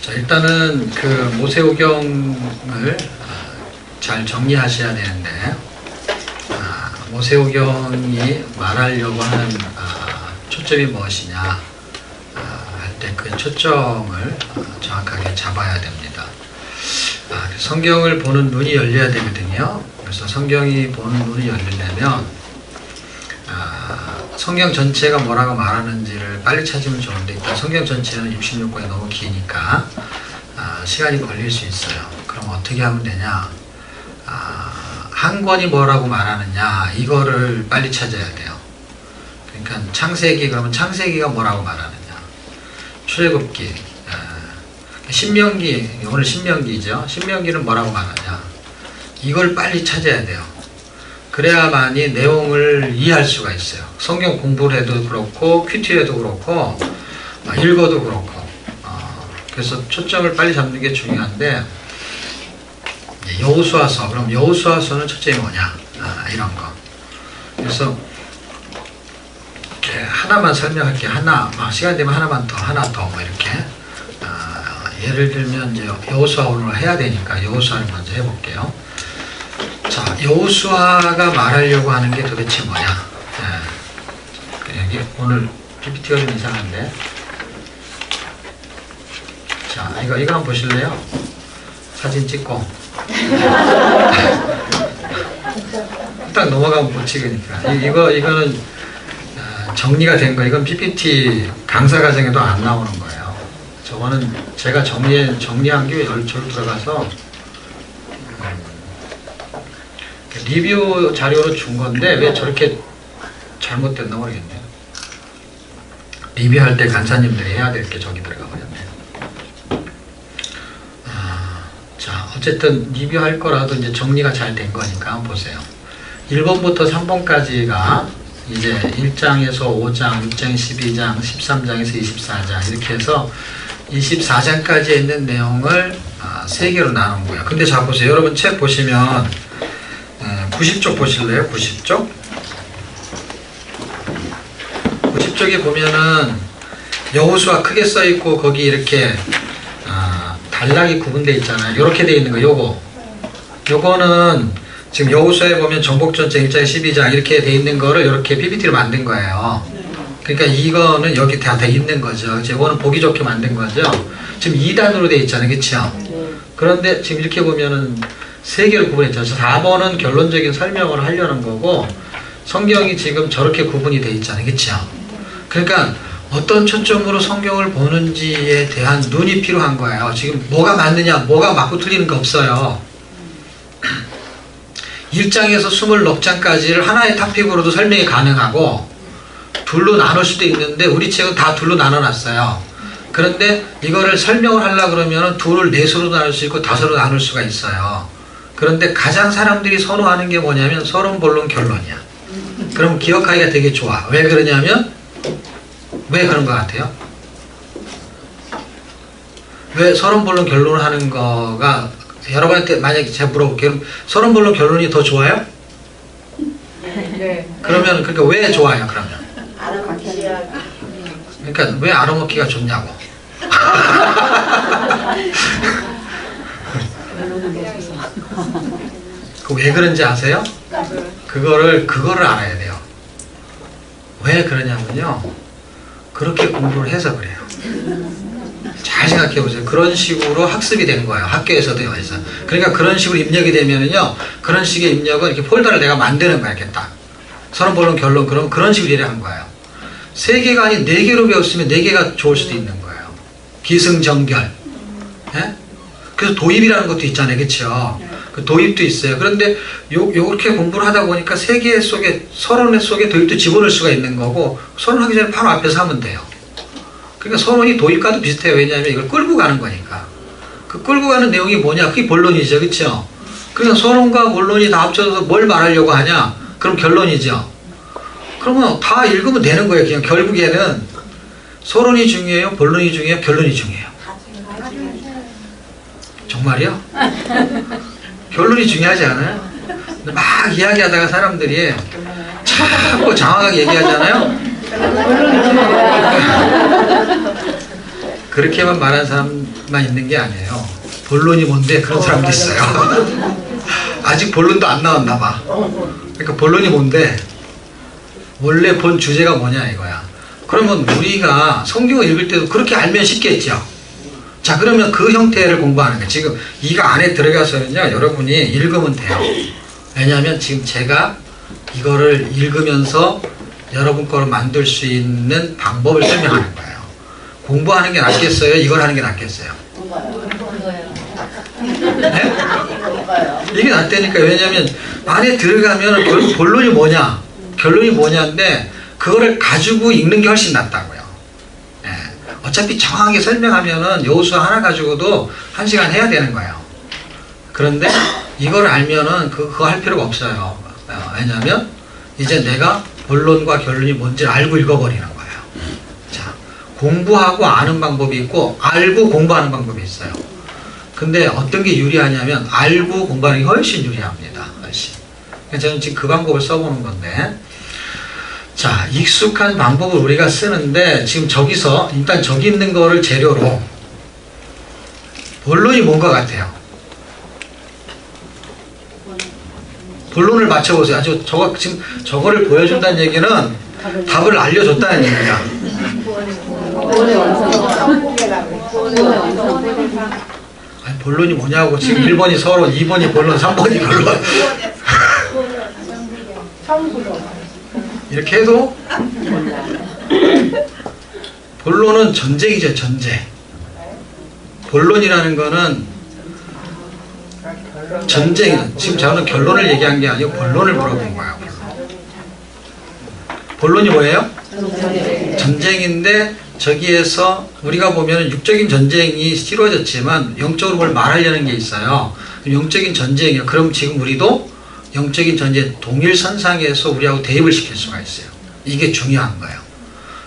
자, 일단은 그 모세오경을 잘 정리하셔야 되는데, 모세오경이 말하려고 하는 초점이 무엇이냐 할 때 그 초점을 정확하게 잡아야 됩니다. 성경을 보는 눈이 열려야 되거든요. 그래서 성경이 보는 눈이 열리려면 성경 전체가 뭐라고 말하는지를 빨리 찾으면 좋은데, 일단 성경 전체는 66권이 너무 기니까 시간이 걸릴 수 있어요. 그럼 어떻게 하면 되냐? 한 권이 뭐라고 말하느냐, 이거를 빨리 찾아야 돼요. 그러니까 창세기, 그러면 창세기가 뭐라고 말하느냐, 출애굽기, 신명기, 오늘 신명기죠. 신명기는 뭐라고 말하냐, 이걸 빨리 찾아야 돼요. 그래야만이 내용을 이해할 수가 있어요. 성경 공부를 해도 그렇고 큐티를 해도 그렇고 읽어도 그렇고. 그래서 초점을 빨리 잡는 게 중요한데, 여호수아서, 그럼 여호수아서는 초점이 뭐냐, 이런 거. 그래서 이렇게 하나만 설명할게요. 하나, 시간 되면 하나만 더, 하나 더, 뭐 이렇게. 예를 들면 이제 여호수아 오늘 해야 되니까 여호수아를 먼저 해볼게요. 자, 여호수아가 말하려고 하는 게 도대체 뭐냐? 여기 오늘 PPT가 좀 이상한데. 자, 이거 한번 보실래요? 사진 찍고. 딱 넘어가면 못 찍으니까. 이거는 정리가 된 거. 이건 PPT 강사 과정에도 안 나오는 거예요. 저거는 제가 정리한 게 절로 들어가서 리뷰 자료로 준 건데 왜 저렇게 잘못됐나 모르겠네요. 리뷰할 때 간사님들이 해야 될 게 저기 들어가 버렸네요. 자, 어쨌든 리뷰할 거라도 이제 정리가 잘 된 거니까 한번 보세요. 1번부터 3번까지가 이제 1장에서 5장, 6장, 12장, 13장에서 24장 이렇게 해서 24장까지 있는 내용을 3개로 나눈 거예요. 근데 자, 보세요. 여러분 책 보시면 90쪽 보실래요? 90쪽? 90쪽에 보면은 여호수아 크게 써있고 거기 이렇게 단락이 구분되어 있잖아요. 이렇게 되어 있는 거, 요거는 지금 여호수아에 보면 정복전쟁 1장 12장 이렇게 되어 있는 거를 이렇게 PPT로 만든 거예요. 그러니까 이거는 여기 다 있는 거죠. 이거는 보기 좋게 만든 거죠. 지금 2단으로 되어 있잖아요. 그쵸? 그런데 지금 이렇게 보면은 3개로 구분했죠. 4번은 결론적인 설명을 하려는 거고, 성경이 지금 저렇게 구분이 되어 있잖아요. 그쵸? 그러니까 어떤 초점으로 성경을 보는지에 대한 눈이 필요한 거예요. 지금 뭐가 맞느냐, 뭐가 맞고 틀리는 거 없어요. 1장에서 20넉장까지를 하나의 토픽으로도 설명이 가능하고 둘로 나눌 수도 있는데 우리 책은 다 둘로 나눠놨어요. 그런데 이거를 설명을 하려고 그러면 둘을 4수로 나눌 수 있고 5수로 나눌 수가 있어요. 그런데 가장 사람들이 선호하는 게 뭐냐면 서론, 본론, 결론이야. 그럼 기억하기가 되게 좋아. 왜 그러냐면, 왜 그런 것 같아요? 왜 서론, 본론, 결론을 하는 거가, 여러분한테 만약에 제가 물어볼게요. 서론, 본론, 결론이 더 좋아요? 네. 그러면, 그러니까 왜 좋아요, 그러면? 알아먹기야. 그러니까 왜 알아먹기가 좋냐고. 왜 그런지 아세요? 그거를 알아야 돼요. 왜 그러냐면요, 그렇게 공부를 해서 그래요. 잘 생각해 보세요. 그런 식으로 학습이 된 거예요. 학교에서도 여기서. 그러니까 그런 식으로 입력이 되면은요, 그런 식의 입력은 이렇게 폴더를 내가 만드는 거야. 이렇게 딱 서론, 본론, 결론. 그럼 그런 식으로 일을 한 거예요. 3개가 아닌 4개로 배웠으면 4개가 좋을 수도 있는 거예요. 기승전결. 예? 그래서 도입이라는 것도 있잖아요. 그쵸? 그 도입도 있어요. 그런데 요렇게 공부를 하다 보니까 3개 속에, 서론 속에 도입도 집어넣을 수가 있는 거고, 서론하기 전에 바로 앞에서 하면 돼요. 그러니까 서론이 도입과도 비슷해요. 왜냐하면 이걸 끌고 가는 거니까. 그 끌고 가는 내용이 뭐냐? 그게 본론이죠. 그쵸? 그러니까 서론과 본론이 다 합쳐서 뭘 말하려고 하냐? 그럼 결론이죠. 그러면 다 읽으면 되는 거예요. 그냥 결국에는 서론이 중요해요? 본론이 중요해요? 결론이 중요해요? 정말이요? 결론이 중요하지 않아요? 막 이야기하다가 사람들이 자꾸 장황하게 얘기하잖아요? 그렇게만 말하는 사람만 있는 게 아니에요. 본론이 뭔데 그런 사람도 있어요. 아직 본론도 안 나왔나 봐. 그러니까 본론이 뭔데 원래 본 주제가 뭐냐 이거야. 그러면 우리가 성경을 읽을 때도 그렇게 알면 쉽겠죠. 자, 그러면 그 형태를 공부하는 거예요. 지금 이가 안에 들어가서는요, 여러분이 읽으면 돼요. 왜냐하면 지금 제가 이거를 읽으면서 여러분 거로 만들 수 있는 방법을 설명하는 거예요. 공부하는 게 낫겠어요? 이걸 하는 게 낫겠어요? 네? 이게 낫다니까. 왜냐하면 안에 들어가면 결국 본론이 뭐냐, 결론이 뭐냐인데 그거를 가지고 읽는 게 훨씬 낫다고요. 예. 어차피 정확하게 설명하면은 여호수아 하나 가지고도 1시간 해야 되는 거예요. 그런데 이걸 알면은 그거 할 필요가 없어요. 왜냐하면 이제 내가 본론과 결론이 뭔지를 알고 읽어버리는 거예요. 자, 공부하고 아는 방법이 있고 알고 공부하는 방법이 있어요. 근데 어떤 게 유리하냐면 알고 공부하는 게 훨씬 유리합니다. 훨씬. 그래서 저는 지금 그 방법을 써보는 건데, 자, 익숙한 방법을 우리가 쓰는데 지금 저기서 일단 저기 있는 거를 재료로 본론이 뭔 것 같아요? 본론을 맞춰보세요. 아주 저거 지금 저거를 보여준다는 얘기는 답을 알려줬다는 얘기야. 아니, 본론이 뭐냐고 지금 1번이 서론, 2번이 본론, 3번이 결론. 이렇게 해도 본론은 전쟁이죠, 전쟁. 본론이라는 거는 전쟁이다. 지금 저는 결론을 얘기한 게 아니고 본론을 물어본 거예요. 본론이 뭐예요? 전쟁인데 저기에서 우리가 보면 육적인 전쟁이 이루어졌지만 영적으로 뭘 말하려는 게 있어요. 영적인 전쟁이요. 그럼 지금 우리도 영적인 전쟁 동일선상에서 우리하고 대입을 시킬 수가 있어요. 이게 중요한 거예요.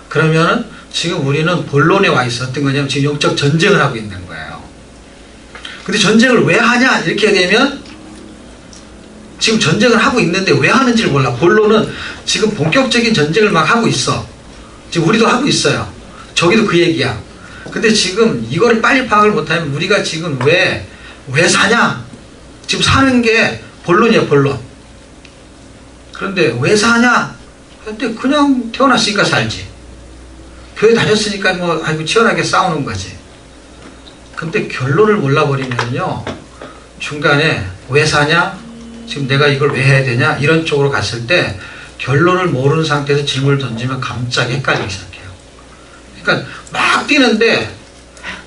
그러면은 지금 우리는 본론에 와 있어. 어떤 거냐면 지금 영적 전쟁을 하고 있는 거예요. 근데 전쟁을 왜 하냐 이렇게 되면 지금 전쟁을 하고 있는데 왜 하는지를 몰라. 본론은 지금 본격적인 전쟁을 막 하고 있어. 지금 우리도 하고 있어요. 저기도 그 얘기야. 근데 지금 이거를 빨리 파악을 못하면 우리가 지금 왜 사냐? 지금 사는 게 본론이야, 본론. 그런데 왜 사냐? 근데 그냥 태어났으니까 살지. 교회 다녔으니까 뭐 아이고 치열하게 싸우는 거지. 근데 결론을 몰라버리면요, 중간에 왜 사냐? 지금 내가 이걸 왜 해야 되냐? 이런 쪽으로 갔을 때 결론을 모르는 상태에서 질문을 던지면 갑자기 헷갈리기 시작해요. 그러니까 막 뛰는데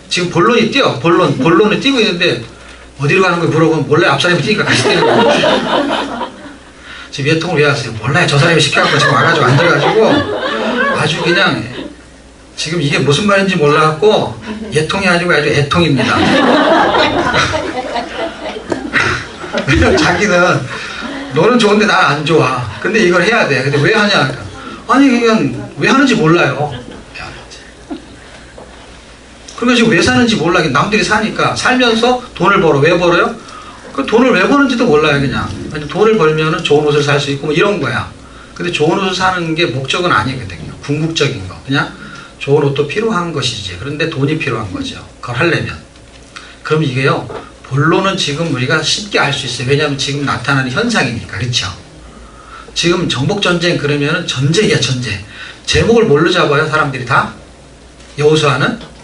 지금 본론이 뛰어. 본론을 뛰고 있는데 어디로 가는 걸 물어보면 몰라요. 앞사람이 뛰니까 같이 뛰는 거예요. 지금 예통을 왜 왔어요? 몰라요. 저 사람이 시켜갖고 지금 와가지고 앉아가지고 아주 그냥 지금 이게 무슨 말인지 몰라갖고 예통이 아니고 아주 애통입니다. 자기는 너는 좋은데 난 안 좋아. 근데 이걸 해야 돼. 근데 왜 하냐? 아니 그냥 왜 하는지 몰라요. 그러면 지금 왜 사는지 몰라. 남들이 사니까. 살면서 돈을 벌어. 왜 벌어요? 그 돈을 왜 버는지도 몰라요. 그냥 돈을 벌면은 좋은 옷을 살 수 있고 뭐 이런 거야. 근데 좋은 옷을 사는 게 목적은 아니거든요. 궁극적인 거. 그냥 좋은 옷도 필요한 것이지. 그런데 돈이 필요한 거죠. 그걸 하려면. 그럼 이게요, 본론은 지금 우리가 쉽게 알 수 있어요. 왜냐하면 지금 나타나는 현상이니까. 그렇죠? 지금 정복전쟁 그러면은 전쟁이야, 전쟁. 제목을 뭘로 잡아요, 사람들이 다? 여호수아는?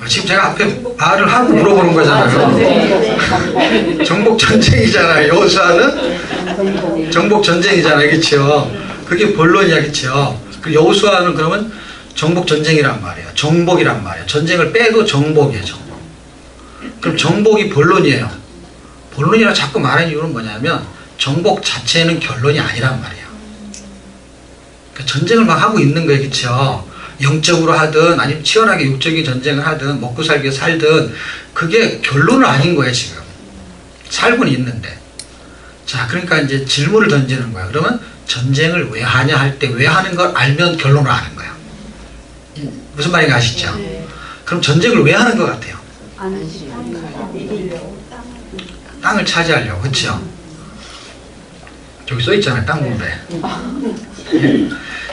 지금 제가 앞에 말을 하고 물어보는 거잖아요. 정복전쟁이잖아요. 여호수아는? 정복전쟁이잖아요. 그렇죠? 그게 본론이야. 그렇죠? 그 여호수아는 그러면 정복전쟁이란 말이에요. 정복이란 말이에요. 전쟁을 빼도 정복이에요. 정복. 그럼 정복이 본론이에요. 본론이라 자꾸 말하는 이유는 뭐냐면 정복 자체는 결론이 아니란 말이에요. 그러니까 전쟁을 막 하고 있는 거예요. 그렇죠? 영적으로 하든 아니면 치열하게 육적인 전쟁을 하든 먹고 살기 살든 그게 결론은 아닌 거예요. 지금 살고는 있는데. 자, 그러니까 이제 질문을 던지는 거야. 그러면 전쟁을 왜 하냐 할 때 왜 하는 걸 알면 결론을 아는 거야. 무슨 말인지 아시죠? 그럼 전쟁을 왜 하는 것 같아요? 땅을 차지하려고. 그렇죠? 저기 써 있잖아요. 땅 분배.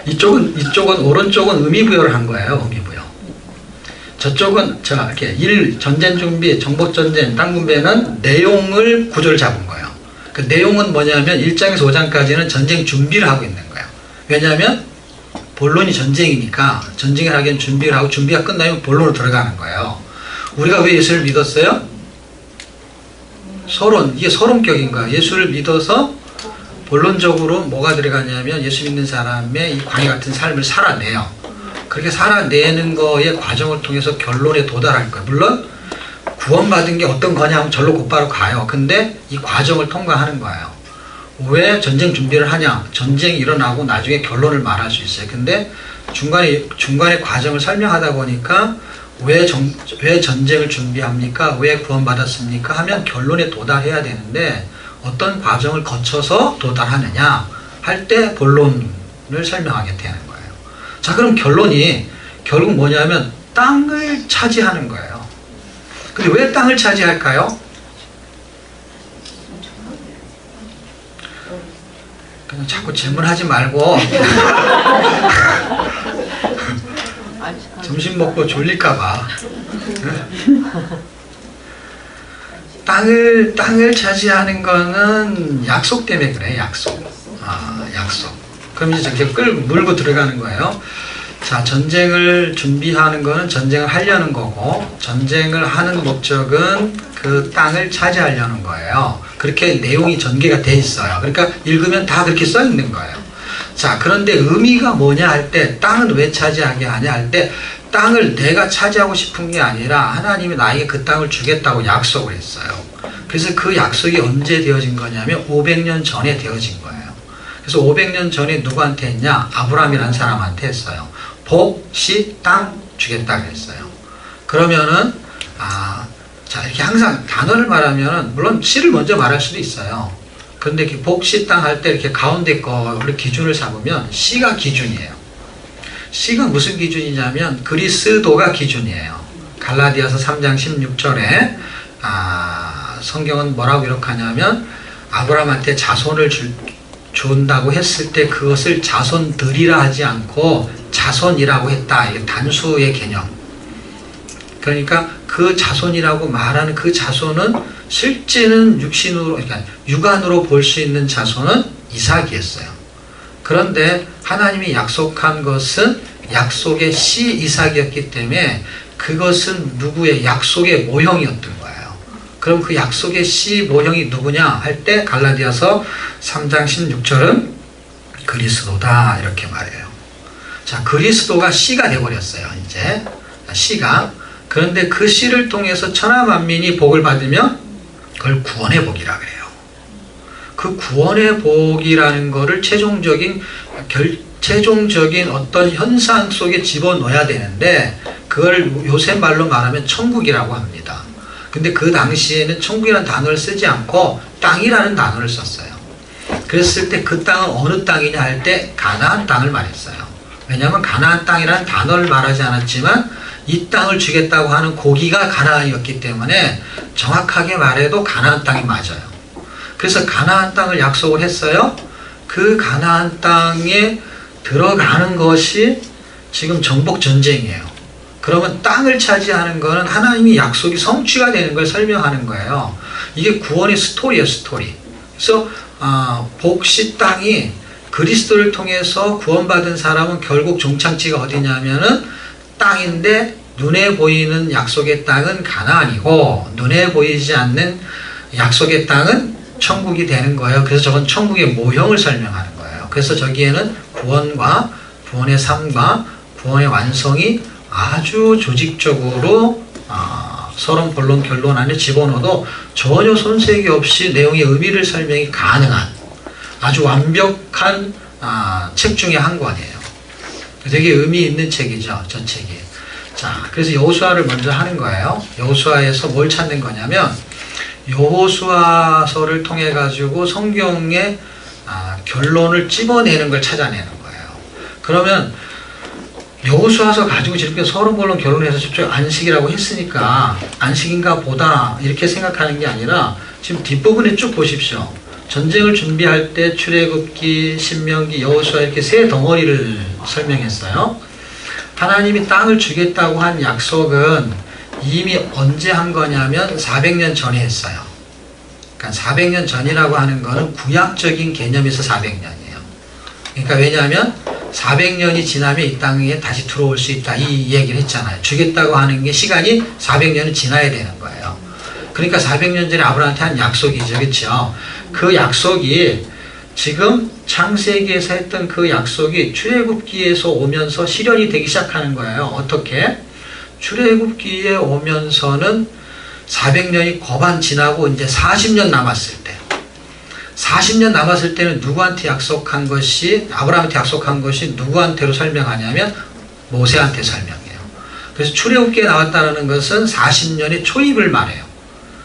이쪽은 오른쪽은 의미부여를 한 거예요. 의미부여. 저쪽은 이렇게 전쟁 준비, 정복 전쟁, 땅 분배는 내용을 구조를 잡은 거예요. 그 내용은 뭐냐면 1장에서 5장까지는 전쟁 준비를 하고 있는 거예요. 왜냐하면 본론이 전쟁이니까 전쟁을 하기엔 준비를 하고 준비가 끝나면 본론으로 들어가는 거예요. 우리가 왜 예수를 믿었어요? 이게 서론격인 거예요. 예수를 믿어서 본론적으로 뭐가 들어가냐면 예수 믿는 사람의 이 광야 같은 삶을 살아내요. 그렇게 살아내는 거의 과정을 통해서 결론에 도달할 거예요. 물론 구원받은 게 어떤 거냐 하면 절로 곧바로 가요. 근데 이 과정을 통과하는 거예요. 왜 전쟁 준비를 하냐? 전쟁이 일어나고 나중에 결론을 말할 수 있어요. 근데 중간에 과정을 설명하다 보니까 왜 전쟁을 준비합니까? 왜 구원받았습니까? 하면 결론에 도달해야 되는데 어떤 과정을 거쳐서 도달하느냐 할 때 본론을 설명하게 되는 거예요. 자, 그럼 결론이 결국 뭐냐면 땅을 차지하는 거예요. 근데 왜 땅을 차지할까요? 그냥 자꾸 질문하지 말고 점심 먹고 졸릴까봐. 땅을 차지하는 거는 약속 때문에 그래, 약속. 약속. 그럼 이제 이렇게 물고 들어가는 거예요. 자, 전쟁을 준비하는 거는 전쟁을 하려는 거고, 전쟁을 하는 목적은 그 땅을 차지하려는 거예요. 그렇게 내용이 전개가 돼 있어요. 그러니까 읽으면 다 그렇게 써 있는 거예요. 자, 그런데 의미가 뭐냐 할 때, 땅은 왜 차지하게 하냐 할 때, 땅을 내가 차지하고 싶은 게 아니라 하나님이 나에게 그 땅을 주겠다고 약속을 했어요. 그래서 그 약속이 언제 되어진 거냐면 500년 전에 되어진 거예요. 그래서 500년 전에 누구한테 했냐? 아브라함이라는 사람한테 했어요. 복, 시, 땅 주겠다고 했어요. 그러면은 자, 이렇게 항상 단어를 말하면은 물론 시를 먼저 말할 수도 있어요. 그런데 이렇게 복, 시, 땅 할 때 이렇게 가운데 거를 기준을 삼으면 시가 기준이에요. 시가 무슨 기준이냐면 그리스도가 기준이에요. 갈라디아서 3장 16절에 성경은 뭐라고 기록하냐면 아브라함한테 자손을 준다고 했을 때 그것을 자손들이라 하지 않고 자손이라고 했다. 이게 단수의 개념. 그러니까 그 자손이라고 말하는 그 자손은 실제는 그러니까 육안으로 볼 수 있는 자손은 이삭이었어요. 그런데 하나님이 약속한 것은 약속의 씨 이삭이었기 때문에 그것은 누구의 약속의 모형이었던 거예요. 그럼 그 약속의 씨 모형이 누구냐 할 때 갈라디아서 3장 16절은 그리스도다 이렇게 말해요. 자, 그리스도가 씨가 되어버렸어요. 이제 씨가. 그런데 그 씨를 통해서 천하만민이 복을 받으면 그걸 구원의 복이라 그래요. 그 구원의 복이라는 거를 최종적인 어떤 현상 속에 집어넣어야 되는데 그걸 요새 말로 말하면 천국이라고 합니다. 근데 그 당시에는 천국이라는 단어를 쓰지 않고 땅이라는 단어를 썼어요. 그랬을 때 그 땅은 어느 땅이냐 할 때 가나안 땅을 말했어요. 왜냐하면 가나안 땅이라는 단어를 말하지 않았지만 이 땅을 주겠다고 하는 고기가 가나안이었기 때문에 정확하게 말해도 가나안 땅이 맞아요. 그래서 가나안 땅을 약속을 했어요. 그 가나안 땅에 들어가는 것이 지금 정복 전쟁이에요. 그러면 땅을 차지하는 것은 하나님이 약속이 성취가 되는 걸 설명하는 거예요. 이게 구원의 스토리예요, 스토리. 그래서 복시 땅이 그리스도를 통해서 구원받은 사람은 결국 종착지가 어디냐면은 땅인데 눈에 보이는 약속의 땅은 가나안이고 눈에 보이지 않는 약속의 땅은 천국이 되는 거예요. 그래서 저건 천국의 모형을 설명하는 거예요. 그래서 저기에는 구원과 구원의 삶과 구원의 완성이 아주 조직적으로 서론, 본론, 결론 안에 집어넣어도 전혀 손색이 없이 내용의 의미를 설명이 가능한 아주 완벽한 책 중에 한 권이에요. 되게 의미 있는 책이죠, 저 책이. 자, 그래서 여호수아를 먼저 하는 거예요. 여호수아에서 뭘 찾는 거냐면 여호수아서를 통해 가지고 성경의 결론을 찝어내는 걸 찾아내는 거예요. 그러면 여호수아서 가지고 지금 서론, 본론, 결론해서 직접 안식이라고 했으니까 안식인가 보다 이렇게 생각하는 게 아니라 지금 뒷부분에 쭉 보십시오. 전쟁을 준비할 때 출애굽기, 신명기, 여호수아 이렇게 세 덩어리를 설명했어요. 하나님이 땅을 주겠다고 한 약속은 이미 언제 한 거냐면 400년 전에 했어요. 그러니까 400년 전이라고 하는 거는 구약적인 개념에서 400년이에요. 그러니까 왜냐하면 400년이 지나면 이 땅에 다시 들어올 수 있다. 이 얘기를 했잖아요. 주겠다고 하는 게 시간이 400년은 지나야 되는 거예요. 그러니까 400년 전에 아브라함한테 한 약속이죠. 그렇죠? 그 약속이 지금 창세기에서 했던 그 약속이 출애굽기에서 오면서 실현이 되기 시작하는 거예요. 어떻게? 출애굽기에 오면서는 400년이 거반 지나고 이제 40년 남았을 때 40년 남았을 때는 누구한테 약속한 것이 아브라함한테 약속한 것이 누구한테로 설명하냐면 모세한테 설명해요. 그래서 출애굽기에 나왔다는 것은 40년의 초입을 말해요.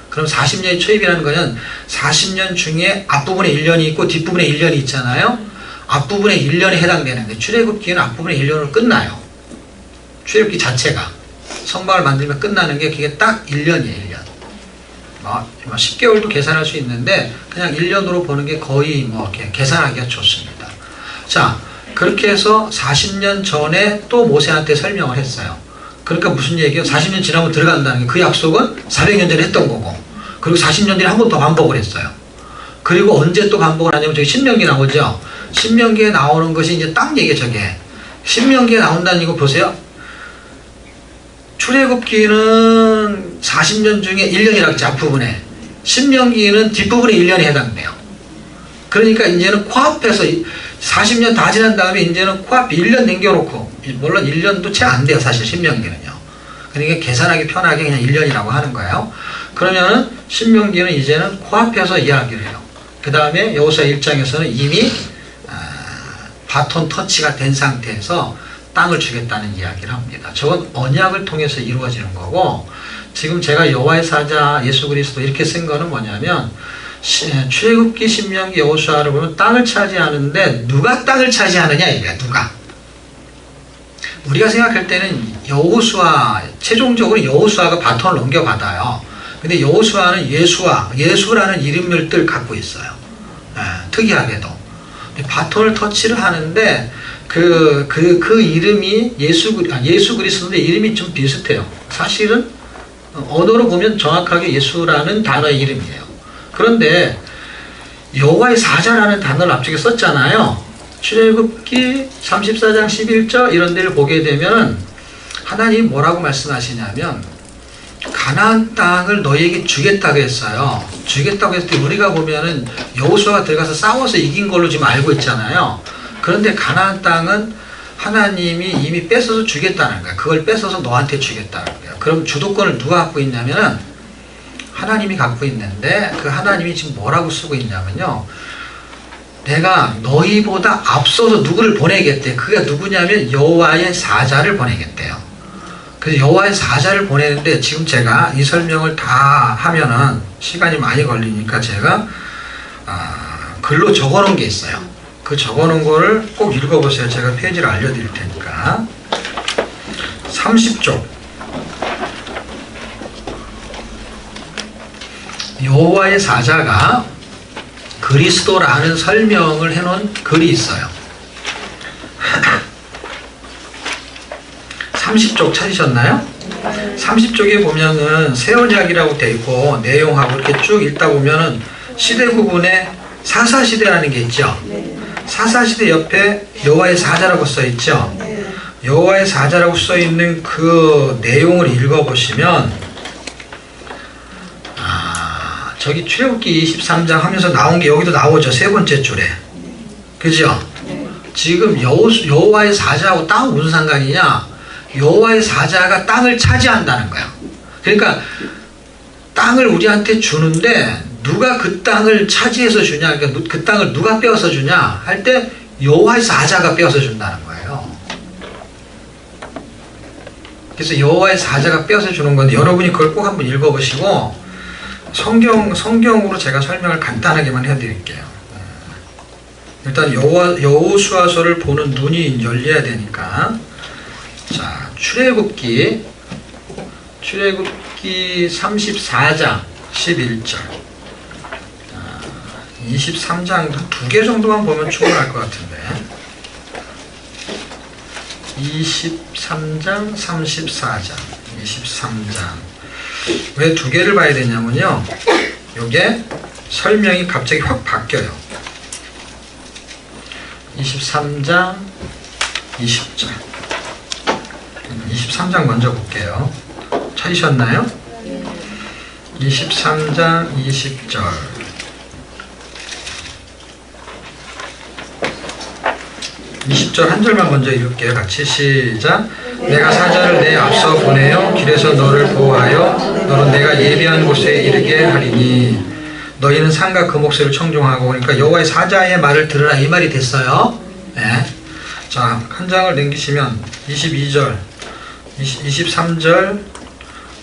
그럼 40년의 초입이라는 것은 40년 중에 앞부분에 1년이 있고 뒷부분에 1년이 있잖아요. 앞부분에 1년에 해당되는 거예요. 출애굽기는 앞부분에 1년으로 끝나요. 출애굽기 자체가 성막을 만들면 끝나는 게 그게 딱 1년이에요. 1년. 10개월도 계산할 수 있는데 그냥 1년으로 보는 게 거의 뭐 이렇게 계산하기가 좋습니다. 자, 그렇게 해서 40년 전에 또 모세한테 설명을 했어요. 그러니까 무슨 얘기예요? 40년 지나면 들어간다는 게 그 약속은 400년 전에 했던 거고 그리고 40년 뒤에 한 번 더 반복을 했어요. 그리고 언제 또 반복을 하냐면 저기 신명기 나오죠. 신명기에 나오는 것이 이제 딱 얘기예요. 저게 신명기에 나온다는 이거 보세요. 출애굽기는 40년 중에 1년이라고 했죠. 앞부분에. 신명기는 뒷부분에 1년에 해당돼요. 그러니까 이제는 코앞에서 40년 다 지난 다음에 이제는 코앞에 1년 남겨놓고 물론 1년도 채 안 돼요. 사실 신명기는요. 그러니까 계산하기 편하게 그냥 1년이라고 하는 거예요. 그러면은 신명기는 이제는 코앞에서 이야기를 해요. 그 다음에 여호수아 1장에서는 이미 바톤 터치가 된 상태에서 땅을 주겠다는 이야기를 합니다. 저건 언약을 통해서 이루어지는 거고 지금 제가 여호와의 사자 예수 그리스도 이렇게 쓴 거는 뭐냐면 출애굽기 신명기 여호수아를 보면 땅을 차지하는데 누가 땅을 차지하느냐 이거야. 누가 우리가 생각할 때는 여호수아 최종적으로 여호수아가 바톤을 넘겨받아요. 근데 여호수아는 예수라는 이름을 갖고 있어요. 특이하게도 바톤을 터치를 하는데 그 이름이 예수 그리스도인데 이름이 좀 비슷해요. 사실은 언어로 보면 정확하게 예수라는 단어의 이름이에요. 그런데 여호와의 사자라는 단어를 앞쪽에 썼잖아요. 출애굽기 34장 11절 이런 데를 보게 되면 하나님이 뭐라고 말씀하시냐면 가나안 땅을 너희에게 주겠다고 했어요. 주겠다고 했을 때 우리가 보면은 여호수아가 들어가서 싸워서 이긴 걸로 지금 알고 있잖아요. 그런데 가나안 땅은 하나님이 이미 뺏어서 주겠다는 거예요. 그걸 뺏어서 너한테 주겠다는 거예요. 그럼 주도권을 누가 갖고 있냐면은 하나님이 갖고 있는데 그 하나님이 지금 뭐라고 쓰고 있냐면요. 내가 너희보다 앞서서 누구를 보내겠대. 그게 누구냐면 여호와의 사자를 보내겠대요. 그래서 여호와의 사자를 보내는데 지금 제가 이 설명을 다 하면은 시간이 많이 걸리니까 제가 글로 적어놓은 게 있어요. 그 적어놓은 거를 꼭 읽어보세요. 제가 페이지를 알려드릴 테니까. 30쪽. 여호와의 사자가 그리스도라는 설명을 해놓은 글이 있어요. 30쪽 찾으셨나요? 30쪽에 보면은 새 언약이라고 되어 있고 내용하고 이렇게 쭉 읽다 보면은 시대 구분에 사사시대라는 게 있죠. 사사시대 옆에 여호와의 사자라고 써 있죠. 여호와의 사자라고 써 있는 그 내용을 읽어보시면 저기 출애굽기 23장 하면서 나온 게 여기도 나오죠. 세 번째 줄에. 그죠? 지금 여호와의 사자하고 땅은 무슨 상관이냐? 여호와의 사자가 땅을 차지한다는 거야. 그러니까 땅을 우리한테 주는데 누가 그 땅을 차지해서 주냐? 그러니까 그 땅을 누가 빼앗아 주냐? 할 때 여호와의 사자가 빼앗아 준다는 거예요. 그래서 여호와의 사자가 빼앗아 주는 건데 여러분이 그걸 꼭 한번 읽어보시고 성경으로 제가 설명을 간단하게만 해드릴게요. 일단 여호수아서를 보는 눈이 열려야 되니까. 자, 출애굽기 34장 11절 23장 한 2개 정도만 보면 충분할 것 같은데 23장, 34장. 23장. 왜 두 개를 봐야 되냐면요. 요게 설명이 갑자기 확 바뀌어요. 23장, 20장. 23장 먼저 볼게요. 찾으셨나요? 23장 20절. 20절 한 절만 먼저 읽을게요. 같이 시작. 내가 사자를 내 앞서 보내어 길에서 너를 보호하여 너는 내가 예비한 곳에 이르게 하리니 너희는 산과 그 목소리를 청종하고. 그러니까 여호와의 사자의 말을 들으라 이 말이 됐어요. 네. 자, 한 장을 넘기시면 22절, 23절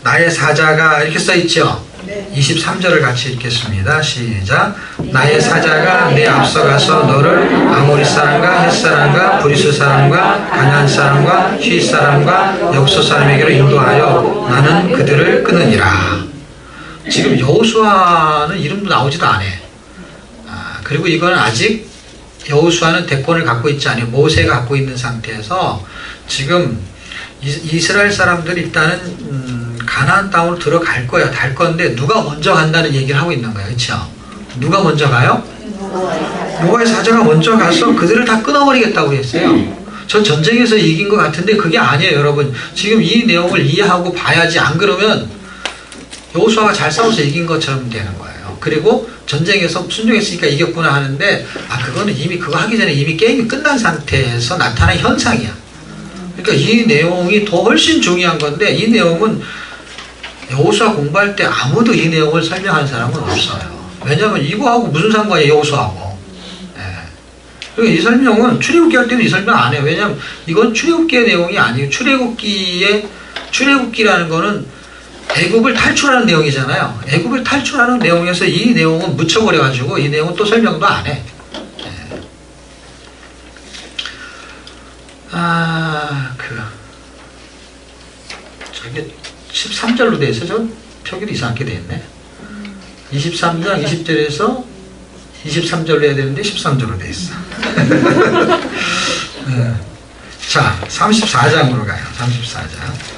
나의 사자가 이렇게 써있죠. 23절을 같이 읽겠습니다. 시작. 나의 사자가 내 앞서가서 너를 아모리 사람과 헷 사람과 브리스 사람과 가나안 사람과 휘 사람과 여부서 사람에게로 인도하여 나는 그들을 끊으니라. 지금 여호수아는 이름도 나오지도 않아. 그리고 이거는 아직 여호수아는 대권을 갖고 있지 않아요. 모세가 갖고 있는 상태에서 지금 이스라엘 사람들이 일단은 가나안 땅으로 들어갈 거야. 갈 건데 누가 먼저 간다는 얘기를 하고 있는 거예요. 그렇죠? 누가 먼저 가요? 여호와의 사자가 먼저 가서 그들을 다 끊어버리겠다고 했어요. 전 전쟁에서 이긴 것 같은데 그게 아니에요, 여러분. 지금 이 내용을 이해하고 봐야지. 안 그러면 여호수아가 잘 싸워서 이긴 것처럼 되는 거예요. 그리고 전쟁에서 순종했으니까 이겼구나 하는데 그거는 이미 그거 하기 전에 이미 게임이 끝난 상태에서 나타난 현상이야. 그러니까 이 내용이 더 훨씬 중요한 건데 이 내용은 여호수아 공부할 때 아무도 이 내용을 설명하는 사람은 없어요. 왜냐하면 이거하고 무슨 상관이에요, 여호수아하고. 그리고 이 설명은 출애굽기 할 때도 이 설명 안 해요. 왜냐하면 이건 출애굽기의 내용이 아니에요. 출애굽기라는 거는 애굽을 탈출하는 내용이잖아요. 애굽을 탈출하는 내용에서 이 내용은 묻혀버려가지고 이 내용은 또 설명도 안 해. 저게 13절로 돼 있어. 저 표기도 이상하게 돼 있네. 23장 20절에서 23절로 해야 되는데 13절로 돼 있어. 자, 34장으로 가요. 34장.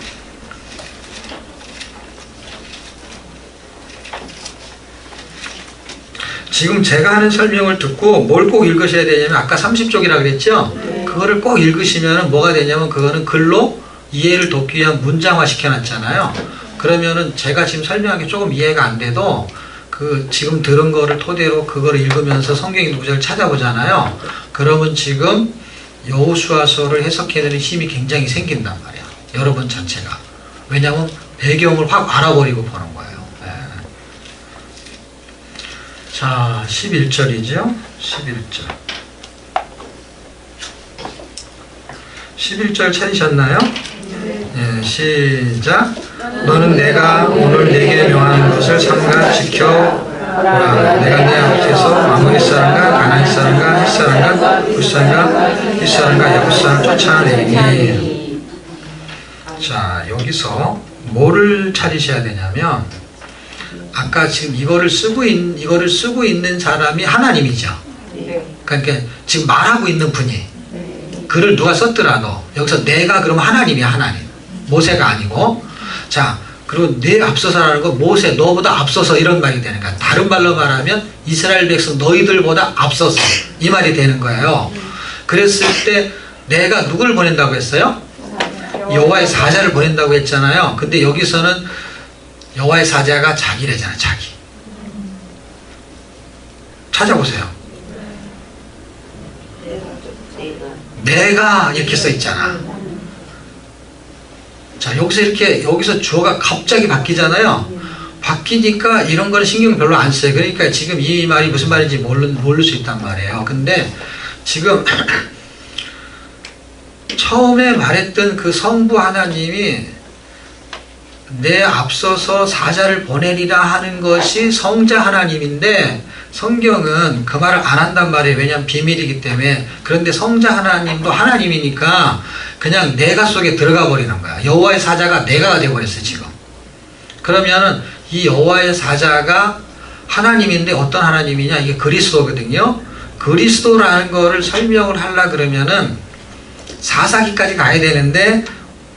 지금 제가 하는 설명을 듣고 뭘 꼭 읽으셔야 되냐면 아까 30쪽이라 그랬죠? 그거를 꼭 읽으시면 뭐가 되냐면 그거는 글로 이해를 돕기 위한 문장화 시켜놨잖아요. 그러면은 제가 지금 설명한 게 조금 이해가 안 돼도 그 지금 들은 거를 토대로 그거를 읽으면서 성경의 구절을 찾아보잖아요. 그러면 지금 여호수아서를 해석해내는 힘이 굉장히 생긴단 말이야. 여러분 자체가. 왜냐하면 배경을 확 알아버리고 보는 거예요. 자, 11절이죠. 11절. 11절 찾으셨나요? 네, 시작. 너는 내가 오늘 내게 명하는 것을 삼가 지켜보라. 내가 내 앞에서 아모리 사람과 가나안 사람과 헷 사람과 브리스 사람과 휘 사람과 여부서 사람을 쫓아내리니. 자, 여기서 뭐를 찾으셔야 되냐면 아까 지금 이거를 쓰고 있는 사람이 하나님이죠. 그러니까 지금 말하고 있는 분이 글을 누가 썼더라도 여기서 내가 그러면 하나님이야. 하나님. 모세가 아니고. 자, 그리고 내 앞서서라는 건 모세 너보다 앞서서 이런 말이 되는 거야. 다른 말로 말하면 이스라엘 백성 너희들보다 앞서서 이 말이 되는 거예요. 그랬을 때 내가 누구를 보낸다고 했어요? 여호와의 사자를 보낸다고 했잖아요. 근데 여기서는 여호와의 사자가 자기래잖아. 자기. 찾아보세요. 내가 이렇게 써 있잖아. 자, 여기서 주어가 갑자기 바뀌잖아요. 바뀌니까 이런 거는 신경 별로 안 써요. 그러니까 지금 이 말이 무슨 말인지 모를 수 있단 말이에요. 근데 지금 처음에 말했던 그 성부 하나님이 내 앞서서 사자를 보내리라 하는 것이 성자 하나님인데 성경은 그 말을 안 한단 말이에요. 왜냐하면 비밀이기 때문에. 그런데 성자 하나님도 하나님이니까 그냥 내가 속에 들어가 버리는 거야. 여호와의 사자가 내가 되어버렸어요. 지금. 그러면은 이 여호와의 사자가 하나님인데 어떤 하나님이냐? 이게 그리스도거든요. 그리스도라는 거를 설명을 하려 그러면은 사사기까지 가야 되는데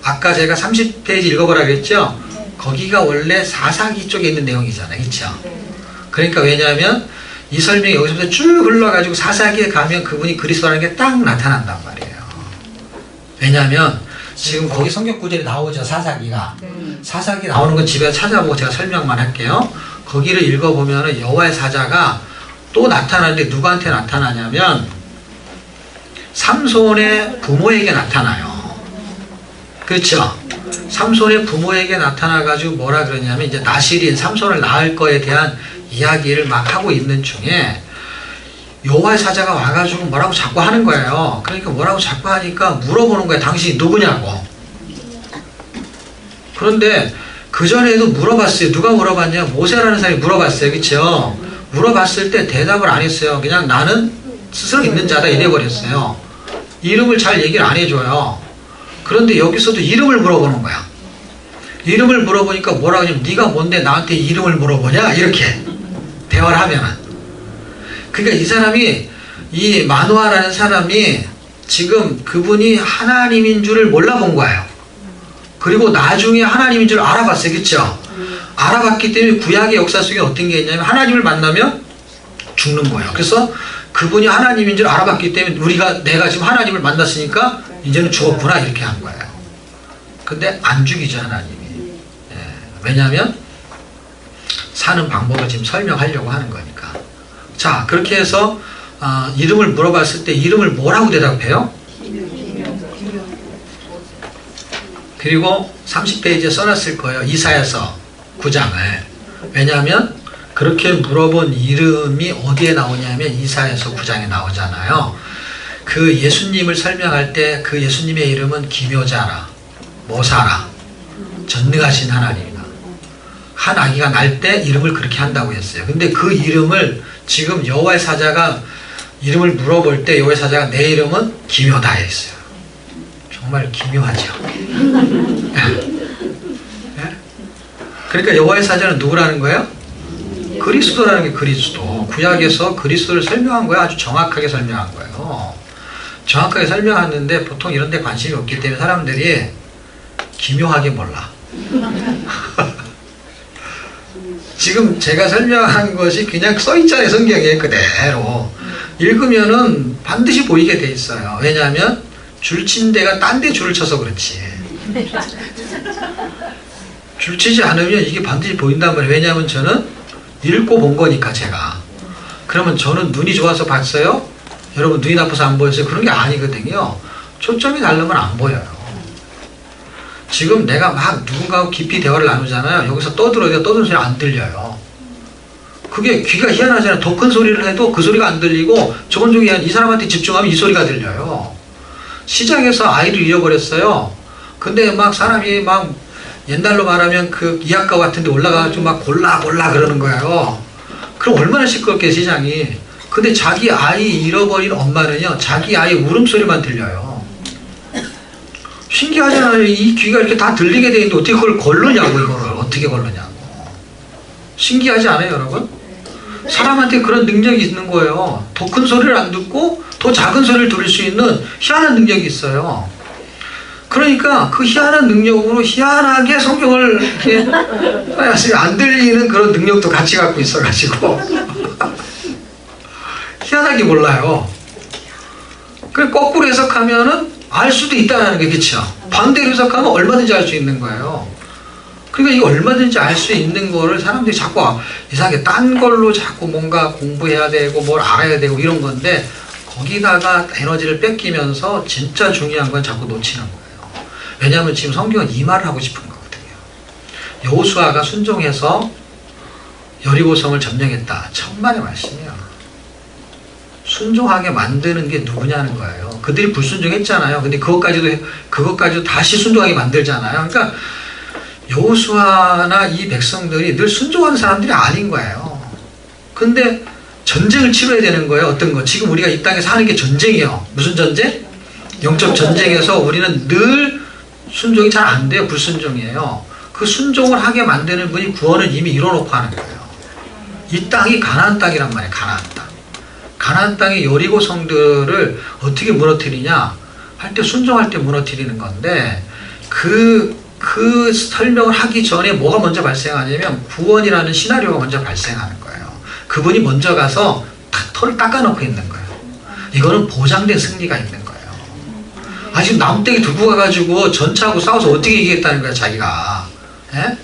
아까 제가 30페이지 읽어보라 그랬죠? 거기가 원래 사사기 쪽에 있는 내용이잖아요. 그렇죠? 그러니까 왜냐하면 이 설명이 여기서부터 쭉 흘러가지고 사사기에 가면 그분이 그리스도라는 게 딱 나타난단 말이에요. 왜냐하면 지금 거기 성경 구절이 나오죠. 사사기가. 사사기 나오는 건 집에 찾아보고 제가 설명만 할게요. 거기를 읽어보면 여호와의 사자가 또 나타나는데 누구한테 나타나냐면 삼손의 부모에게 나타나요. 그렇죠? 삼손의 부모에게 나타나가지고 뭐라 그러냐면 이제 나실인 삼손을 낳을 거에 대한 이야기를 막 하고 있는 중에 여호와의 사자가 와가지고 뭐라고 자꾸 하는 거예요. 그러니까 뭐라고 자꾸 하니까 물어보는 거예요. 당신이 누구냐고. 그런데 그전에도 물어봤어요. 누가 물어봤냐? 모세라는 사람이 물어봤어요. 그렇죠? 물어봤을 때 대답을 안 했어요. 그냥 나는 스스로 있는 자다 이래버렸어요. 이름을 잘 얘기를 안 해줘요. 그런데 여기서도 이름을 물어보는 거야. 이름을 물어보니까 뭐라고 하냐면 네가 뭔데 나한테 이름을 물어보냐? 이렇게 대화를 하면은. 그러니까 이 사람이 이 마노아라는 사람이 지금 그분이 하나님인 줄을 몰라본 거예요. 그리고 나중에 하나님인 줄 알아봤어요. 그렇죠? 알아봤기 때문에 구약의 역사 속에 어떤 게 있냐면 하나님을 만나면 죽는 거예요. 그래서 그분이 하나님인 줄 알아봤기 때문에 내가 지금 하나님을 만났으니까 이제는 죽었구나 이렇게 한 거예요. 근데 안 죽이죠 하나님이. 예, 왜냐하면 사는 방법을 지금 설명하려고 하는 거니까. 자, 그렇게 해서 이름을 물어봤을 때 이름을 뭐라고 대답해요? 그리고 30페이지에 써놨을 거예요. 이사야서 9장을. 왜냐하면 그렇게 물어본 이름이 어디에 나오냐면 이사야서 9장에 나오잖아요. 그 예수님을 설명할 때 그 예수님의 이름은 기묘자라, 모사라, 전능하신 하나님이다. 한 아기가 날 때 이름을 그렇게 한다고 했어요. 근데 그 이름을 지금 여호와의 사자가 이름을 물어볼 때 여호와의 사자가 내 이름은 기묘다 했어요. 정말 기묘하죠. 네? 그러니까 여호와의 사자는 누구라는 거예요? 그리스도라는 게 그리스도. 구약에서 그리스도를 설명한 거예요. 아주 정확하게 설명한 거예요. 정확하게 설명하는데 보통 이런 데 관심이 없기 때문에 사람들이 기묘하게 몰라. 지금 제가 설명한 것이 그냥 써있잖아요. 성경에 그대로. 읽으면은 반드시 보이게 돼 있어요. 왜냐하면 줄친 데가 딴 데 줄을 쳐서 그렇지. 줄치지 않으면 이게 반드시 보인단 말이에요. 왜냐하면 저는 읽고 본 거니까 제가. 그러면 저는 눈이 좋아서 봤어요? 여러분 눈이 나빠서 안 보였어요? 그런 게 아니거든요. 초점이 다르면 안 보여요. 지금 내가 막 누군가하고 깊이 대화를 나누잖아요. 여기서 떠들어야 떠드는 소리 안 들려요. 그게 귀가 희한하잖아요. 더 큰 소리를 해도 그 소리가 안 들리고 저건 저기 이 사람한테 집중하면 이 소리가 들려요. 시장에서 아이를 잃어버렸어요. 근데 막 사람이 막 옛날로 말하면 그 이학과 같은 데 올라가가지고 막 골라 그러는 거예요. 그럼 얼마나 시끄럽게 시장이. 근데 자기 아이 잃어버린 엄마는요, 자기 아이 울음소리만 들려요. 신기하잖아요. 이 귀가 이렇게 다 들리게 돼 있는데 어떻게 그걸 걸르냐고, 이거를. 어떻게 걸르냐고. 신기하지 않아요, 여러분? 사람한테 그런 능력이 있는 거예요. 더 큰 소리를 안 듣고 더 작은 소리를 들을 수 있는 희한한 능력이 있어요. 그러니까 그 희한한 능력으로 희한하게 성경을 이렇게 안 들리는 그런 능력도 같이 갖고 있어가지고 희한하게 몰라요. 그래 거꾸로 해석하면은 알 수도 있다는 게 그렇죠. 반대로 해석하면 얼마든지 알 수 있는 거예요. 그러니까 이거 얼마든지 알 수 있는 거를 사람들이 자꾸 이상하게 딴 걸로 자꾸 뭔가 공부해야 되고 뭘 알아야 되고 이런 건데 거기다가 에너지를 뺏기면서 진짜 중요한 건 자꾸 놓치는 거예요. 왜냐하면 지금 성경은 이 말을 하고 싶은 거거든요. 여호수아가 순종해서 여리고성을 점령했다. 천만의 말씀이에요. 순종하게 만드는 게 누구냐는 거예요. 그들이 불순종했잖아요. 근데 그것까지도 다시 순종하게 만들잖아요. 그러니까 여호수아나 이 백성들이 늘 순종하는 사람들이 아닌 거예요. 근데 전쟁을 치러야 되는 거예요. 어떤 거? 지금 우리가 이 땅에 사는 게 전쟁이에요. 무슨 전쟁? 영적 전쟁에서 우리는 늘 순종이 잘 안 돼요. 불순종이에요. 그 순종을 하게 만드는 분이 구원을 이미 이뤄놓고 하는 거예요. 이 땅이 가나안 땅이란 말이에요. 가나안 땅. 가나안 땅의 여리고 성들을 어떻게 무너뜨리냐? 할 때 순종할 때 무너뜨리는 건데 그 설명을 하기 전에 뭐가 먼저 발생하냐면 구원이라는 시나리오가 먼저 발생하는 거예요. 그분이 먼저 가서 탁 털을 닦아놓고 있는 거예요. 이거는 보장된 승리가 있는 거예요. 지금 나무떼기 들고 가가지고 전차하고 싸워서 어떻게 이기겠다는 거야 자기가. 예?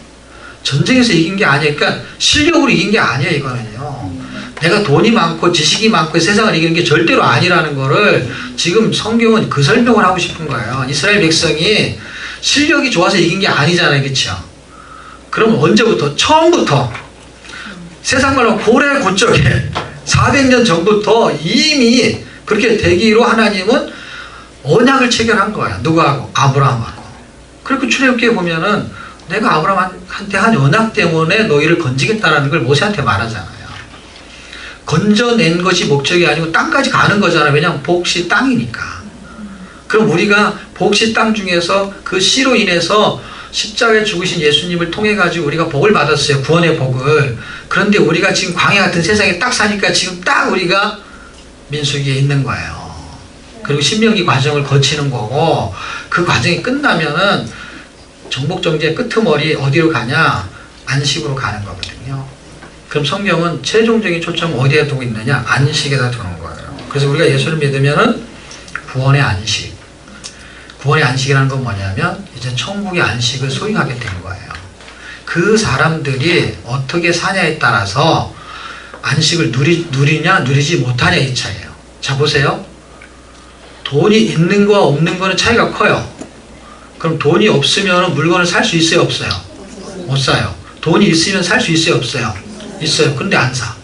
전쟁에서 이긴 게 아니에요. 그러니까 실력으로 이긴 게 아니에요 이거는요. 내가 돈이 많고 지식이 많고 세상을 이기는 게 절대로 아니라는 거를 지금 성경은 그 설명을 하고 싶은 거예요. 이스라엘 백성이 실력이 좋아서 이긴 게 아니잖아요. 그렇죠? 그럼 언제부터? 처음부터 세상 말로 고래 고적에 400년 전부터 이미 그렇게 되기로 하나님은 언약을 체결한 거예요. 누구하고? 아브라함하고. 그리고 출애굽기에 보면은 내가 아브라함한테 한 언약 때문에 너희를 건지겠다라는 걸 모세한테 말하잖아요. 건져낸 것이 목적이 아니고 땅까지 가는 거잖아요. 왜냐하면 복시 땅이니까. 그럼 우리가 복시 땅 중에서 그 씨로 인해서 십자가에 죽으신 예수님을 통해 가지고 우리가 복을 받았어요. 구원의 복을. 그런데 우리가 지금 광야 같은 세상에 딱 사니까 지금 딱 우리가 민수기에 있는 거예요. 그리고 신명기 과정을 거치는 거고 그 과정이 끝나면은 정복정제의 끄트머리 어디로 가냐? 안식으로 가는 거거든요. 그럼 성경은 최종적인 초점을 어디에 두고 있느냐? 안식에다 두는 거예요. 그래서 우리가 예수를 믿으면은 구원의 안식. 구원의 안식이라는 건 뭐냐면 이제 천국의 안식을 소유하게 된 거예요. 그 사람들이 어떻게 사냐에 따라서 안식을 누리냐 누리지 못하냐 이 차이예요. 자 보세요. 돈이 있는 거와 없는 거는 차이가 커요. 그럼 돈이 없으면 물건을 살 수 있어요 없어요? 못 사요. 돈이 있으면 살 수 있어요 없어요? 있어요. 근데 안 사.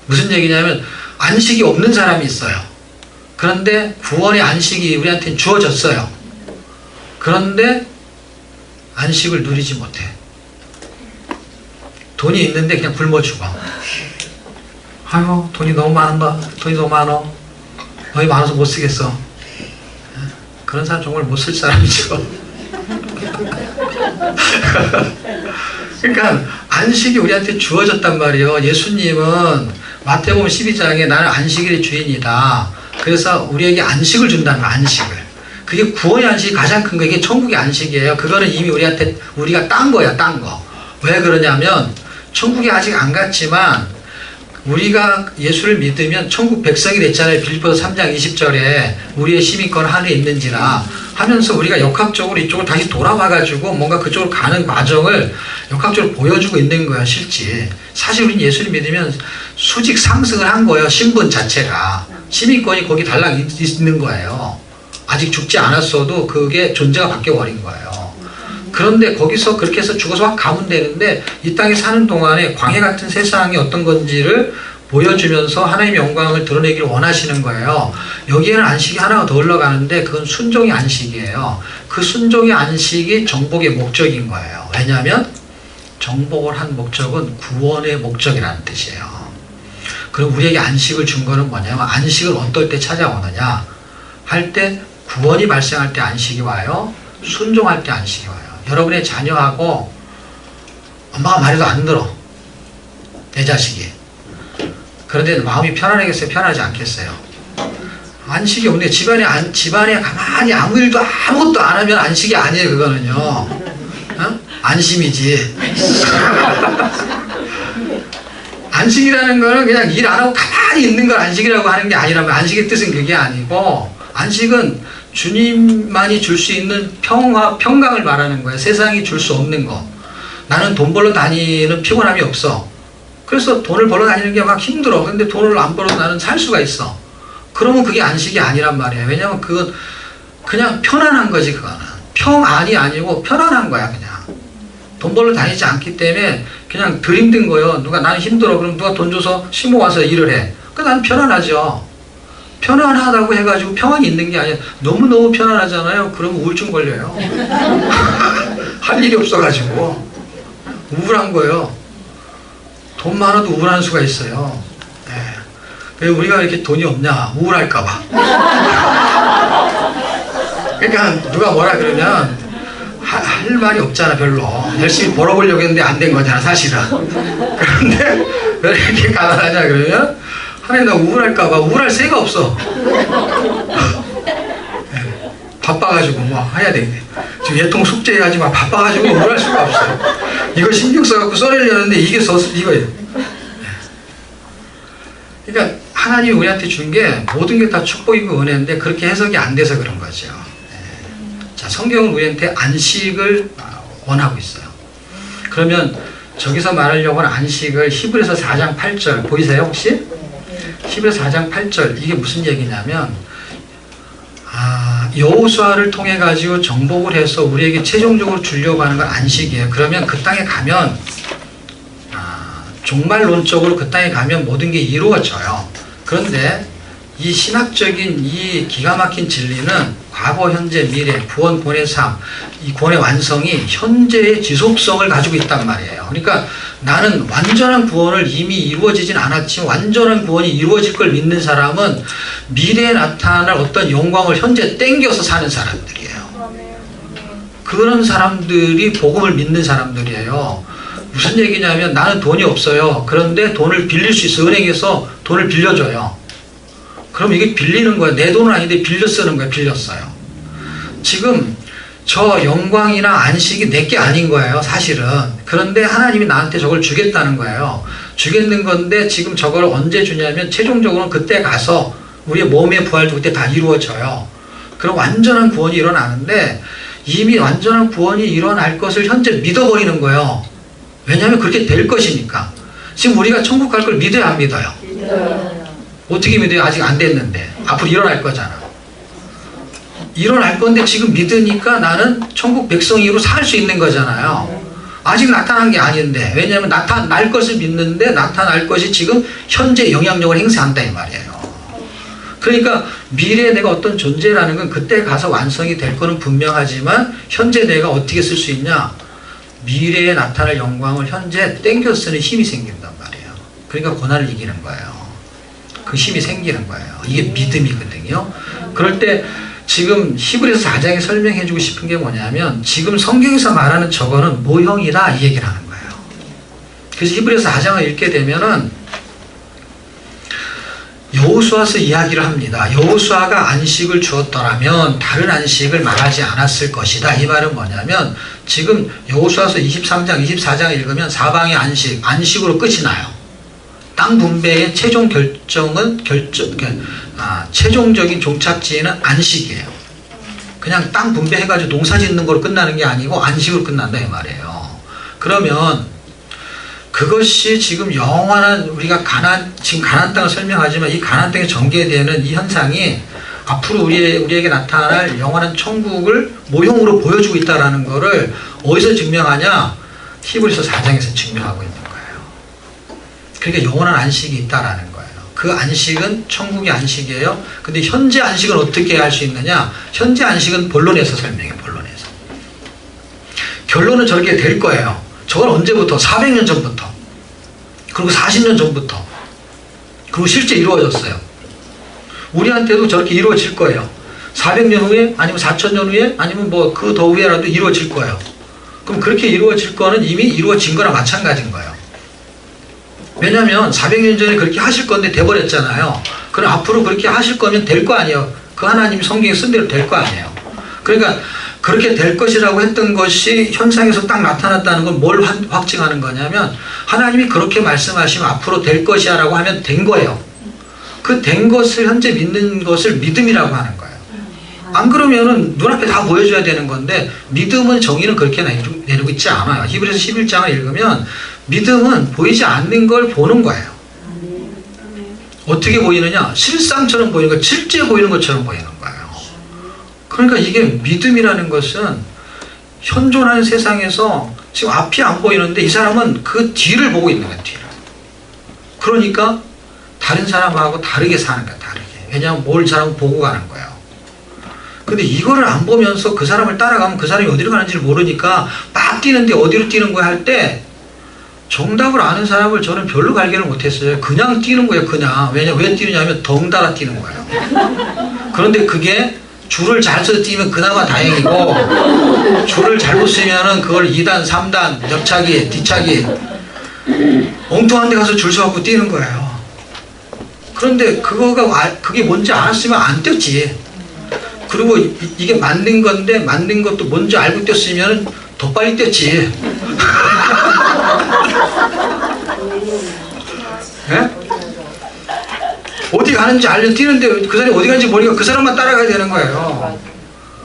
무슨 얘기냐면 안식이 없는 사람이 있어요. 그런데 구원의 안식이 우리한테는 주어졌어요. 그런데 안식을 누리지 못해. 돈이 있는데 그냥 굶어 죽어. 아이고 돈이 너무 많아. 돈이 너무 많아. 너희 많아서 못 쓰겠어. 그런 사람 정말 못 쓸 사람이죠. 그러니까 안식이 우리한테 주어졌단 말이에요. 예수님은 마태복음 12장에 나는 안식일의 주인이다. 그래서 우리에게 안식을 준다는 거야. 안식을. 그게 구원의 안식이 가장 큰 거. 이게 천국의 안식이에요. 그거는 이미 우리가 딴 거야. 딴 거. 왜 그러냐면 천국에 아직 안 갔지만 우리가 예수를 믿으면 천국 백성이 됐잖아요. 빌립보서 3장 20절에 우리의 시민권 하늘에 있는지라 하면서 우리가 역학적으로 이쪽으로 다시 돌아와가지고 뭔가 그쪽으로 가는 과정을 역학적으로 보여주고 있는 거야. 실제 사실 우리는 예수를 믿으면 수직 상승을 한 거예요. 신분 자체가. 시민권이 거기 달랑 있는 거예요. 아직 죽지 않았어도 그게 존재가 바뀌어버린 거예요. 그런데 거기서 그렇게 해서 죽어서 확 가면 되는데 이 땅에 사는 동안에 광야 같은 세상이 어떤 건지를 보여주면서 하나님의 영광을 드러내기를 원하시는 거예요. 여기에는 안식이 하나가 더 올라가는데 그건 순종의 안식이에요. 그 순종의 안식이 정복의 목적인 거예요. 왜냐하면 정복을 한 목적은 구원의 목적이라는 뜻이에요. 그럼 우리에게 안식을 준 거는 뭐냐면 안식을 어떨 때 찾아오느냐 할 때 구원이 발생할 때 안식이 와요. 순종할 때 안식이 와요. 여러분의 자녀하고 엄마가 말해도 안 들어. 내 자식이. 그런데 마음이 편안하겠어요? 편하지 않겠어요? 안식이 없네. 집안에 가만히 아무 일도 아무것도 안 하면 안식이 아니에요. 그거는요. 어? 안심이지. 안식이라는 거는 그냥 일 안 하고 가만히 있는 걸 안식이라고 하는 게 아니라면 안식의 뜻은 그게 아니고 안식은 주님만이 줄 수 있는 평화, 평강을 말하는 거예요. 세상이 줄 수 없는 거. 나는 돈 벌러 다니는 피곤함이 없어. 그래서 돈을 벌러 다니는 게 막 힘들어. 근데 돈을 안 벌어도 나는 살 수가 있어. 그러면 그게 안식이 아니란 말이에요. 왜냐면 그건 그냥 편안한 거지, 그거는. 평안이 아니고 편안한 거야, 그냥. 돈 벌러 다니지 않기 때문에 그냥 덜 힘든 거예요. 나는 힘들어. 그럼 누가 돈 줘서 신모 와서 일을 해. 그러니까 나는 편안하죠. 편안하다고 해가지고 평안이 있는 게 아니라 너무너무 편안하잖아요. 그러면 우울증 걸려요. 할 일이 없어가지고 우울한 거예요. 돈 많아도 우울한 수가 있어요. 네. 왜 우리가 이렇게 돈이 없냐? 우울할까봐. 그러니까 누가 뭐라 그러면 할 말이 없잖아. 별로. 열심히 벌어보려고 했는데 안 된 거잖아 사실은. 그런데 왜 이렇게 가난하냐 그러면 하나님 나 우울할까봐. 우울할 새가 없어. 바빠가지고 뭐 해야 되겠네. 지금 예통 숙제해야지 막 바빠가지고 뭘 할 수가 없어요. 이거 신경 써갖고 써내려는데 이게 이거예요. 그러니까 하나님이 우리한테 준 게 모든 게 다 축복이고 은혜인데 그렇게 해석이 안 돼서 그런 거죠. 자, 성경은 우리한테 안식을 원하고 있어요. 그러면 저기서 말하려고 하는 안식을 히브리서 4장 8절 보이세요 혹시? 히브리서 4장 8절 이게 무슨 얘기냐면 여호수아를 통해 가지고 정복을 해서 우리에게 최종적으로 주려고 하는 건 안식이에요. 그러면 그 땅에 가면 종말론적으로 그 땅에 가면 모든 게 이루어져요. 그런데 이 신학적인 이 기가 막힌 진리는 과거, 현재, 미래, 구원, 구원의 삶, 이 구원의 완성이 현재의 지속성을 가지고 있단 말이에요. 그러니까 나는 완전한 구원을 이미 이루어지진 않았지만 완전한 구원이 이루어질 걸 믿는 사람은 미래에 나타날 어떤 영광을 현재 땡겨서 사는 사람들이에요. 그런 사람들이 복음을 믿는 사람들이에요. 무슨 얘기냐면 나는 돈이 없어요. 그런데 돈을 빌릴 수 있어. 은행에서 돈을 빌려줘요. 그럼 이게 빌리는 거예요. 내 돈은 아닌데 빌려 쓰는 거예요. 빌렸어요. 지금 저 영광이나 안식이 내게 아닌 거예요. 사실은. 그런데 하나님이 나한테 저걸 주겠다는 거예요. 주겠는 건데 지금 저걸 언제 주냐면 최종적으로는 그때 가서 우리의 몸의 부활도 그때 다 이루어져요. 그럼 완전한 구원이 일어나는데 이미 완전한 구원이 일어날 것을 현재 믿어버리는 거예요. 왜냐하면 그렇게 될 것이니까. 지금 우리가 천국 갈 걸 믿어야 안 믿어요? 어떻게 믿어요? 아직 안 됐는데. 앞으로 일어날 거잖아. 일어날 건데 지금 믿으니까 나는 천국 백성으로 살 수 있는 거잖아요. 아직 나타난 게 아닌데. 왜냐하면 나타날 것을 믿는데 나타날 것이 지금 현재 영향력을 행사한다 이 말이에요. 그러니까 미래에 내가 어떤 존재라는 건 그때 가서 완성이 될 거는 분명하지만 현재 내가 어떻게 쓸 수 있냐? 미래에 나타날 영광을 현재 땡겨 쓰는 힘이 생긴단 말이에요. 그러니까 고난을 이기는 거예요. 그 힘이 생기는 거예요. 이게 믿음이거든요. 그럴 때 지금 히브리서 4장에 설명해 주고 싶은 게 뭐냐면 지금 성경에서 말하는 저거는 모형이다 이 얘기를 하는 거예요. 그래서 히브리서 4장을 읽게 되면은 여호수아서 이야기를 합니다. 여호수아가 안식을 주었더라면 다른 안식을 말하지 않았을 것이다. 이 말은 뭐냐면 지금 여호수아서 23장, 24장을 읽으면 사방의 안식으로 끝이 나요. 땅 분배의 최종 결정은 최종적인 종착지에는 안식이에요. 그냥 땅 분배해가지고 농사 짓는 거로 끝나는 게 아니고 안식으로 끝난다 이 말이에요. 그러면 그것이 지금 영원한 우리가 지금 가나안 땅을 설명하지만 이 가나안 땅에 전개되는 이 현상이 앞으로 우리에게 나타날 영원한 천국을 모형으로 보여주고 있다는 것을 어디서 증명하냐? 히브리서 4장에서 증명하고 있는 거예요. 그러니까 영원한 안식이 있다라는 거예요. 그 안식은 천국의 안식이에요. 근데 현재 안식은 어떻게 할 수 있느냐? 현재 안식은 본론에서 설명해요. 본론에서. 결론은 저렇게 될 거예요. 저건 언제부터? 400년 전부터. 그리고 40년 전부터. 그리고 실제 이루어졌어요. 우리한테도 저렇게 이루어질 거예요. 400년 후에 아니면 4000년 후에 아니면 뭐 그 더 후에라도 이루어질 거예요. 그럼 그렇게 이루어질 거는 이미 이루어진 거나 마찬가지인 거예요. 왜냐하면 400년 전에 그렇게 하실 건데 돼버렸잖아요. 그럼 앞으로 그렇게 하실 거면 될 거 아니에요. 그 하나님이 성경에 쓴 대로 될 거 아니에요. 그러니까 그렇게 될 것이라고 했던 것이 현상에서 딱 나타났다는 건 뭘 확증하는 거냐면 하나님이 그렇게 말씀하시면 앞으로 될 것이야 라고 하면 된 거예요. 그 된 것을 현재 믿는 것을 믿음이라고 하는 거예요. 안 그러면은 눈앞에 다 보여줘야 되는 건데 믿음은 정의는 그렇게 내리고 있지 않아요. 히브리서 11장을 읽으면 믿음은 보이지 않는 걸 보는 거예요. 어떻게 보이느냐? 실상처럼 보이는 거, 실제 보이는 것처럼 보이는 거예요. 그러니까 이게 믿음이라는 것은 현존하는 세상에서 지금 앞이 안 보이는데 이 사람은 그 뒤를 보고 있는 거예요. 뒤를. 그러니까 다른 사람하고 다르게 사는 거야. 다르게. 왜냐하면 뭘 사람은 보고 가는 거예요. 근데 이거를 안 보면서 그 사람을 따라가면 그 사람이 어디로 가는지를 모르니까 막 뛰는데 어디로 뛰는 거야 할 때 정답을 아는 사람을 저는 별로 발견을 못했어요. 그냥 뛰는 거예요. 그냥. 왜 뛰느냐면 덩달아 뛰는 거예요. 그런데 그게 줄을 잘 써서 뛰면 그나마 다행이고 줄을 잘못 쓰면은 그걸 2단, 3단, 옆차기, 뒤차기 엉뚱한 데 가서 줄 서갖고 뛰는 거예요. 그런데 그게 뭔지 알았으면 안 뛰었지. 그리고 이게 맞는 건데 맞는 것도 뭔지 알고 뛰었으면 더 빨리 뛰었지. 예? 어디 가는지 알려 뛰는데 그 사람이 어디 가는지 모르니까 그 사람만 따라가야 되는 거예요.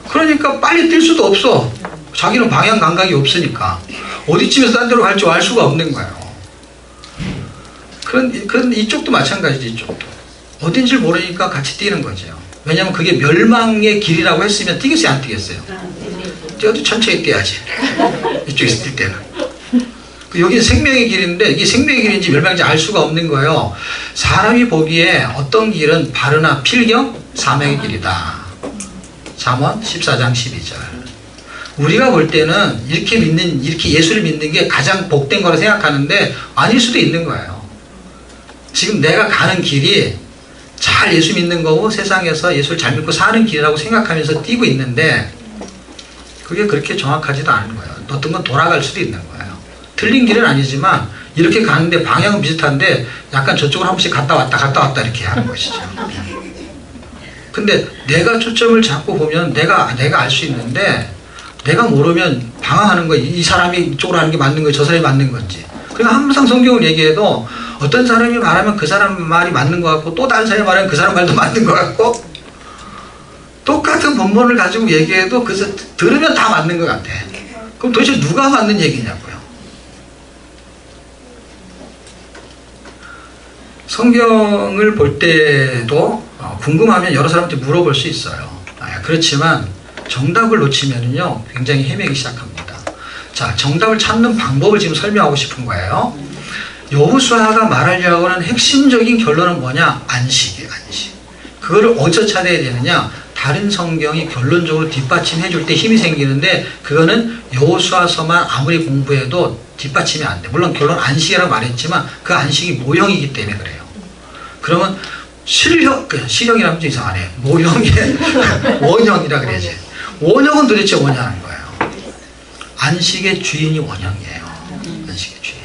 그러니까 빨리 뛸 수도 없어. 자기는 방향 감각이 없으니까 어디쯤에서 딴 데로 갈지 알 수가 없는 거예요. 그런 이쪽도 마찬가지지. 이쪽도 어딘지 모르니까 같이 뛰는 거죠. 왜냐하면 그게 멸망의 길이라고 했으면 뛰겠어요, 안 뛰겠어요? 뛰어도 천천히 뛰어야지. 이쪽에서 뛸 때는. 여기는 생명의 길인데 이게 생명의 길인지 멸망인지 알 수가 없는 거예요. 사람이 보기에 어떤 길은 바르나 필경 사명의 길이다. 잠언 14장 12절. 우리가 볼 때는 이렇게 예수를 믿는 게 가장 복된 거라 생각하는데 아닐 수도 있는 거예요. 지금 내가 가는 길이 잘 예수 믿는 거고 세상에서 예수를 잘 믿고 사는 길이라고 생각하면서 뛰고 있는데 그게 그렇게 정확하지도 않은 거예요. 어떤 건 돌아갈 수도 있는 거예요. 틀린 길은 아니지만 이렇게 가는데 방향은 비슷한데 약간 저쪽으로 한 번씩 갔다 왔다 이렇게 하는 것이죠. 근데 내가 초점을 잡고 보면 내가 알 수 있는데 내가 모르면 방황하는 거예요. 이 사람이 이쪽으로 하는 게 맞는 거예요. 저 사람이 맞는 건지. 그러니까 항상 성경을 얘기해도 어떤 사람이 말하면 그 사람 말이 맞는 것 같고 또 다른 사람이 말하면 그 사람 말도 맞는 것 같고 똑같은 본문을 가지고 얘기해도 들으면 다 맞는 것 같아. 그럼 도대체 누가 맞는 얘기냐고요. 성경을 볼 때도 궁금하면 여러 사람한테 물어볼 수 있어요. 그렇지만 정답을 놓치면요 굉장히 헤매기 시작합니다. 자, 정답을 찾는 방법을 지금 설명하고 싶은 거예요. 여호수아가 말하려고 하는 핵심적인 결론은 뭐냐? 안식이에요, 안식. 그거를 어디서 찾아야 되느냐? 다른 성경이 결론적으로 뒷받침해 줄 때 힘이 생기는데 그거는 여호수아서만 아무리 공부해도 뒷받침이 안 돼. 물론 결론 안식이라고 말했지만 그 안식이 모형이기 때문에 그래요. 그러면 실형이라면 좀 이상하네. 모형의 원형이라 그래야지. 원형은 도대체 뭐냐는 거예요. 안식의 주인이 원형이에요. 안식의 주인.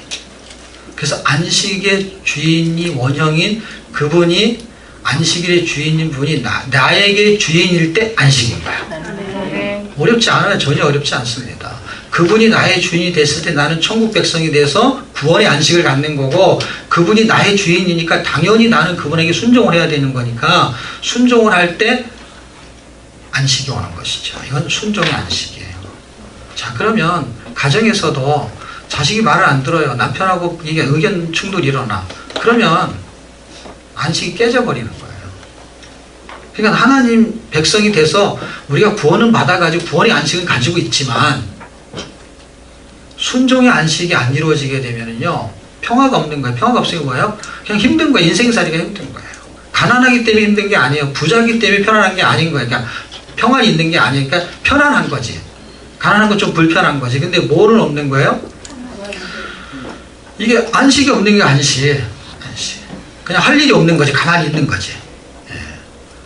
그래서 안식의 주인이 원형인 그분이 안식일의 주인인 분이 나에게 주인일 때 안식인 거예요. 어렵지 않아요. 전혀 어렵지 않습니다. 그분이 나의 주인이 됐을 때 나는 천국 백성이 돼서 구원의 안식을 갖는 거고 그분이 나의 주인이니까 당연히 나는 그분에게 순종을 해야 되는 거니까 순종을 할 때 안식이 오는 것이죠. 이건 순종의 안식이에요. 자, 그러면 가정에서도 자식이 말을 안 들어요. 남편하고 이게 의견 충돌이 일어나. 그러면 안식이 깨져버리는 거예요. 그러니까 하나님 백성이 돼서 우리가 구원은 받아가지고 구원의 안식을 가지고 있지만 순종의 안식이 안 이루어지게 되면요 평화가 없는 거예요. 평화가 없으면 뭐예요? 그냥 힘든 거예요. 인생살이가 힘든 거예요. 가난하기 때문에 힘든 게 아니에요. 부자기 때문에 편안한 게 아닌 거예요. 그러니까 평안이 있는 게 아니니까 편안한 거지. 가난한 건 좀 불편한 거지. 근데 뭐는 없는 거예요? 이게 안식이 없는 게 안식. 그냥 할 일이 없는 거지. 가만히 있는 거지. 예.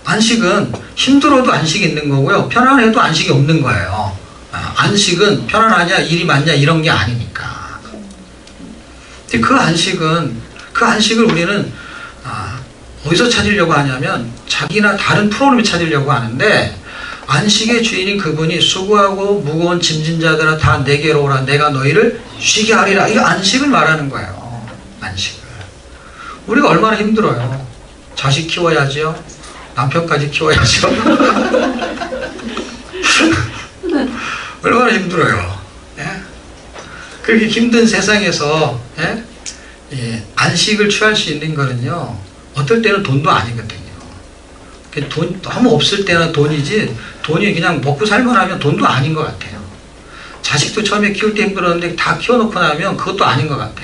안식은 힘들어도 안식이 있는 거고요. 편안해도 안식이 없는 거예요. 안식은 편안하냐 일이 많냐 이런 게 아니니까. 근데 그 안식을 우리는 어디서 찾으려고 하냐면 자기나 다른 프로그램을 찾으려고 하는데 안식의 주인인 그분이 수고하고 무거운 짐진 자들아 다 내게로 오라 내가 너희를 쉬게 하리라. 이거 안식을 말하는 거예요. 안식을. 우리가 얼마나 힘들어요. 자식 키워야죠. 남편까지 키워야죠. 얼마나 힘들어요. 예? 그렇게 힘든 세상에서 안식을 취할 수 있는 거는요. 어떨 때는 돈도 아니거든요. 돈 너무 없을 때는 돈이지 돈이 그냥 먹고 살만 하면 돈도 아닌 것 같아요. 자식도 처음에 키울 때 힘들었는데 다 키워놓고 나면 그것도 아닌 것 같아.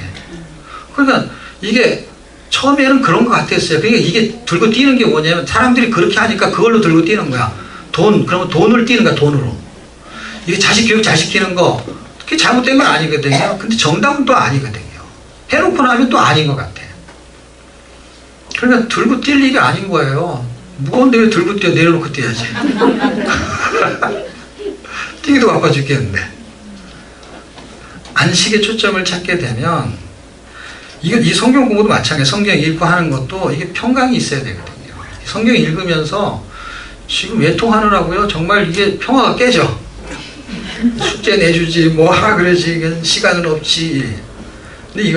그러니까 이게 처음에는 그런 것 같았어요. 그러니까 이게 들고 뛰는 게 뭐냐면 사람들이 그렇게 하니까 그걸로 들고 뛰는 거야. 그러면 돈을 뛰는 거야. 돈으로. 이게 자식 교육 잘 시키는 거 그게 잘못된 건 아니거든요. 근데 정답은 또 아니거든요. 해놓고 나면 또 아닌 것 같아. 그러니까 들고 뛸 일이 아닌 거예요. 무거운데 왜 들고 뛰어? 내려놓고 뛰어야지. 뛰기도 바빠 죽겠는데. 안식의 초점을 찾게 되면 이 성경 공부도 마찬가지예요. 성경 읽고 하는 것도 이게 평강이 있어야 되거든요. 성경 읽으면서 지금 외통하느라고요. 정말 이게 평화가 깨져. 숙제 내주지 뭐 하라 그러지 이건 시간은 없지. 근데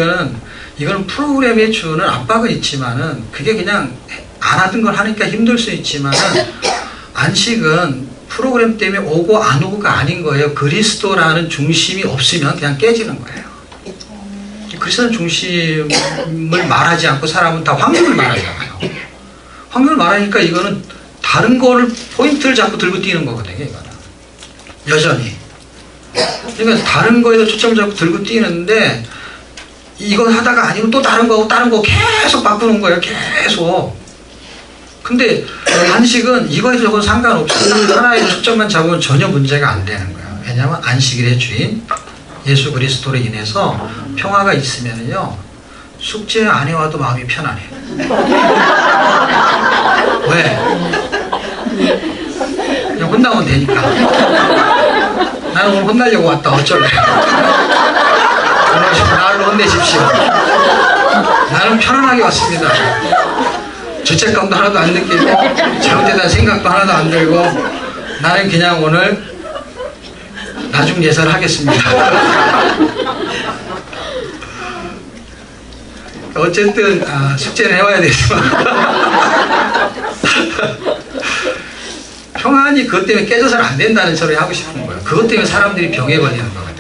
이거는 프로그램에 주는 압박은 있지만은 그게 그냥 안 하던 걸 하니까 힘들 수 있지만은 안식은 프로그램 때문에 오고 안 오고가 아닌 거예요. 그리스도라는 중심이 없으면 그냥 깨지는 거예요. 그리스도는 중심을 말하지 않고 사람은 다 확률을 말하잖아요. 확률을 말하니까 이거는 다른 거를 포인트를 자꾸 들고 뛰는 거거든요. 이거는 여전히. 그러니까 다른 거에도 초점을 잡고 들고 뛰는데 이거 하다가 아니면 또 다른 거 계속 바꾸는 거예요. 계속. 근데 안식은 이거에 저건 상관없이 하나의 초점만 잡으면 전혀 문제가 안 되는 거예요. 왜냐하면 안식일의 주인 예수 그리스도로 인해서 평화가 있으면요 숙제 안 해와도 마음이 편안해. 왜? 그냥 혼나면 되니까. 나는 오늘 혼나려고 왔다. 어쩔래? 오늘 나를 혼내십시오. 나는 편안하게 왔습니다. 죄책감도 하나도 안 느끼고 잘못되다는 생각도 하나도 안 들고 나는 그냥 오늘 나중 예사를 하겠습니다. 어쨌든 숙제는 해와야 되지만 평안이 그것 때문에 깨져서는 안 된다는 소리 하고 싶은 거예요. 그것 때문에 사람들이 병에 걸리는 거거든요.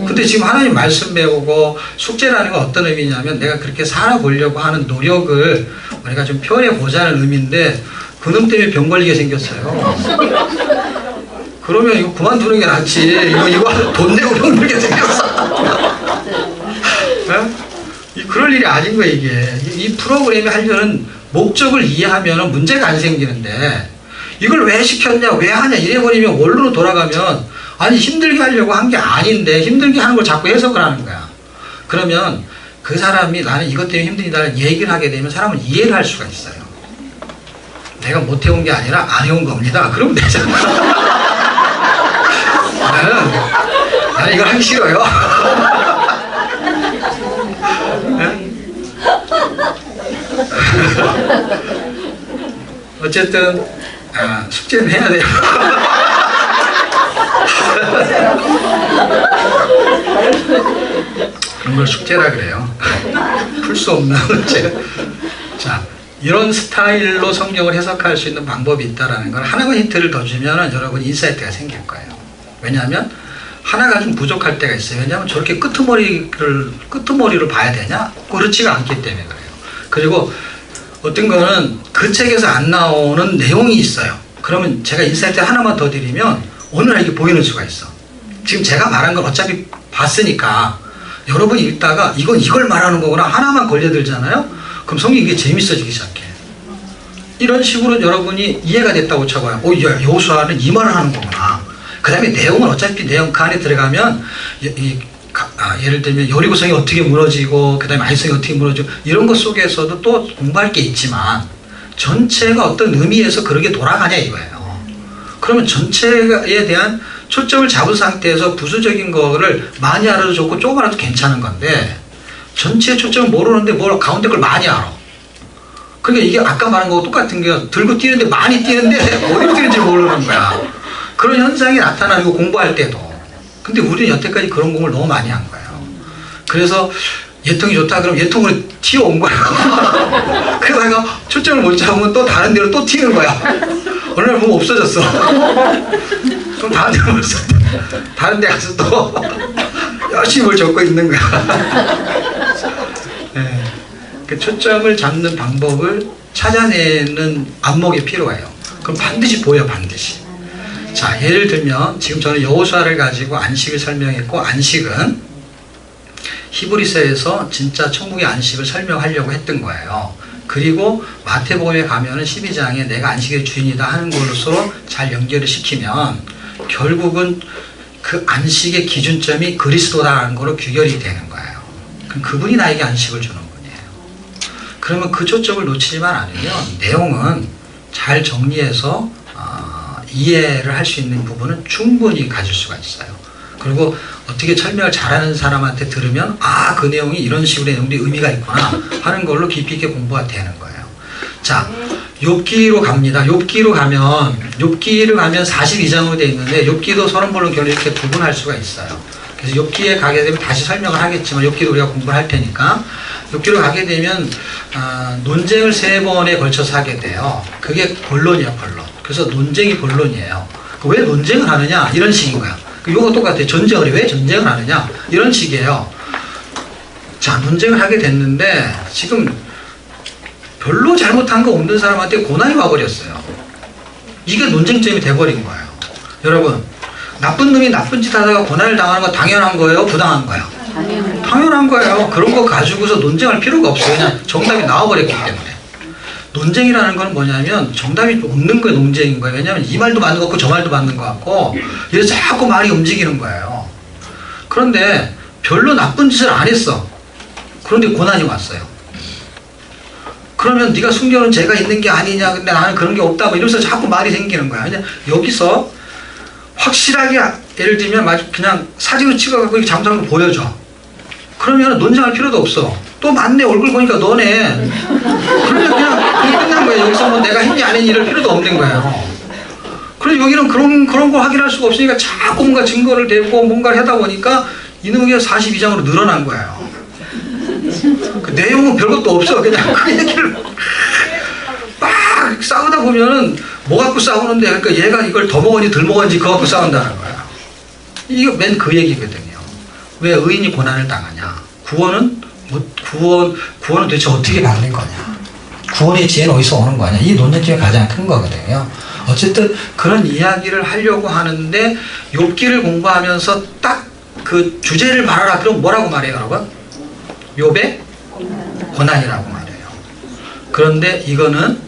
근데 지금 하나님 말씀 배우고 숙제라는 건 어떤 의미냐면 내가 그렇게 살아보려고 하는 노력을 우리가 좀 표현해 보자는 의미인데 그놈 때문에 병 걸리게 생겼어요. 그러면 이거 그만두는 게 낫지. 이거 돈 내고 병 걸리게 생겼어. 그럴 일이 아닌 거예요, 이게. 이 프로그램이 하려는 목적을 이해하면 문제가 안 생기는데 이걸 왜 시켰냐, 왜 하냐 이래버리면 원로로 돌아가면 아니 힘들게 하려고 한 게 아닌데 힘들게 하는 걸 자꾸 해석을 하는 거야. 그러면 그 사람이 나는 이것 때문에 힘들다는 얘기를 하게 되면 사람은 이해를 할 수가 있어요. 내가 못 해온 게 아니라 안 해온 겁니다. 그러면 되잖아. 나는 이걸 하기 싫어요. 어쨌든 숙제는 해야 돼요. 그런 걸 숙제라 그래요. 풀 수 없는 문제. 자, 이런 스타일로 성경을 해석할 수 있는 방법이 있다는 걸 하나만 힌트를 더 주면 여러분 인사이트가 생길 거예요. 왜냐하면 하나가 좀 부족할 때가 있어요. 왜냐하면 저렇게 끄트머리를 봐야 되냐? 그렇지가 않기 때문에 그래요. 그리고 어떤 거는 그 책에서 안 나오는 내용이 있어요. 그러면 제가 인사이트 하나만 더 드리면 오늘 이게 보이는 수가 있어. 지금 제가 말한 건 어차피 봤으니까 여러분이 읽다가 이걸 말하는 거구나 하나만 걸려들잖아요. 그럼 성경이 이게 재밌어지기 시작해. 이런 식으로 여러분이 이해가 됐다고 쳐봐요. 여호수아는 이 말을 하는 거구나. 그 다음에 내용은 어차피 내용 그 안에 들어가면 예를 들면 여리고성이 어떻게 무너지고 그 다음에 아이성이 어떻게 무너지고 이런 것 속에서도 또 공부할 게 있지만 전체가 어떤 의미에서 그렇게 돌아가냐 이거예요. 그러면 전체에 대한 초점을 잡은 상태에서 부수적인 거를 많이 알아도 좋고 조금 알아도 괜찮은 건데 전체 초점을 모르는데 뭘 가운데 걸 많이 알아. 그러니까 이게 아까 말한 거하고 똑같은 게 들고 뛰는데 많이 뛰는데 어디로 뛰는지 모르는 거야. 그런 현상이 나타나는 거 공부할 때도. 근데 우리는 여태까지 그런 공부를 너무 많이 한 거예요. 그래서 예통이 좋다 그러면 예통으로 튀어온 거야. 그러다가 초점을 못 잡으면 또 다른 데로 또 튀는 거야. 어느 날 보면 없어졌어. 그럼 다른 데 가서 다른 데 가서 또 열심히 뭘 적고 있는 거야. 네. 그 초점을 잡는 방법을 찾아내는 안목이 필요해요. 그럼 반드시 보여, 반드시. 자, 예를 들면 지금 저는 여호수아를 가지고 안식을 설명했고 안식은 히브리서에서 진짜 천국의 안식을 설명하려고 했던 거예요. 그리고 마태복음에 가면은 12장에 내가 안식의 주인이다 하는 것으로 잘 연결을 시키면 결국은 그 안식의 기준점이 그리스도라는 거로 규결이 되는 거예요. 그럼 그분이 나에게 안식을 주는 분이에요. 그러면 그 초점을 놓치지만 않으면 내용은 잘 정리해서 이해를 할 수 있는 부분은 충분히 가질 수가 있어요. 그리고 어떻게 설명을 잘하는 사람한테 들으면 그 내용이 이런 식으로 내용들이 의미가 있구나 하는 걸로 깊이 있게 공부가 되는 거예요. 자, 욥기로 갑니다. 욥기로 가면 42장으로 되어 있는데 욥기도 서론본론 결을 이렇게 구분할 수가 있어요. 그래서 욥기에 가게 되면 다시 설명을 하겠지만 욥기도 우리가 공부를 할 테니까 욥기로 가게 되면 논쟁을 3번에 걸쳐서 하게 돼요. 그게 본론이에요, 본론. 그래서 논쟁이 본론이에요. 왜 논쟁을 하느냐? 이런 식인 거야. 이거 똑같아요. 전쟁을 왜 전쟁을 하느냐? 이런 식이에요. 자, 논쟁을 하게 됐는데 지금 별로 잘못한 거 없는 사람한테 고난이 와버렸어요. 이게 논쟁점이 돼버린 거예요. 여러분, 나쁜 놈이 나쁜 짓 하다가 고난을 당하는 거 당연한 거예요? 부당한 거예요? 당연한 거예요. 그런 거 가지고서 논쟁할 필요가 없어요. 그냥 정답이 나와버렸기 때문에. 논쟁이라는 건 뭐냐면 정답이 없는 거예요. 논쟁인 거예요. 왜냐하면 이 말도 맞는 거 같고 저 말도 맞는 거 같고 이래서 자꾸 말이 움직이는 거예요. 그런데 별로 나쁜 짓을 안 했어. 그런데 고난이 왔어요. 그러면 네가 숨겨놓은 죄가 있는 게 아니냐, 근데 나는 그런 게 없다, 뭐 이러면서 자꾸 말이 생기는 거야. 그냥 여기서 확실하게 예를 들면 그냥 사진을 찍어갖고 잘못한 거 보여줘. 그러면 논쟁할 필요도 없어. 또 맞네, 얼굴 보니까 너네. 그러면 그냥 끝난 거예요. 여기서 뭐 내가 했니 안 했니 이럴 필요도 없는 거예요. 그래서 여기는 그런 거 확인할 수가 없으니까 자꾸 뭔가 증거를 대고 뭔가를 하다 보니까 이놈이 42장으로 늘어난 거예요. 그 내용은 별것도 없어. 그냥 그 얘기를 막 싸우다 보면은 뭐 갖고 싸우는데, 그러니까 얘가 이걸 더 먹었는지 덜 먹었는지 그거 갖고 싸운다는 거야. 이거 맨 그 얘기거든요. 왜 의인이 고난을 당하냐? 구원은 도대체 어떻게 받는 거냐? 구원의 지혜는 어디서 오는 거냐? 이 논쟁점이 가장 큰 거거든요. 어쨌든 그런 이야기를 하려고 하는데 욥기를 공부하면서 딱 그 주제를 말하라. 그럼 뭐라고 말해요, 여러분? 욥의 고난이라고 말해요. 그런데 이거는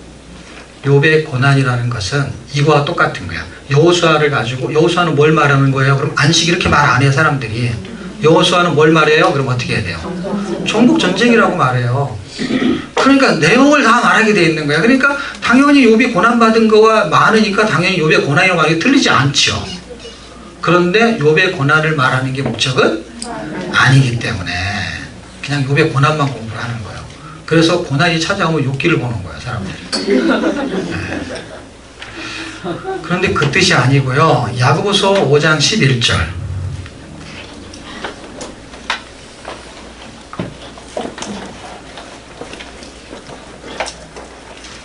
욥의 고난이라는 것은 이거와 똑같은 거야. 여호수아를 가지고, 여호수아는 뭘 말하는 거예요? 그럼 안식 이렇게 말 안 해요, 사람들이. 여호수아는 뭘 말해요? 그럼 어떻게 해야 돼요? 정복 전쟁이라고 말해요. 그러니까 내용을 다 말하게 돼 있는 거야. 그러니까 당연히 욥이 고난받은 거가 많으니까 당연히 욥의 고난이라고 말하는 게 틀리지 않죠. 그런데 욥의 고난을 말하는 게 목적은 아니기 때문에 그냥 욥의 고난만 공부를 하는 거예요. 그래서 고난이 찾아오면 욥기를 보는 거예요, 사람들이. 네. 그런데 그 뜻이 아니고요. 야고보서 5장 11절.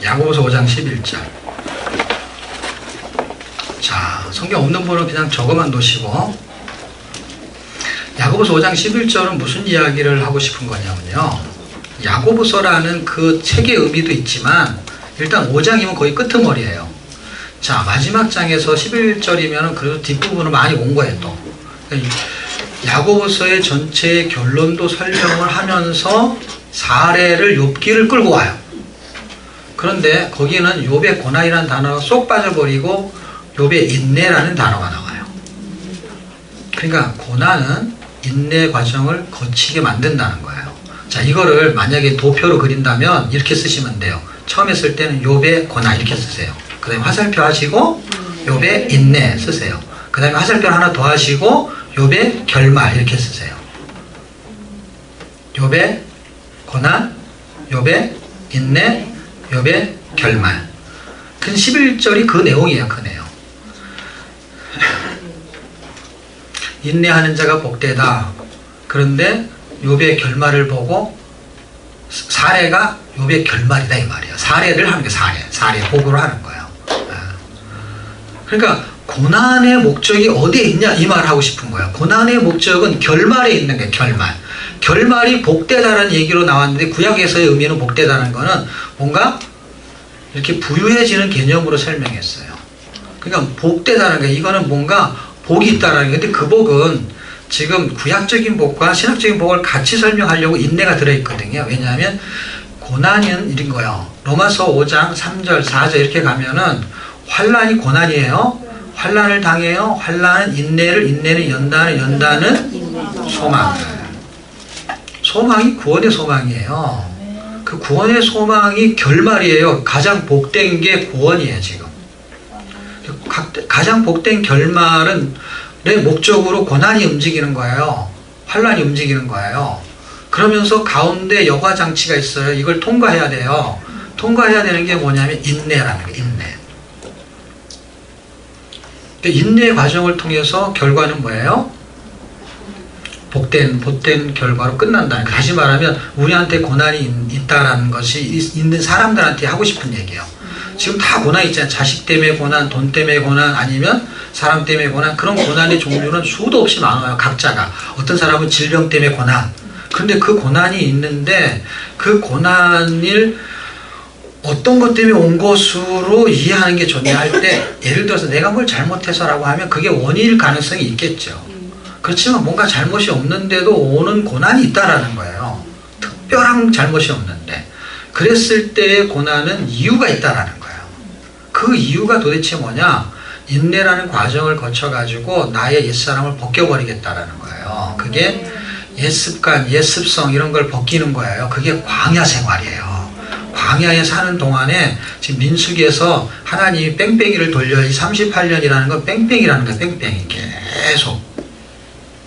야고보서 5장 11절. 자, 성경 없는 분은 그냥 저거만 놓으시고, 야고보서 5장 11절은 무슨 이야기를 하고 싶은 거냐면요. 야고보서라는 그 책의 의미도 있지만 일단 5장이면 거의 끄트머리예요. 자, 마지막 장에서 11절이면 그래도 뒷부분은 많이 온 거예요, 또. 야고보서의 전체의 결론도 설명을 하면서 사례를 욥기를 끌고 와요. 그런데 거기는 욥의 고난이라는 단어가 쏙 빠져버리고 욥의 인내라는 단어가 나와요. 그러니까 고난은 인내 과정을 거치게 만든다는 거예요. 자, 이거를 만약에 도표로 그린다면 이렇게 쓰시면 돼요. 처음에 쓸 때는 욥의 고난 이렇게 쓰세요. 그 다음에 화살표 하시고 욥의 인내 쓰세요. 그 다음에 화살표 하나 더 하시고 욥의 결말 이렇게 쓰세요. 욥의 고난, 욥의 인내, 욥의 결말. 그 11절이 그 내용이에요. 그 내용. 인내하는 자가 복되다. 그런데 욥의 결말을 보고 사례가 욥의 결말이다 이 말이에요. 사례를 하는 게 사례 복으로 하는 거예요. 그러니까 고난의 목적이 어디에 있냐 이 말을 하고 싶은 거예요. 고난의 목적은 결말에 있는 게 결말이 복되다라는 얘기로 나왔는데 구약에서의 의미는 복되다는 거는 뭔가 이렇게 부유해지는 개념으로 설명했어요. 그러니까 복되다는 게 이거는 뭔가 복이 있다라는 게, 근데 그 복은 지금 구약적인 복과 신학적인 복을 같이 설명하려고 인내가 들어있거든요. 왜냐하면 고난은 이런 거예요. 로마서 5장 3절 4절 이렇게 가면은 환난이 고난이에요. 환난을 당해요. 환난은 인내를, 인내는 연단을, 연단은 소망을. 소망이 구원의 소망이에요. 그 구원의 소망이 결말이에요. 가장 복된 게 구원이에요, 지금. 가장 복된 결말은 내 목적으로 고난이 움직이는 거예요. 환난이 움직이는 거예요. 그러면서 가운데 여과장치가 있어요. 이걸 통과해야 돼요. 통과해야 되는 게 뭐냐면 인내라는 거예요. 인내. 인내 과정을 통해서 결과는 뭐예요? 복된 결과로 끝난다는 거예요. 다시 말하면 우리한테 고난이 있다라는 것이 있는 사람들한테 하고 싶은 얘기예요. 지금 다 고난 있잖아요. 자식 때문에 고난, 돈 때문에 고난, 아니면 사람 때문에 고난. 그런 고난의 종류는 수도 없이 많아요. 각자가. 어떤 사람은 질병 때문에 고난. 그런데 그 고난이 있는데 그 고난을 어떤 것 때문에 온 것으로 이해하는 게 좋냐 할 때, 예를 들어서 내가 뭘 잘못해서라고 하면 그게 원인일 가능성이 있겠죠. 그렇지만 뭔가 잘못이 없는데도 오는 고난이 있다라는 거예요. 특별한 잘못이 없는데. 그랬을 때의 고난은 이유가 있다라는 거예요. 그 이유가 도대체 뭐냐? 인내라는 과정을 거쳐가지고 나의 옛사람을 벗겨버리겠다라는 거예요. 그게 옛습관, 옛습성 이런 걸 벗기는 거예요. 그게 광야 생활이에요. 광야에 사는 동안에 지금 민수기에서 하나님이 뺑뺑이를 돌려, 이 38년이라는 건 뺑뺑이라는 거예요. 뺑뺑이 계속